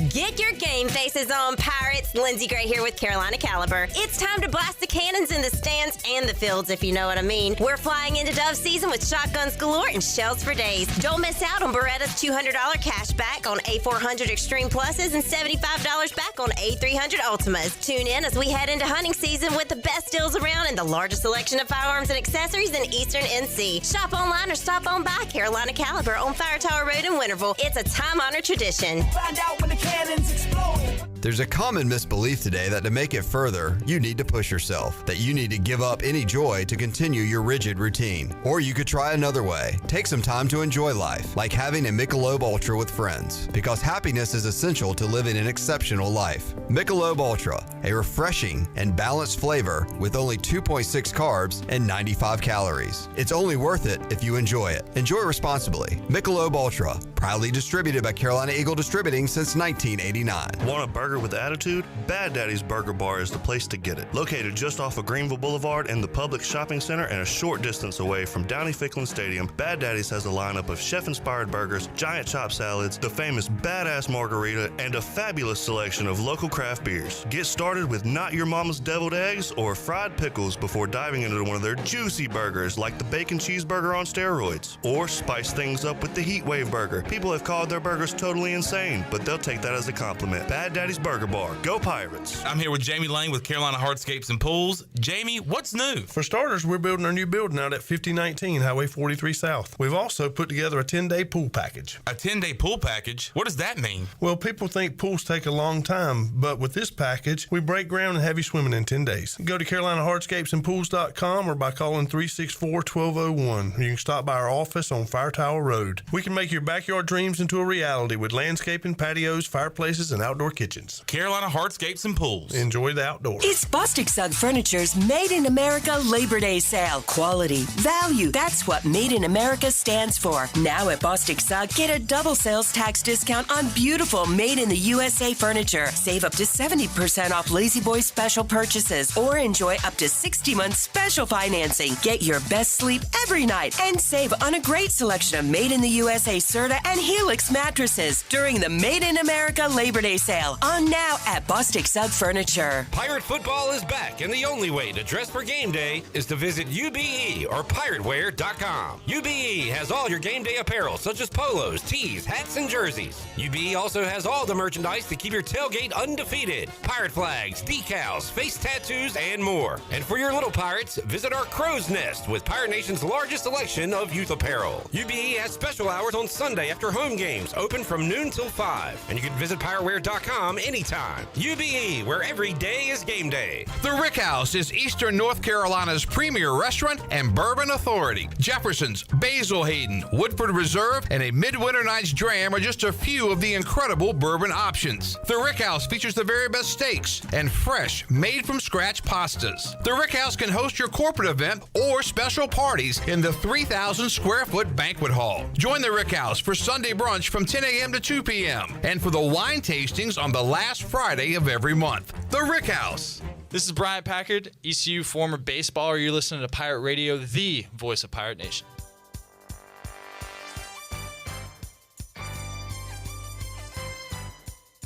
Get your game faces on, Pirates. Lindsey Gray here with Carolina Caliber. It's time to blast the cannons in the stands and the fields, if you know what I mean. We're flying into dove season with shotguns galore and shells for days. Don't miss out on Beretta's $200 cash back on A400 Extreme Pluses and $75 back on A300 Ultimas. Tune in as we head into hunting season with the best deals around and the largest selection of firearms and accessories in Eastern NC. Shop online or stop on by Carolina Caliber on Fire Tower Road in Winterville. It's a time-honored tradition. Find out when the cannons explode. There's a common misbelief today that to make it further, you need to push yourself, that you need to give up any joy to continue your rigid routine. Or you could try another way. Take some time to enjoy life, like having a Michelob Ultra with friends, because happiness is essential to living an exceptional life. Michelob Ultra, a refreshing and balanced flavor with only 2.6 carbs and 95 calories. It's only worth it if you enjoy it. Enjoy responsibly. Michelob Ultra, proudly distributed by Carolina Eagle Distributing since 1989. Want a burger with attitude? Bad Daddy's Burger Bar is the place to get it. Located just off of Greenville Boulevard in the Public Shopping Center and a short distance away from Downey-Ficklin Stadium, Bad Daddy's has a lineup of chef-inspired burgers, giant chop salads, the famous badass margarita, and a fabulous selection of local craft beers. Get started with Not Your Mama's Deviled Eggs or fried pickles before diving into one of their juicy burgers like the bacon cheeseburger on steroids. Or spice things up with the Heat Wave Burger. People have called their burgers totally insane, but they'll take that as a compliment. Bad Daddy's Burger Bar. Go Pirates. I'm here with Jamie Lane with Carolina Hardscapes and Pools. Jamie, what's new? For starters, we're building our new building out at 5019 Highway 43 South. We've also put together a 10-day pool package. A 10-day pool package? What does that mean? Well, people think pools take a long time, but with this package, we break ground and have you swimming in 10 days. Go to CarolinaHardscapesandPools.com or by calling 364-1201. You can stop by our office on Fire Tower Road. We can make your backyard dreams into a reality with landscaping, patios, fireplaces, and outdoor kitchens. Concessions. Carolina Hardscapes and Pools. Enjoy the outdoors. It's Bostic Sugg Furniture's Made in America Labor Day sale. Quality, value, that's what Made in America stands for. Now at Bostic Sugg, get a double sales tax discount on beautiful Made in the USA furniture. Save up to 70% off Lazy Boy special purchases or enjoy up to 60 months special financing. Get your best sleep every night and save on a great selection of Made in the USA Serta and Helix mattresses during the Made in America Labor Day sale on now at Bostic Sugg Furniture. Pirate football is back, and the only way to dress for game day is to visit UBE or pirateware.com. UBE has all your game day apparel, such as polos, tees, hats, and jerseys. UBE also has all the merchandise to keep your tailgate undefeated. Pirate flags, decals, face tattoos, and more. And for your little pirates, visit our Crow's Nest with Pirate Nation's largest selection of youth apparel. UBE has special hours on Sunday after home games, open from noon till 5. And you can visit pirateware.com anytime. UBE, where every day is game day. The Rick House is Eastern North Carolina's premier restaurant and bourbon authority. Jefferson's, Basil Hayden, Woodford Reserve, and a Midwinter Night's Dram are just a few of the incredible bourbon options. The Rick House features the very best steaks and fresh, made-from-scratch pastas. The Rick House can host your corporate event or special parties in the 3,000-square-foot banquet hall. Join the Rick House for Sunday brunch from 10 a.m. to 2 p.m. and for the wine tastings on the last Friday of every month. The Rick House. This is Brian Packard, ECU former baseballer. You're listening to Pirate Radio, the voice of Pirate Nation.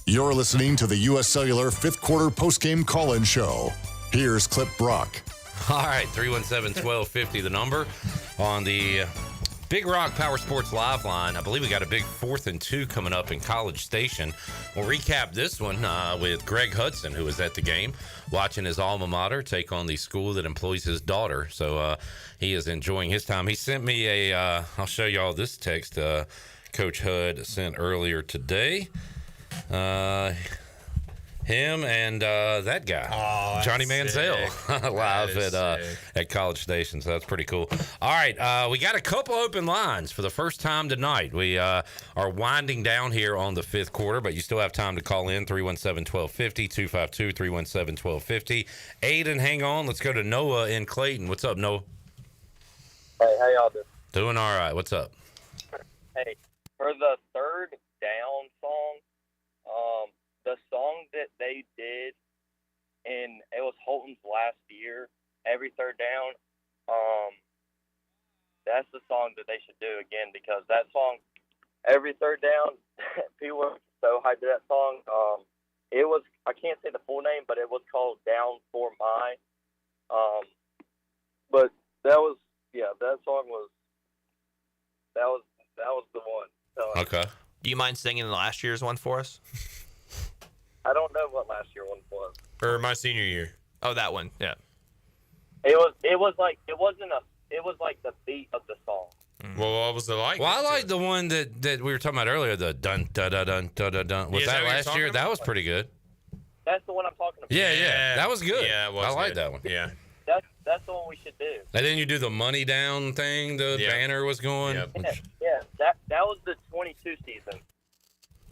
You're listening to the U.S. Cellular fifth quarter postgame call-in show. Here's Clip Brock. All right, 317-1250, the number on the Big Rock Power Sports Live line. I believe we got a big 4th and 2 coming up in College Station. We'll recap this one with Greg Hudson, who was at the game, watching his alma mater take on the school that employs his daughter. So he is enjoying his time. He sent me I'll show you all this text Coach Hud sent earlier today. Him and that guy, Johnny Manziel, live at College Station. So that's pretty cool. All right, we got a couple open lines for the first time tonight. We are winding down here on the fifth quarter, but you still have time to call in 317-1250, 252-317-1250. Aiden, hang on. Let's go to Noah in Clayton. What's up, Noah? Hey, how y'all doing? Doing all right. What's up? Hey, for the third down song, the song that they did, and it was Holton's last year, every third down, that's the song that they should do again, because that song, every third down, people were so hyped to that song. It was, I can't say the full name, but it was called Down for My. But that was, that song was, that was the one. So, okay. Do you mind singing last year's one for us? I don't know what last year one was. Or my senior year. Oh, that one. Yeah. It was like the beat of the song. Well, what was it like? Well, I like the one that we were talking about earlier, the dun da da dun da da dun. Was that last year? That was pretty good. That's the one I'm talking about. Yeah. That was good. Yeah, it was. I like good. that one. Yeah. That's the one we should do. And then you do the money down thing. The banner was going. Yeah. That was the 22 season.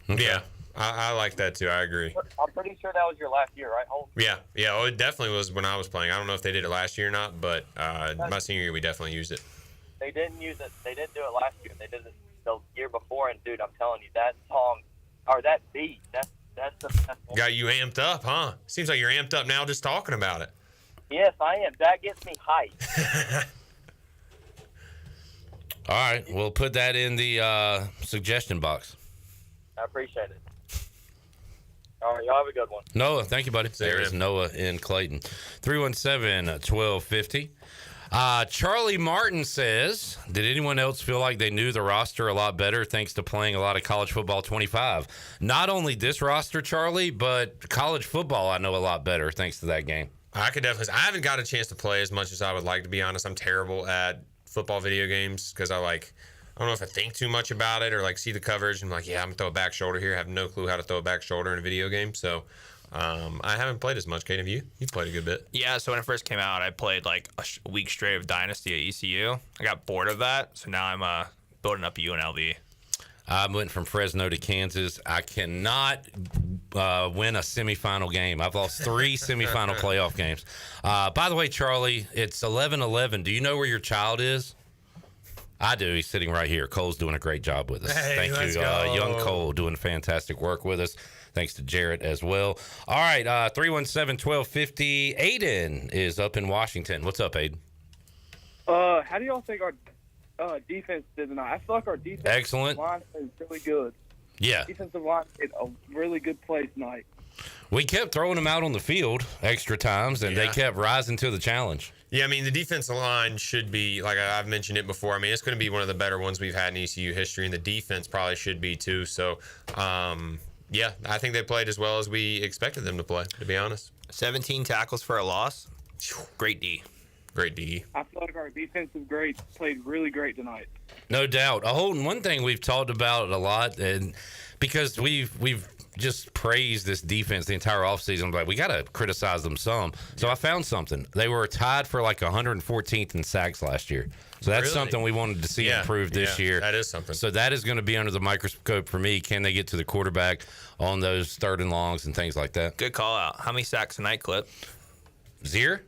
Okay. Yeah. I like that too. I agree. I'm pretty sure that was your last year, right, Holmes? Yeah. Oh, it definitely was when I was playing. I don't know if they did it last year or not, but my senior year we definitely used it. They didn't use it. They didn't do it last year. They did it the year before. And dude, I'm telling you, that song or that beat, that's the best one. Got you amped up, huh? Seems like you're amped up now just talking about it. Yes, I am. That gets me hyped. All right, we'll put that in the suggestion box. I appreciate it. All right, y'all have a good one. Noah, thank you, buddy. There's Noah in Clayton. 317-1250. Charlie Martin says, did anyone else feel like they knew the roster a lot better thanks to playing a lot of college football 25? Not only this roster, Charlie, but college football I know a lot better thanks to that game. I could definitely. I haven't got a chance to play as much as I would like, to be honest. I'm terrible at football video games because I don't know if I think too much about it or see the coverage and I'm I'm gonna throw a back shoulder here. I have no clue how to throw a back shoulder in a video game. So I haven't played as much. Kate, have you? You've played a good bit. Yeah, so when it first came out, I played a week straight of Dynasty at ECU. I got bored of that, so now I'm building up UNLV. I went from Fresno to Kansas. I cannot win a semifinal game. I've lost 3 semifinal playoff games. By the way, Charlie, it's 11-11. Do you know where your child is? I do. He's sitting right here. Cole's doing a great job with us. Hey, Thank you, young Cole, doing fantastic work with us. Thanks to Jarrett as well. All right, 317-1250. Aiden is up in Washington. What's up, Aiden? How do y'all think our defense did tonight? I feel like our defensive line is really good. Yeah. Defensive line did a really good play tonight. We kept throwing them out on the field extra times, and they kept rising to the challenge. Yeah, I mean, the defensive line should be, like I've mentioned it before, I mean, it's going to be one of the better ones we've had in ECU history, and the defense probably should be too. So, yeah, I think they played as well as we expected them to play, to be honest. 17 tackles for a loss. Great D. Great D. I feel like our defensive grades played really great tonight. No doubt. Holden, one thing we've talked about a lot, and because we've just praised this defense the entire offseason, but we got to criticize them some. So I found something. They were tied for like 114th in sacks last year. So that's something we wanted to see improved this year. That is something. So that is going to be under the microscope for me. Can they get to the quarterback on those 3rd and longs and things like that? Good call out. How many sacks tonight, Clip? 0.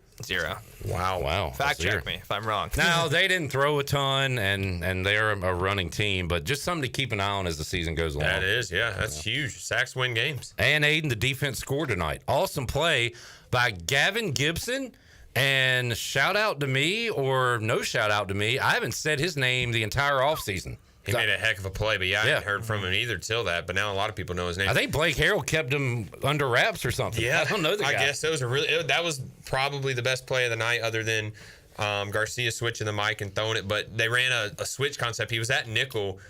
Wow. Fact check me if I'm wrong. No, they didn't throw a ton, and they're a running team, but just something to keep an eye on as the season goes along. That is, that's huge. Sacks win games. And Aiden, the defense scored tonight. Awesome play by Gavin Gibson. And shout out to me, or no shout out to me. I haven't said his name the entire offseason. He made a heck of a play, but I hadn't heard from him either till that. But now a lot of people know his name. I think Blake Harrell kept him under wraps or something. Yeah, I don't know the guy. I guess that was probably the best play of the night, other than Garcia switching the mic and throwing it. But they ran a switch concept. He was at nickel,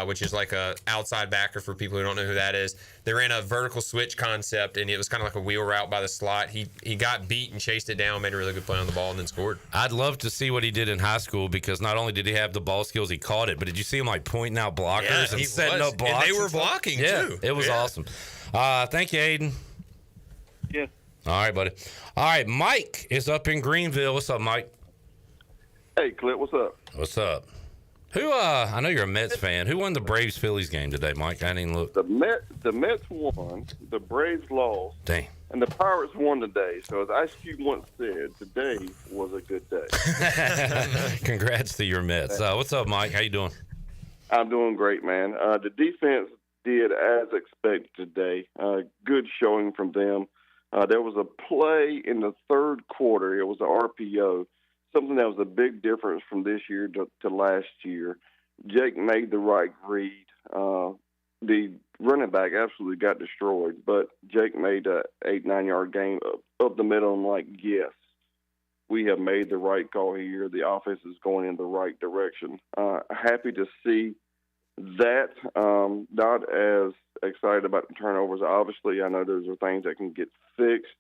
which is like a outside backer for people who don't know who that is. They ran a vertical switch concept, and it was kind of like a wheel route by the slot. He got beat and chased it down, made a really good play on the ball, and then scored. I'd love to see what he did in high school, because not only did he have the ball skills, he caught it, but did you see him like pointing out blockers and setting up blocks? And they were blocking too. It was awesome. Thank you, Aiden. Yes. All right, buddy. All right, Mike is up in Greenville. What's up, Mike? Hey, Clint, what's up? What's up? Who? I know you're a Mets fan. Who won the Braves-Phillies game today, Mike? I didn't look. The Mets won. The Braves lost. Dang. And the Pirates won today. So as Ice Cube once said, today was a good day. Congrats to your Mets. What's up, Mike? How you doing? I'm doing great, man. The defense did as expected today. Good showing from them. There was a play in the 3rd quarter. It was an RPO. Something that was a big difference from this year to last year. Jake made the right read. The running back absolutely got destroyed, but Jake made a 8-9 yard gain up the middle. I'm like, yes, we have made the right call here. The offense is going in the right direction. Happy to see that. Not as excited about the turnovers. Obviously, I know those are things that can get fixed.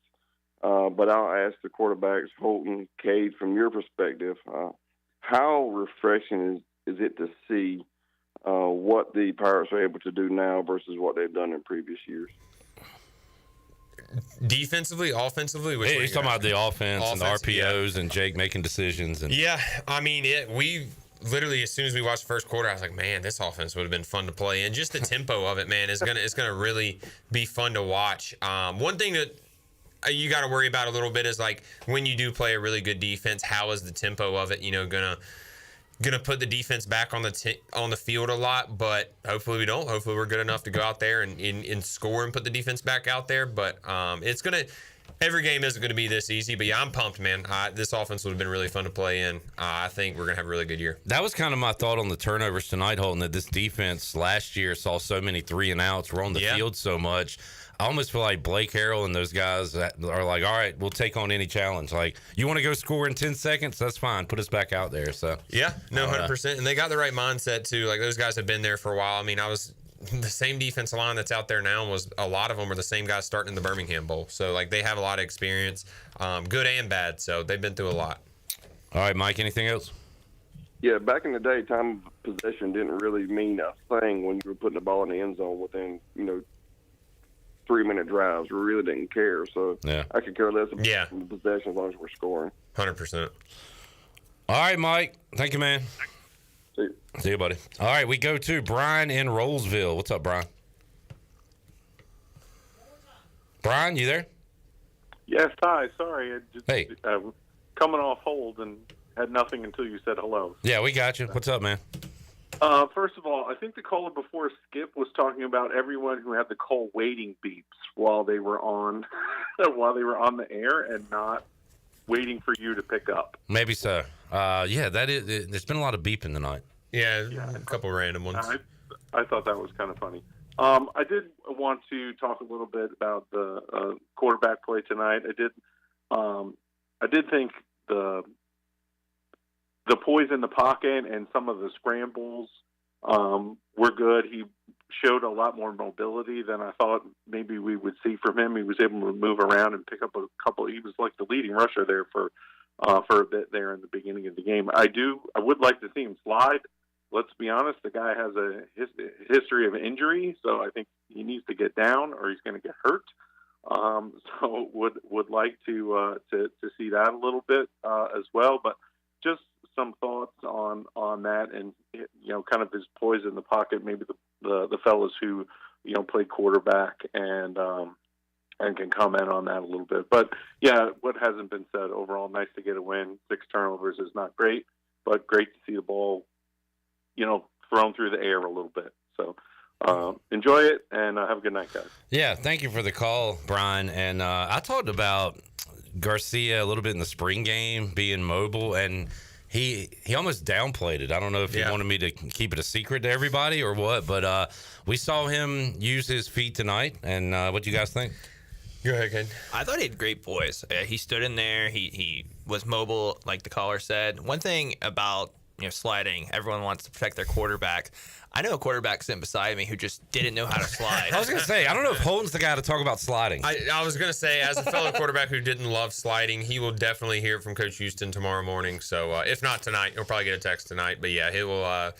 But I'll ask the quarterbacks, Holton, Cade, from your perspective, how refreshing is it to see what the Pirates are able to do now versus what they've done in previous years? Defensively, offensively? He's talking about the offense and the RPOs and Jake making decisions. Yeah, I mean, we literally, as soon as we watched the first quarter, I was like, man, this offense would have been fun to play. And just the tempo of it, man, is gonna really be fun to watch. One thing that you got to worry about a little bit is, like, when you do play a really good defense, how is the tempo of it, gonna put the defense back on the field a lot? But hopefully we don't. Hopefully we're good enough to go out there and score and put the defense back out there. But every game isn't gonna be this easy. But yeah, I'm pumped, man. This offense would have been really fun to play in. I think we're gonna have a really good year. That was kind of my thought on the turnovers tonight, Holton, that this defense last year saw so many 3-and-outs. We're on the field so much. I almost feel like Blake Harrell and those guys that are like, all right, we'll take on any challenge. Like, you want to go score in 10 seconds? That's fine. Put us back out there. So yeah, no, 100%. And they got the right mindset too. Like, those guys have been there for a while. I mean, the same defensive line that's out there now was a lot of them are the same guys starting in the Birmingham Bowl. So, like, they have a lot of experience, good and bad. So they've been through a lot. All right, Mike, anything else? Yeah, back in the day, time of possession didn't really mean a thing when you were putting the ball in the end zone within, 3-minute drives. We really didn't care. So I could care less about the possession as long as we're scoring. 100%. All right, Mike. Thank you, man. See you, buddy. All right, we go to Brian in Rollsville. What's up, Brian? Brian, you there? Yes, hi. Sorry. Hey. Coming off hold and had nothing until you said hello. Yeah, we got you. What's up, man? First of all, I think the caller before Skip was talking about everyone who had the call waiting beeps while they were on the air and not waiting for you to pick up. Maybe so. Yeah, that is. There's been a lot of beeping tonight. Yeah, a couple random ones. I thought that was kind of funny. I did want to talk a little bit about the quarterback play tonight. I did think the poise in the pocket and some of the scrambles were good. He showed a lot more mobility than I thought maybe we would see from him. He was able to move around and pick up a couple. He was like the leading rusher there for a bit there in the beginning of the game. I would like to see him slide. Let's be honest, the guy has a history of injury, so I think he needs to get down or he's going to get hurt. So would like to see that a little bit as well. But just some thoughts on that, and kind of his poise in the pocket. Maybe the fellas who played quarterback and can comment on that a little bit. But yeah, what hasn't been said overall, nice to get a win. 6 turnovers is not great, but great to see the ball thrown through the air a little bit. So enjoy it, and have a good night, guys. Yeah, thank you for the call, Brian. And I talked about Garcia a little bit in the spring game, being mobile, and he almost downplayed it. I don't know if he wanted me to keep it a secret to everybody or what, but we saw him use his feet tonight. And what do you guys think? Go ahead, Ken. I thought he had great poise. He stood in there. He was mobile, like the caller said. One thing about sliding, everyone wants to protect their quarterback. I know a quarterback sitting beside me who just didn't know how to slide. I was going to say, I don't know if Holton's the guy to talk about sliding. I was going to say, as a fellow quarterback who didn't love sliding, he will definitely hear from Coach Houston tomorrow morning. So if not tonight, he'll probably get a text tonight. But yeah,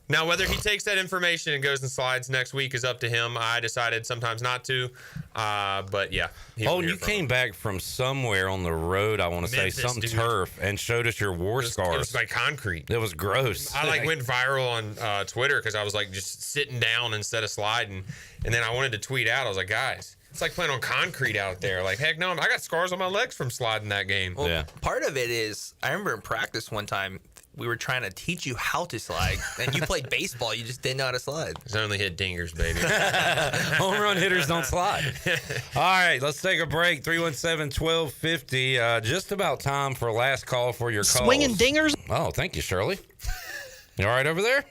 now, whether he takes that information and goes and slides next week is up to him. I decided sometimes not to. But yeah. Holton, you came back from somewhere on the road, I want to say, some turf, and showed us your war scars. It was like concrete. It was gross. I went viral on Twitter because I was just sitting down instead of sliding. And then I wanted to tweet out. I was like, guys, it's like playing on concrete out there. Heck no, I got scars on my legs from sliding that game. Well, part of it is, I remember in practice one time, we were trying to teach you how to slide, and you played baseball. You just didn't know how to slide. It's only hit dingers, baby. Home run hitters don't slide. All right, let's take a break. 317-1250. Just about time for last call for your calls. Swinging dingers. Oh, thank you, Shirley. You all right over there?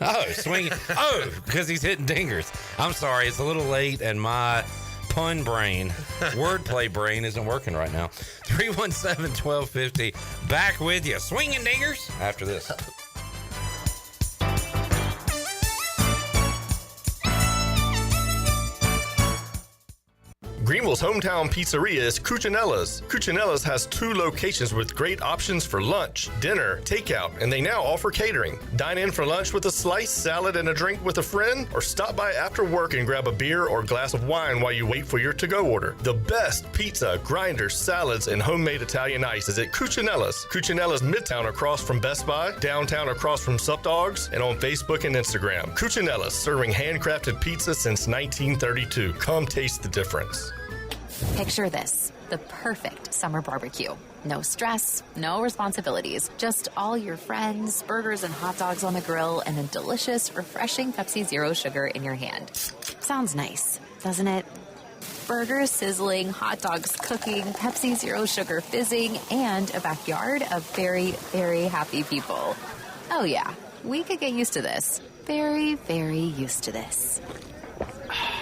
Oh, swinging. Oh, because he's hitting dingers. I'm sorry. It's a little late, and my pun brain, wordplay brain isn't working right now. 317-1250. Back with you. Swinging dingers after this. Greenville's hometown pizzeria is Cucinella's. Cucinella's has 2 locations with great options for lunch, dinner, takeout, and they now offer catering. Dine in for lunch with a slice, salad, and a drink with a friend, or stop by after work and grab a beer or glass of wine while you wait for your to-go order. The best pizza, grinders, salads, and homemade Italian ice is at Cucinella's. Cucinella's Midtown across from Best Buy, downtown across from Sup Dogs, and on Facebook and Instagram. Cucinella's, serving handcrafted pizza since 1932. Come taste the difference. Picture this, the perfect summer barbecue. No stress, no responsibilities, just all your friends, burgers and hot dogs on the grill, and a delicious, refreshing Pepsi Zero Sugar in your hand. Sounds nice, doesn't it? Burgers sizzling, hot dogs cooking, Pepsi Zero Sugar fizzing, and a backyard of very, very happy people. Oh yeah, we could get used to this. Very, very used to this.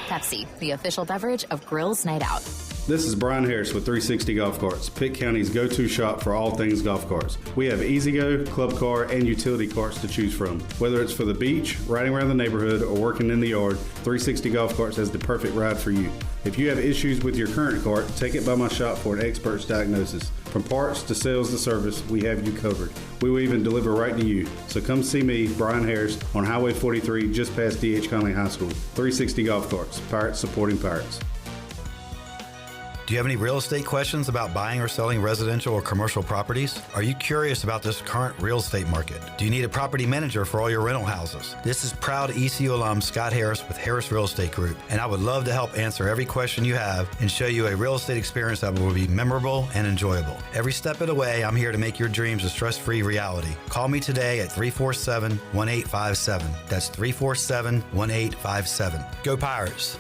Pepsi, the official beverage of Grills Night Out. This is Brian Harris with 360 Golf Carts, Pitt County's go-to shop for all things golf carts. We have E-Z-GO, club car, and utility carts to choose from. Whether it's for the beach, riding around the neighborhood, or working in the yard, 360 Golf Carts has the perfect ride for you. If you have issues with your current cart, take it by my shop for an expert's diagnosis. From parts to sales to service, we have you covered. We will even deliver right to you. So come see me, Brian Harris, on Highway 43, just past D.H. Conley High School. 360 Golf Carts, Pirates supporting Pirates. Do you have any real estate questions about buying or selling residential or commercial properties? Are you curious about this current real estate market? Do you need a property manager for all your rental houses? This is proud ECU alum Scott Harris with Harris Real Estate Group, and I would love to help answer every question you have and show you a real estate experience that will be memorable and enjoyable. Every step of the way, I'm here to make your dreams a stress-free reality. Call me today at 347-1857. That's 347-1857. Go Pirates!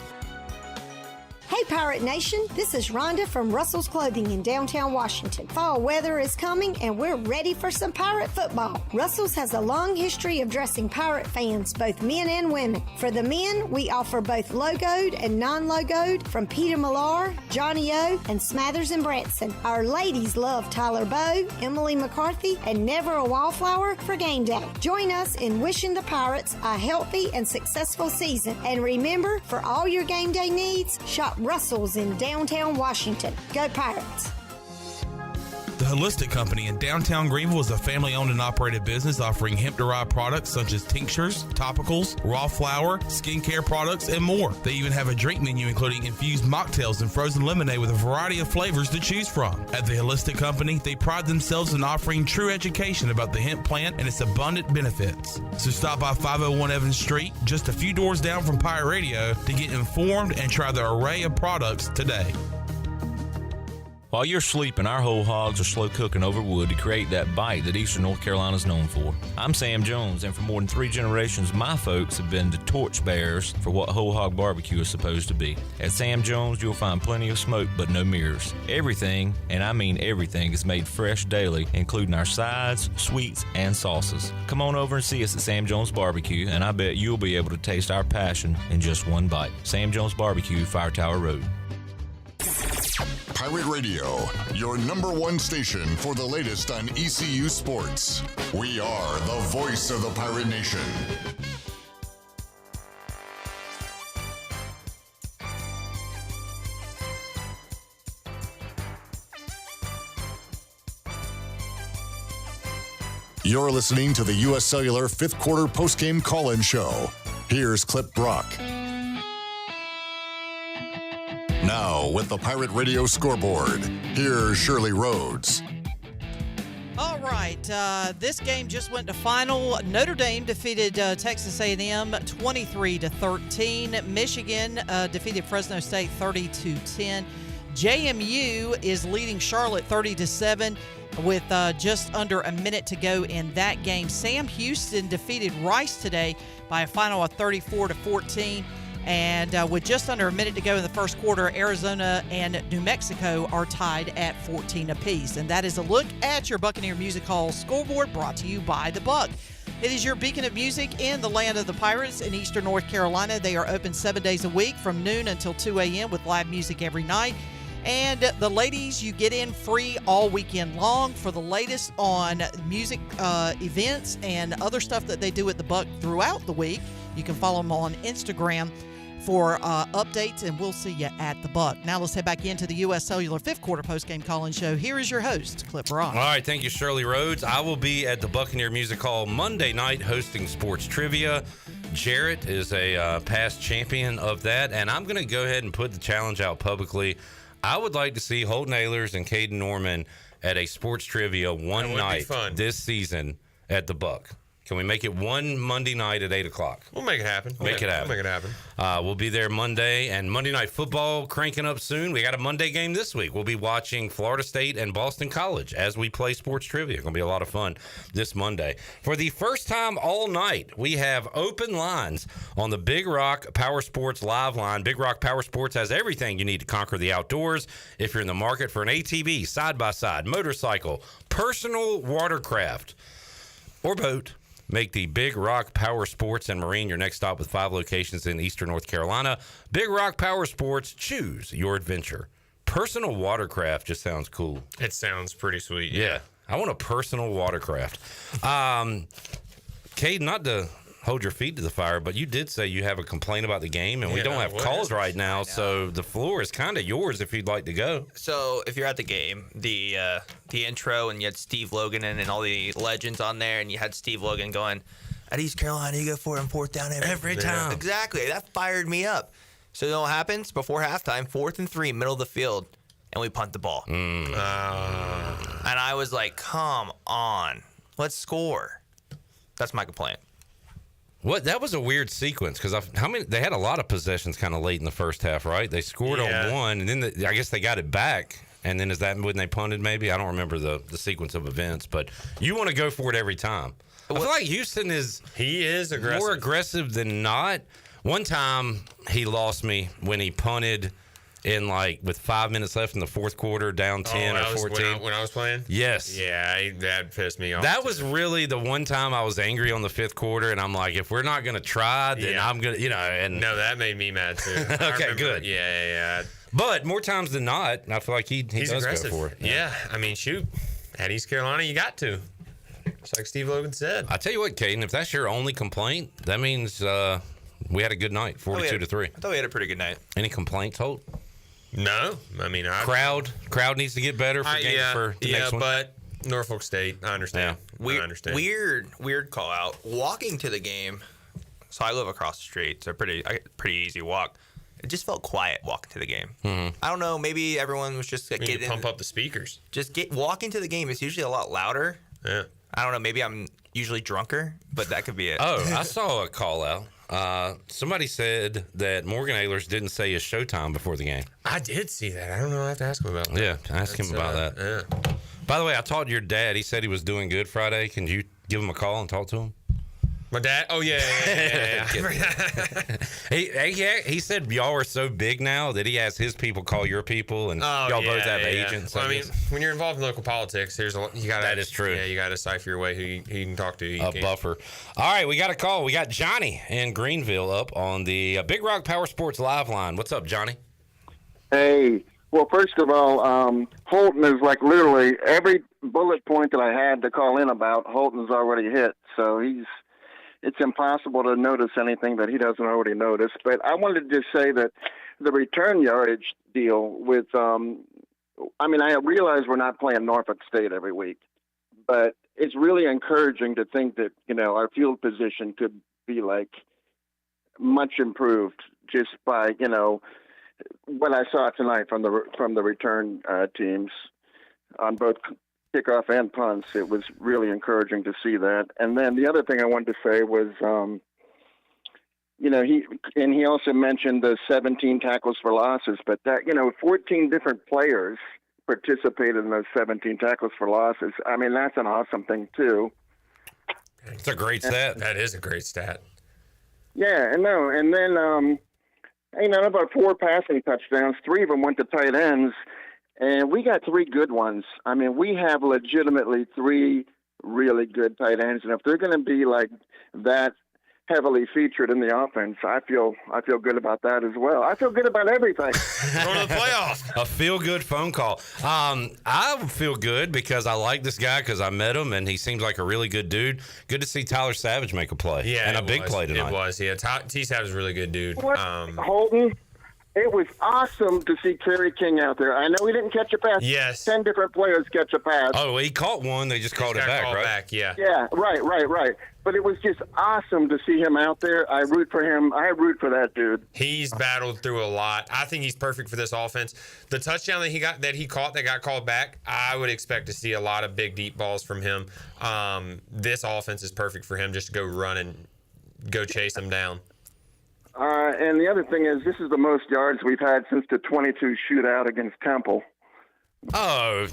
Hey Pirate Nation, this is Rhonda from Russell's Clothing in downtown Washington. Fall weather is coming and we're ready for some Pirate football. Russell's has a long history of dressing Pirate fans, both men and women. For the men, we offer both logoed and non-logoed from Peter Millar, Johnny O, and Smathers and Branson. Our ladies love Tyler Bowe, Emily McCarthy, and Never a Wallflower for game day. Join us in wishing the Pirates a healthy and successful season. And remember, for all your game day needs, shop Russell's in downtown Washington. Go Pirates! The Holistic Company in downtown Greenville is a family-owned and operated business offering hemp-derived products such as tinctures, topicals, raw flour, skincare products, and more. They even have a drink menu including infused mocktails and frozen lemonade with a variety of flavors to choose from. At the Holistic Company, they pride themselves in offering true education about the hemp plant and its abundant benefits. So stop by 501 Evans Street, just a few doors down from Pirate Radio, to get informed and try their array of products today. While you're sleeping, our whole hogs are slow cooking over wood to create that bite that Eastern North Carolina is known for. I'm Sam Jones, and for more than 3 generations, my folks have been the torchbearers for what whole hog barbecue is supposed to be. At Sam Jones, you'll find plenty of smoke, but no mirrors. Everything, and I mean everything, is made fresh daily, including our sides, sweets, and sauces. Come on over and see us at Sam Jones Barbecue, and I bet you'll be able to taste our passion in just one bite. Sam Jones Barbecue, Fire Tower Road. Pirate Radio, your #1 station for the latest on ECU sports. We are the voice of the Pirate Nation. You're listening to the U.S. Cellular 5th Quarter Postgame Call-In Show. Here's Clip Brock. Now, with the Pirate Radio Scoreboard, here's Shirley Rhodes. All right, this game just went to final. Notre Dame defeated Texas A&M 23-13. Michigan defeated Fresno State 30-10. JMU is leading Charlotte 30-7 with just under a minute to go in that game. Sam Houston defeated Rice today by a final of 34-14. And with just under a minute to go in the first quarter, Arizona and New Mexico are tied at 14 apiece. And that is a look at your Buccaneer Music Hall scoreboard, brought to you by The Buck. It is your beacon of music in the land of the Pirates in Eastern North Carolina. They are open 7 days a week from noon until 2 a.m. with live music every night. And the ladies, you get in free all weekend long for the latest on music events and other stuff that they do at The Buck throughout the week. You can follow them on Instagram for updates, and we'll see you at The Buck. Now let's head back into the U.S. Cellular 5th Quarter Postgame Call-In Show. Here is your host, Clip Brock. All right, thank you, Shirley Rhodes. I will be at the Buccaneer Music Hall Monday night hosting sports trivia. Jarrett is a past champion of that, and I'm going to go ahead and put the challenge out publicly. I would like to see Holton Ahlers and Caden Norman at a sports trivia one night this season at the Buck. Can we make it one Monday night at 8 o'clock? We'll make it happen. Make it happen. We'll be there Monday, and Monday Night Football cranking up soon. We got a Monday game this week. We'll be watching Florida State and Boston College as we play sports trivia. It's going to be a lot of fun this Monday. For the first time all night, we have open lines on the Big Rock Power Sports live line. Big Rock Power Sports has everything you need to conquer the outdoors. If you're in the market for an ATV, side-by-side, motorcycle, personal watercraft, or boat, make the Big Rock Power Sports and Marine your next stop with 5 locations in Eastern North Carolina. Big Rock Power Sports, choose your adventure. Personal watercraft just sounds cool. It sounds pretty sweet. Yeah. I want a personal watercraft. Cade, not to hold your feet to the fire, but you did say you have a complaint about the game, and we don't have calls right now, so the floor is kind of yours if you'd like to go. So if you're at the game, the intro, and you had Steve Logan and all the legends on there, and you had Steve Logan going, at East Carolina, you go for it on 4th down every time. Exactly. That fired me up. So you know what happens? Before halftime, 4th and 3, middle of the field. and we punt the ball. And I was like, come on, let's score. That's my complaint. What? That was a weird sequence because they had a lot of possessions kind of late in the first half, right? They scored on one, and then I guess they got it back. And then is that when they punted? Maybe I don't remember the sequence of events, but you want to go for it every time. I feel like Houston is aggressive. More aggressive than not. One time he lost me when he punted in with 5 minutes left in the fourth quarter, down 10 or 14. When I was playing? Yes. Yeah, that pissed me off. That was really the one time I was angry on the fifth quarter, and I'm like, if we're not going to try, then I'm going to, and no, that made me mad too. Okay, good. Yeah. But more times than not, I feel like he He's does aggressive. go for it. Yeah, I mean, shoot, at East Carolina, you got to. Just like Steve Logan said. I tell you what, Caden, if that's your only complaint, that means we had a good night, 42-3. I thought we had a pretty good night. Any complaints, Holt? No, I mean, crowd needs to get better for games for the next one. But Norfolk State, I understand. I understand. Weird call out. Walking to the game, so I live across the street. It's a pretty easy walk. It just felt quiet walking to the game. Mm-hmm. I don't know. Maybe everyone was just getting pump up the speakers. Walking to the game is usually a lot louder. Yeah. I don't know. Maybe I'm usually drunker, but that could be it. Oh, I saw a call out. Somebody said that Morgan Ehlers didn't say his showtime before the game. I did see that. I don't know. I have to ask him about that. Yeah, ask him about that. Yeah. By the way, I talked to your dad. He said he was doing good Friday. Can you give him a call and talk to him? My dad? Oh, yeah. He said y'all are so big now that he has his people call your people, and y'all both have agents. Well, I mean, when you're involved in local politics, that is true. Yeah, you got to decipher your way who you can talk to. A buffer. All right, we got a call. We got Johnny in Greenville up on the Big Rock Power Sports Live line. What's up, Johnny? Hey. Well, first of all, Holton is literally every bullet point that I had to call in about, Holton's already hit. So it's impossible to notice anything that he doesn't already notice. But I wanted to just say that the return yardage deal with, I realize we're not playing Norfolk State every week, but it's really encouraging to think that, our field position could be much improved just by, what I saw tonight from the return teams on both kickoff and punts. It was really encouraging to see that. And then the other thing I wanted to say was, he also mentioned the 17 tackles for losses, but that 14 different players participated in those 17 tackles for losses. I mean, that's an awesome thing too. It's a great stat. That is a great stat. Yeah, and then. About 4 passing touchdowns, 3 of them went to tight ends, and we got 3 good ones. I mean, we have legitimately 3 really good tight ends, and if they're going to be that heavily featured in the offense, I feel good about that as well. I feel good about everything. Going to the playoffs. A feel-good phone call. I feel good because I like this guy because I met him, and he seems like a really good dude. Good to see Tyler Savage make a play. Yeah, and a big play tonight. It was, yeah. T. Savage is a really good dude. Holton, it was awesome to see Kerry King out there. I know he didn't catch a pass. Yes. 10 different players catch a pass. Oh, he caught one. They just called it back, right? Back, yeah. Yeah, right. But it was just awesome to see him out there. I root for him. I root for that dude. He's battled through a lot. I think he's perfect for this offense. The touchdown that he caught that got called back, I would expect to see a lot of big deep balls from him. This offense is perfect for him just to go run and go chase him down. And the other thing is, this is the most yards we've had since the 22 shootout against Temple. Oh,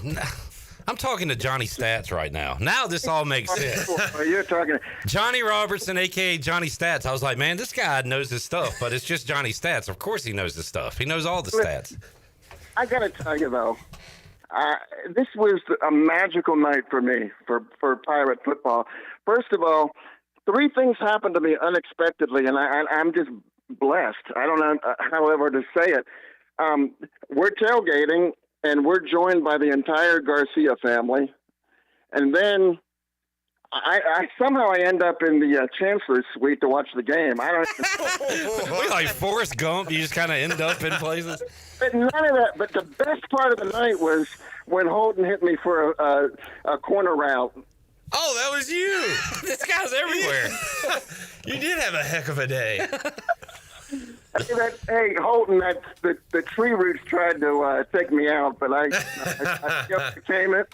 I'm talking to Johnny Stats right now. Now this all makes sense. You're talking Johnny Robertson, a.k.a. Johnny Stats. I was like, man, this guy knows his stuff, but it's just Johnny Stats. Of course he knows the stuff. He knows all the stats. I got to tell you, though, this was a magical night for me, for Pirate football. First of all, 3 things happened to me unexpectedly, and I'm just blessed. I don't know however to say it. We're tailgating, and we're joined by the entire Garcia family. And then I somehow end up in the Chancellor's suite to watch the game. I don't We like Forrest Gump. You just kind of end up in places. But none of that. But the best part of the night was when Holton hit me for a corner route. Oh, that was you. This guy's everywhere. You did have a heck of a day. Hey, Holton, the tree roots tried to take me out, but I overcame it.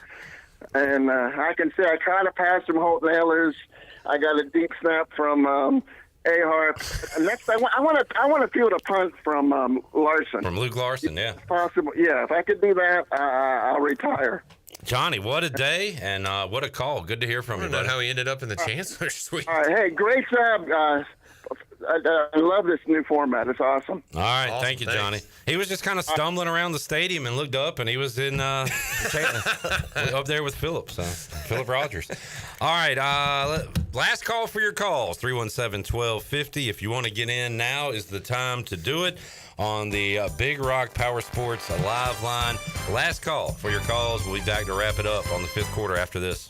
And I can say I caught a pass from Holton Ehlers. I got a deep snap from Ahart. Next, I want to field a punt from Larson. From Luke Larson, yeah. If possible, yeah. If I could do that, I'll retire. Johnny, what a day and what a call. Good to hear from you. I don't know how he ended up in the Chancellor's Suite. All right, hey, great job, guys. I love this new format. It's awesome. All right, Awesome, thank you, thanks. Johnny. He was just kind of stumbling around the stadium and looked up, and he was in up there with Philip Rogers. All right, last call for your calls, 317-1250. If you want to get in, now is the time to do it on the Big Rock Power Sports live line. Last call for your calls. We'll be back to wrap it up on the fifth quarter after this.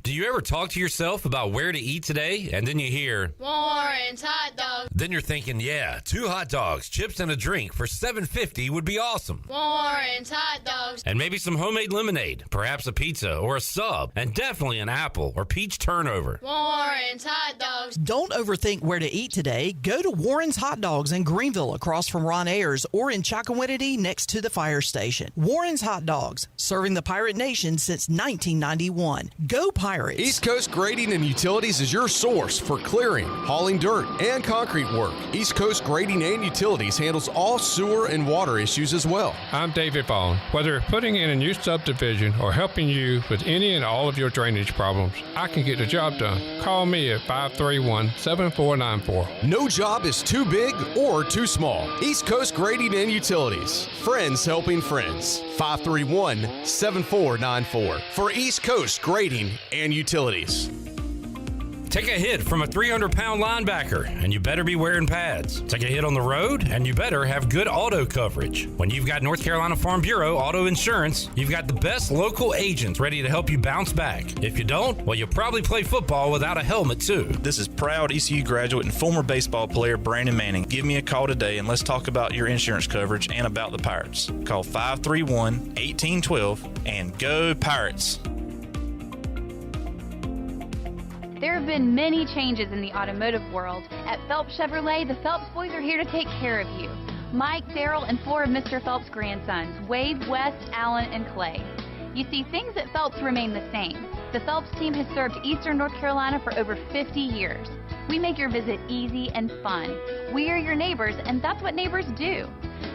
Do you ever talk to yourself about where to eat today, and then you hear Warren's hot dogs. Then you're thinking, yeah, 2 hot dogs, chips, and a drink for $7.50 would be awesome. Warren's hot dogs. And maybe some homemade lemonade, perhaps a pizza or a sub, and definitely an apple or peach turnover. Warren's hot dogs. Don't overthink where to eat today. Go to Warren's Hot Dogs in Greenville across from Ron Ayers or in Chocowinity next to the fire station. Warren's Hot Dogs, serving the Pirate Nation since 1991. Go Pirates! East Coast Grading and Utilities is your source for clearing, hauling dirt, and concrete work. East Coast Grading and Utilities handles all sewer and water issues as well. I'm David Vaughn. Whether putting in a new subdivision or helping you with any and all of your drainage problems, I can get the job done. Call me at 531-7494. No job is too big or too small. East Coast Grading and Utilities. Friends helping friends. 531-7494 for East Coast Grading and Utilities. Take a hit from a 300-pound linebacker, and you better be wearing pads. Take a hit on the road, and you better have good auto coverage. When you've got North Carolina Farm Bureau Auto Insurance, you've got the best local agents ready to help you bounce back. If you don't, well, you'll probably play football without a helmet, too. This is proud ECU graduate and former baseball player Brandon Manning. Give me a call today, and let's talk about your insurance coverage and about the Pirates. Call 531-1812 and go Pirates. There have been many changes in the automotive world. At Phelps Chevrolet, the Phelps boys are here to take care of you. Mike, Daryl, and 4 of Mr. Phelps' grandsons, Wade, West, Allen, and Clay. You see, things at Phelps remain the same. The Phelps team has served Eastern North Carolina for over 50 years. We make your visit easy and fun. We are your neighbors, and that's what neighbors do.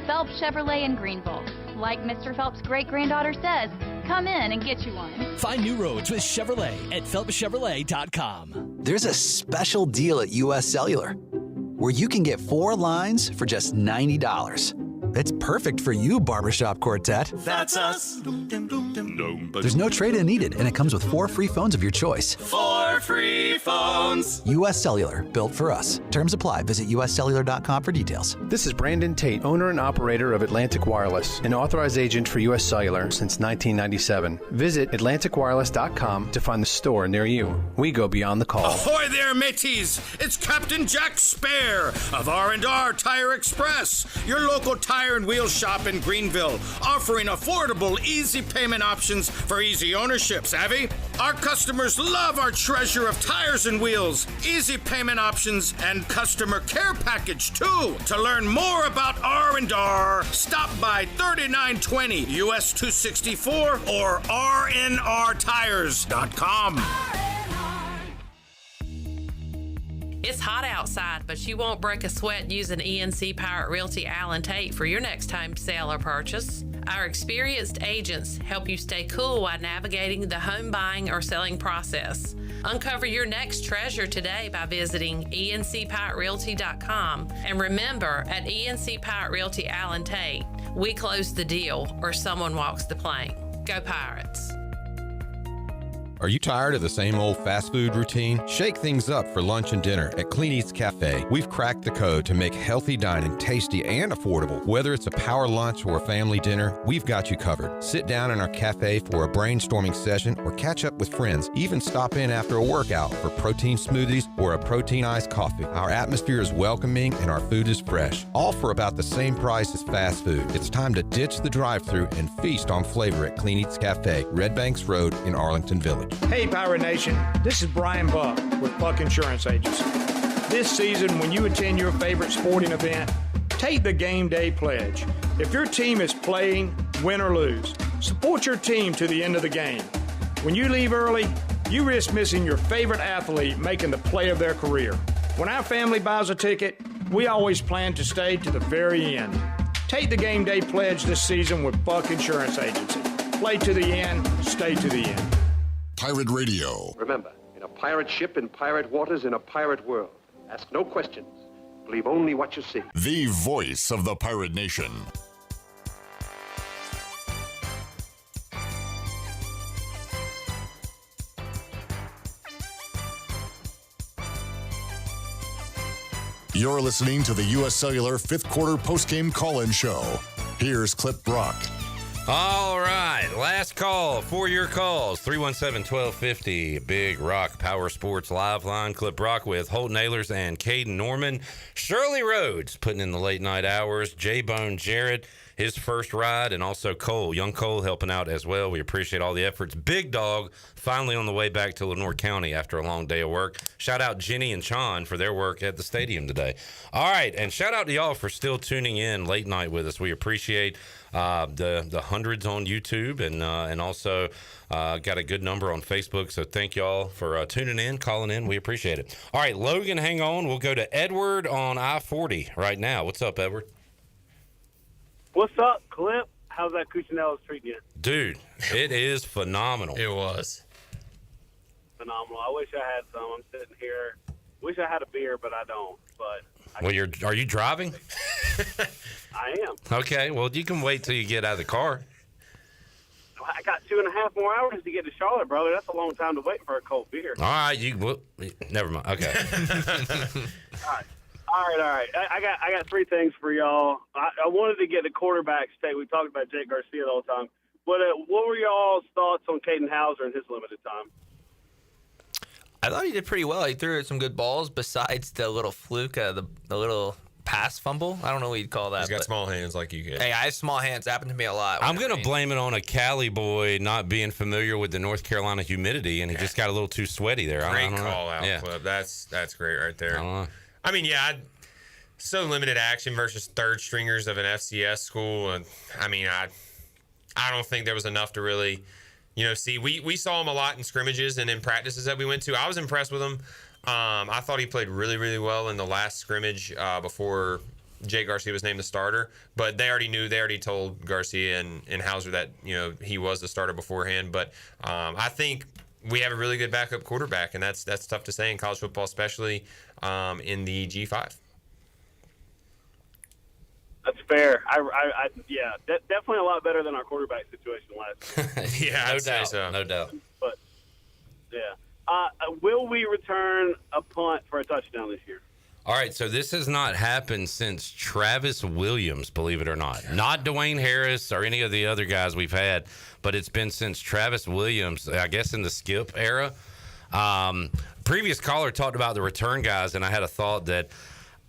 Phelps Chevrolet in Greenville. Like Mr. Phelps' great-granddaughter says, come in and get you one. Find new roads with Chevrolet at PhelpsChevrolet.com. There's a special deal at U.S. Cellular where you can get 4 lines for just $90. It's perfect for you, Barbershop Quartet. That's us. There's no trade-in needed, and it comes with 4 free phones of your choice. 4 free phones. U.S. Cellular, built for us. Terms apply. Visit uscellular.com for details. This is Brandon Tate, owner and operator of Atlantic Wireless, an authorized agent for U.S. Cellular since 1997. Visit atlanticwireless.com to find the store near you. We go beyond the call. Ahoy there, mateys! It's Captain Jack Spare of R&R Tire Express, your local tire and wheel shop in Greenville, offering affordable, easy payment options for easy ownership. Savvy? Our customers love our treasure of tires and wheels, easy payment options, and customer care package too. To learn more about R&R, stop by 3920 US 264 or rnrtires.com. It's hot outside, but you won't break a sweat using ENC Pirate Realty Allen Tate for your next home sale or purchase. Our experienced agents help you stay cool while navigating the home buying or selling process. Uncover your next treasure today by visiting encpiraterealty.com. And remember, at ENC Pirate Realty Allen Tate, we close the deal or someone walks the plank. Go Pirates. Are you tired of the same old fast food routine? Shake things up for lunch and dinner at Clean Eats Cafe. We've cracked the code to make healthy dining tasty and affordable. Whether it's a power lunch or a family dinner, we've got you covered. Sit down in our cafe for a brainstorming session or catch up with friends. Even stop in after a workout for protein smoothies or a protein iced coffee. Our atmosphere is welcoming and our food is fresh. All for about the same price as fast food. It's time to ditch the drive-thru and feast on flavor at Clean Eats Cafe, Red Banks Road in Arlington Village. Hey, Pirate Nation. This is Brian Buck with Buck Insurance Agency. This season, when you attend your favorite sporting event, take the game day pledge. If your team is playing, win or lose, support your team to the end of the game. When you leave early, you risk missing your favorite athlete making the play of their career. When our family buys a ticket, we always plan to stay to the very end. Take the game day pledge this season with Buck Insurance Agency. Play to the end, stay to the end. Pirate Radio. Remember, in a pirate ship, in pirate waters, in a pirate world, ask no questions. Believe only what you see. The voice of the Pirate Nation. You're listening to the U.S. Cellular fifth quarter postgame call-in show. Here's Clip Brock. All right, last call for your calls. 317-1250, Big Rock Power Sports Live Line. Clip Brock with Holt Nailers and Caden Norman. Shirley Rhodes putting in the late night hours. J-Bone Jarrett, his first ride, and also Cole, young Cole, helping out as well. We appreciate all the efforts. Big Dog finally on the way back to Lenoir County after a long day of work. Shout out Jenny and Sean for their work at the stadium today. All right, and shout out to y'all for still tuning in late night with us. We appreciate the hundreds on YouTube and also got a good number on Facebook. So thank y'all for tuning in, calling in. We appreciate it. All right, Logan, hang on. We'll go to Edward on I-40 right now. What's up, Edward? What's up, Clip? How's that Cuccinello's treating you? Dude, it is phenomenal. It was. Phenomenal. I wish I had some. I'm sitting here. Wish I had a beer, but I don't. But Well, are you driving? I am. Okay, well, you can wait till you get out of the car. I got 2.5 more hours to get to Charlotte, brother. That's a long time to wait for a cold beer. All right, never mind. Okay. All right. I got three things for y'all. I wanted to get the quarterback state. We talked about Jake Garcia the whole time. But what were y'all's thoughts on Caden Hauser in his limited time? I thought he did pretty well. He threw some good balls besides the little fluke, the little pass fumble. I don't know what you'd call that. He's got small hands like you get. Hey, I have small hands. It happened to me a lot. I'm going to blame it on a Cali boy not being familiar with the North Carolina humidity, and he just got a little too sweaty there. Great call out, Clip. That's great right there. I mean, yeah, so limited action versus third stringers of an FCS school. And I mean, I don't think there was enough to really, see. We saw him a lot in scrimmages and in practices that we went to. I was impressed with him. I thought he played really, really well in the last scrimmage before Jay Garcia was named the starter. But they already told Garcia and Hauser that, he was the starter beforehand. But I think we have a really good backup quarterback, and that's tough to say in college football, especially in the G5. That's fair. Yeah, definitely a lot better than our quarterback situation last year. Yeah, I'd say so. No doubt. But, yeah. Will we return a punt for a touchdown this year? All right, so this has not happened since Travis Williams, believe it or not. Not Dwayne Harris or any of the other guys we've had, but it's been since Travis Williams, I guess in the skip era. Previous caller talked about the return guys, and I had a thought that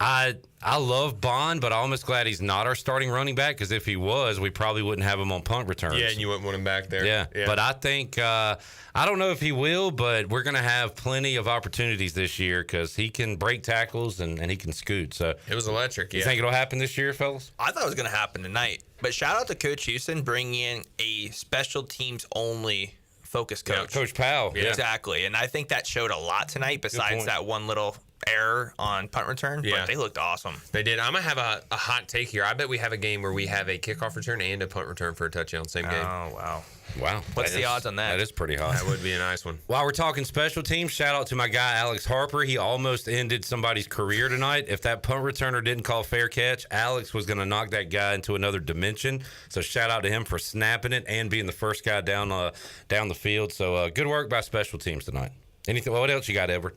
I love Bond, but I'm almost glad he's not our starting running back, because if he was, we probably wouldn't have him on punt returns. Yeah, and you wouldn't want him back there. Yeah. But I think I don't know if he will, but we're going to have plenty of opportunities this year because he can break tackles and he can scoot. So it was electric. You think it'll happen this year, fellas? I thought it was going to happen tonight. But shout out to Coach Houston bringing in a special teams only focus coach. Coach Powell. Yeah. Exactly. And I think that showed a lot tonight besides that one little error on punt return. Yeah. But they looked awesome. They did. I'm going to have a hot take here. I bet we have a game where we have a kickoff return and a punt return for a touchdown same game. Oh, wow. Wow. What's the odds on that? That is pretty hot. That would be a nice one. While we're talking special teams, shout out to my guy, Alex Harper. He almost ended somebody's career tonight. If that punt returner didn't call fair catch, Alex was going to knock that guy into another dimension. So shout out to him for snapping it and being the first guy down the field. So good work by special teams tonight. Anything? What else you got, Edward?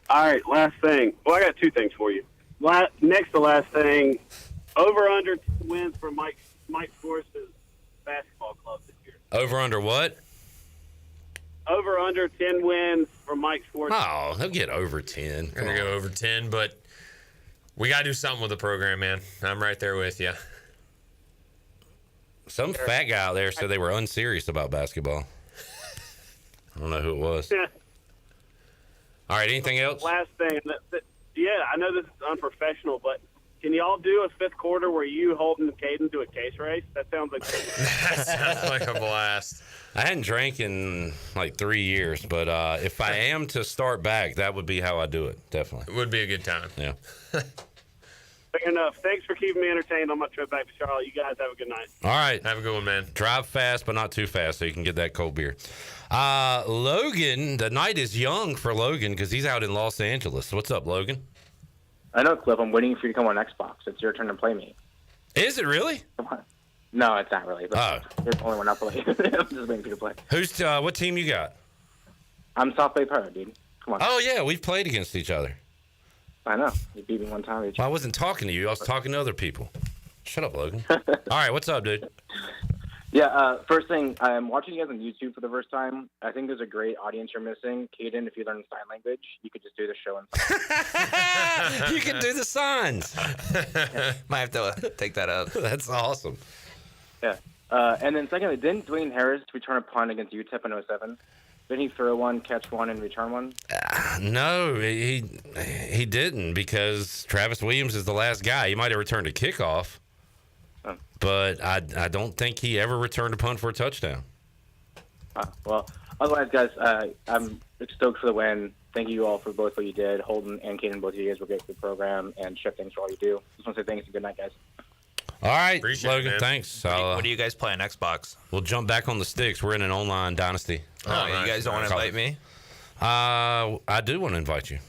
All right, last thing. Well, I got two things for you. Next to last thing, over-under wins for Mike Force's basketball club this year. Over-under what? Over-under 10 wins for Mike Force. Oh, he'll get over 10. We're going to go over 10, but we got to do something with the program, man. I'm right there with you. Some fat guy out there said they were unserious about basketball. I don't know who it was. All right, anything else? Last thing. I know this is unprofessional, but can y'all do a fifth quarter where you, Holton, and Caden do a case race? That sounds like that sounds like a blast. I hadn't drank in like 3 years, but if I am to start back, that would be how I do it, definitely. It would be a good time. Yeah. Fair enough. Thanks for keeping me entertained on my trip back to Charlotte. You guys have a good night. All right. Have a good one, man. Drive fast, but not too fast, so you can get that cold beer. Logan, the night is young for Logan because he's out in Los Angeles. What's up, Logan? I know, Cliff. I'm waiting for you to come on Xbox. It's your turn to play me. Is it really? Come on. No, it's not really. But you're the only one I play. I'm just waiting for you to play. Who's what team you got? I'm South Bay Pirate, dude. Come on. Oh, yeah. We've played against each other. I know. You beat me one time. Well, I wasn't talking to you. I was talking to other people. Shut up, Logan. All right. What's up, dude? Yeah, first thing, I'm watching you guys on YouTube for the first time. I think there's a great audience you're missing. Caden, if you learn sign language, you could just do the show and You can do the signs. Might have to take that up. That's awesome. Yeah. And then secondly, didn't Dwayne Harris return a punt against UTEP in 07? Didn't he throw one, catch one, and return one? No, he didn't because Travis Williams is the last guy. He might have returned a kickoff. But I don't think he ever returned a punt for a touchdown. Well, otherwise, guys, I'm stoked for the win. Thank you all for both what you did. Holden and Caden, both of you guys were great for the program. And Chef, thanks for all you do. Just want to say thanks and good night, guys. All right, Appreciate Logan, it, man. thanks. What do you guys play on Xbox? We'll jump back on the sticks. We're in an online dynasty. Oh, you guys don't want to invite me? I do want to invite you.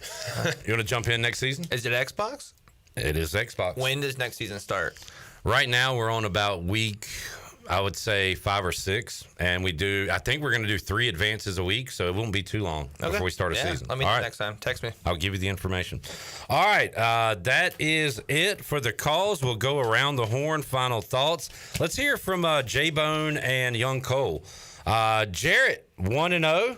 You want to jump in next season? Is it Xbox? It is Xbox. When does next season start? Right now, we're on about week, I would say 5 or 6, and I think we're going to do 3 advances a week, so it won't be too long before we start a season. Let me know next time. Text me. I'll give you the information. All right, that is it for the calls. We'll go around the horn. Final thoughts. Let's hear from J-Bone and Young Cole. Jarrett, 1-0.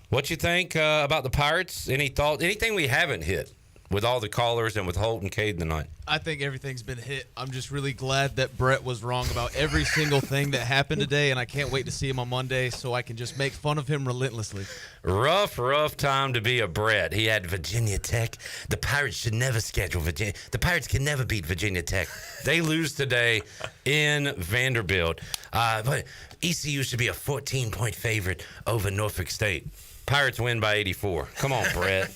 What you think about the Pirates? Any thought? Anything we haven't hit with all the callers and with Holt and Cade tonight? I think everything's been hit. I'm just really glad that Brett was wrong about every single thing that happened today, and I can't wait to see him on Monday so I can just make fun of him relentlessly. Rough time to be a Brett. He had Virginia Tech. The Pirates should never schedule Virginia. The Pirates can never beat Virginia Tech. They lose today in Vanderbilt. But ECU should be a 14-point favorite over Norfolk State. Pirates win by 84. Come on, Brett.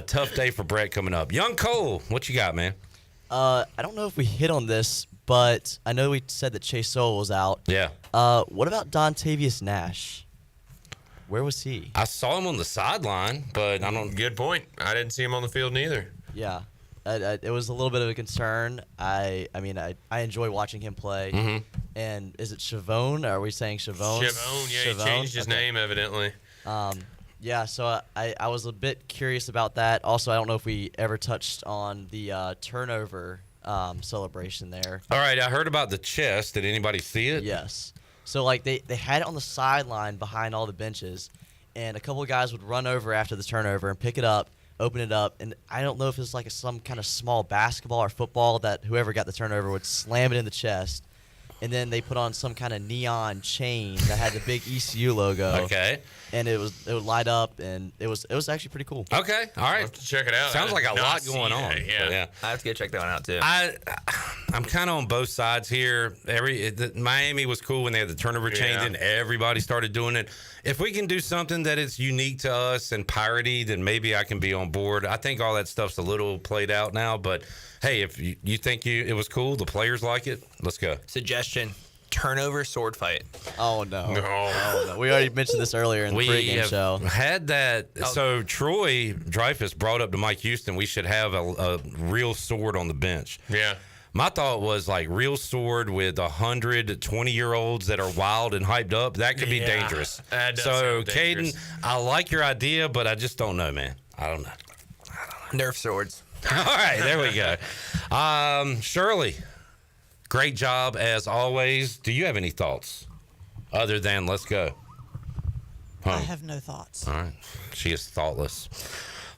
Tough day for Brett coming up. Young Cole, what you got, man? I don't know if we hit on this, but I know we said that Chase Sowell was out. Yeah. What about Dontavius Nash? Where was he? I saw him on the sideline, but I don't. Good point. I didn't see him on the field neither. Yeah. It was a little bit of a concern. I enjoy watching him play. Mm-hmm. And is it Chavone? Are we saying Chavone? Chavone, yeah, he changed his name evidently. Yeah, so I was a bit curious about that. Also, I don't know if we ever touched on the turnover celebration there. All right, I heard about the chest. Did anybody see it? Yes. So, like, they had it on the sideline behind all the benches, and a couple of guys would run over after the turnover and pick it up, open it up, and I don't know if it's like some kind of small basketball or football that whoever got the turnover would slam it in the chest. And then they put on some kind of neon chain that had the big ECU logo. Okay. And it would light up, and it was actually pretty cool. Okay, all right. I'll have to check it out. Sounds like a lot going on. Yeah. I have to go check that one out too. I'm kind of on both sides here. Miami was cool when they had the turnover chain, and everybody started doing it. If we can do something that is unique to us and piratey, then maybe I can be on board. I think all that stuff's a little played out now, but hey, if you think it was cool, the players like it, let's go. Suggestion: turnover sword fight. Oh no! No. We already mentioned this earlier in the pregame show. Had that. So Troy Dreyfus brought up to Mike Houston, we should have a real sword on the bench. Yeah. My thought was like real sword with 120-year-olds that are wild and hyped up. That could be dangerous. That does so, sound dangerous. Caden, I like your idea, but I just don't know, man. I don't know. Nerf swords. All right, there we go. Shirley, great job as always. Do you have any thoughts other than let's go? I have no thoughts. All right. She is thoughtless.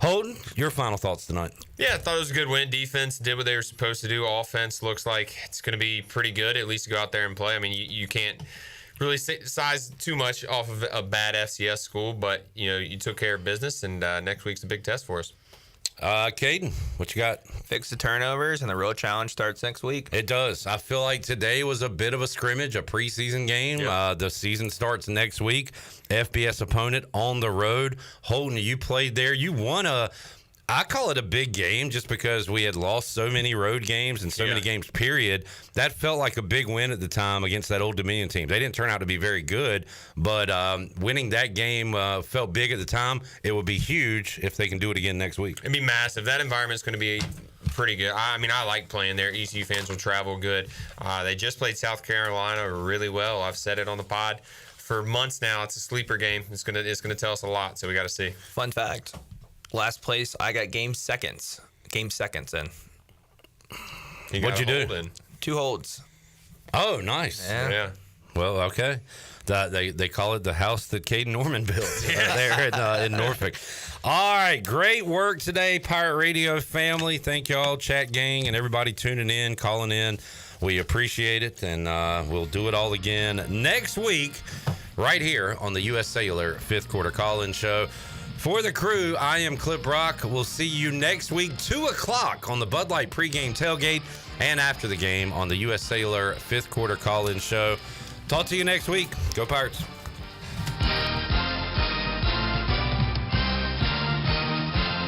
Holden, your final thoughts tonight. Yeah, I thought it was a good win. Defense did what they were supposed to do. Offense looks like it's going to be pretty good, at least to go out there and play. I mean, you can't really size too much off of a bad FCS school, but you took care of business, and next week's a big test for us. Caden, what you got? Fix the turnovers, and the real challenge starts next week. It does. I feel like today was a bit of a scrimmage, a preseason game. Yep. The season starts next week. FBS opponent on the road. Holton, you played there. You won I call it a big game just because we had lost so many road games and so many games, period. That felt like a big win at the time against that Old Dominion team. They didn't turn out to be very good, but winning that game felt big at the time. It would be huge if they can do it again next week. It'd be massive. That environment's going to be pretty good. I mean, I like playing there. ECU fans will travel good. They just played South Carolina really well. I've said it on the pod for months now. It's a sleeper game. It's gonna tell us a lot, so we got to see. Fun fact. Last place, I got game seconds in. What'd you do? 2 holds. Oh, nice. Yeah. Well, okay. They call it the house that Caden Norman built there in Norfolk. All right, great work today, Pirate Radio family. Thank y'all, chat gang, and everybody tuning in, calling in. We appreciate it, and we'll do it all again next week right here on the U.S. Cellular 5th Quarter Call-In Show. For the crew, I am Clip Brock. We'll see you next week, 2 o'clock on the Bud Light pregame tailgate and after the game on the U.S. Cellular 5th Quarter Call-In Show. Talk to you next week. Go Pirates.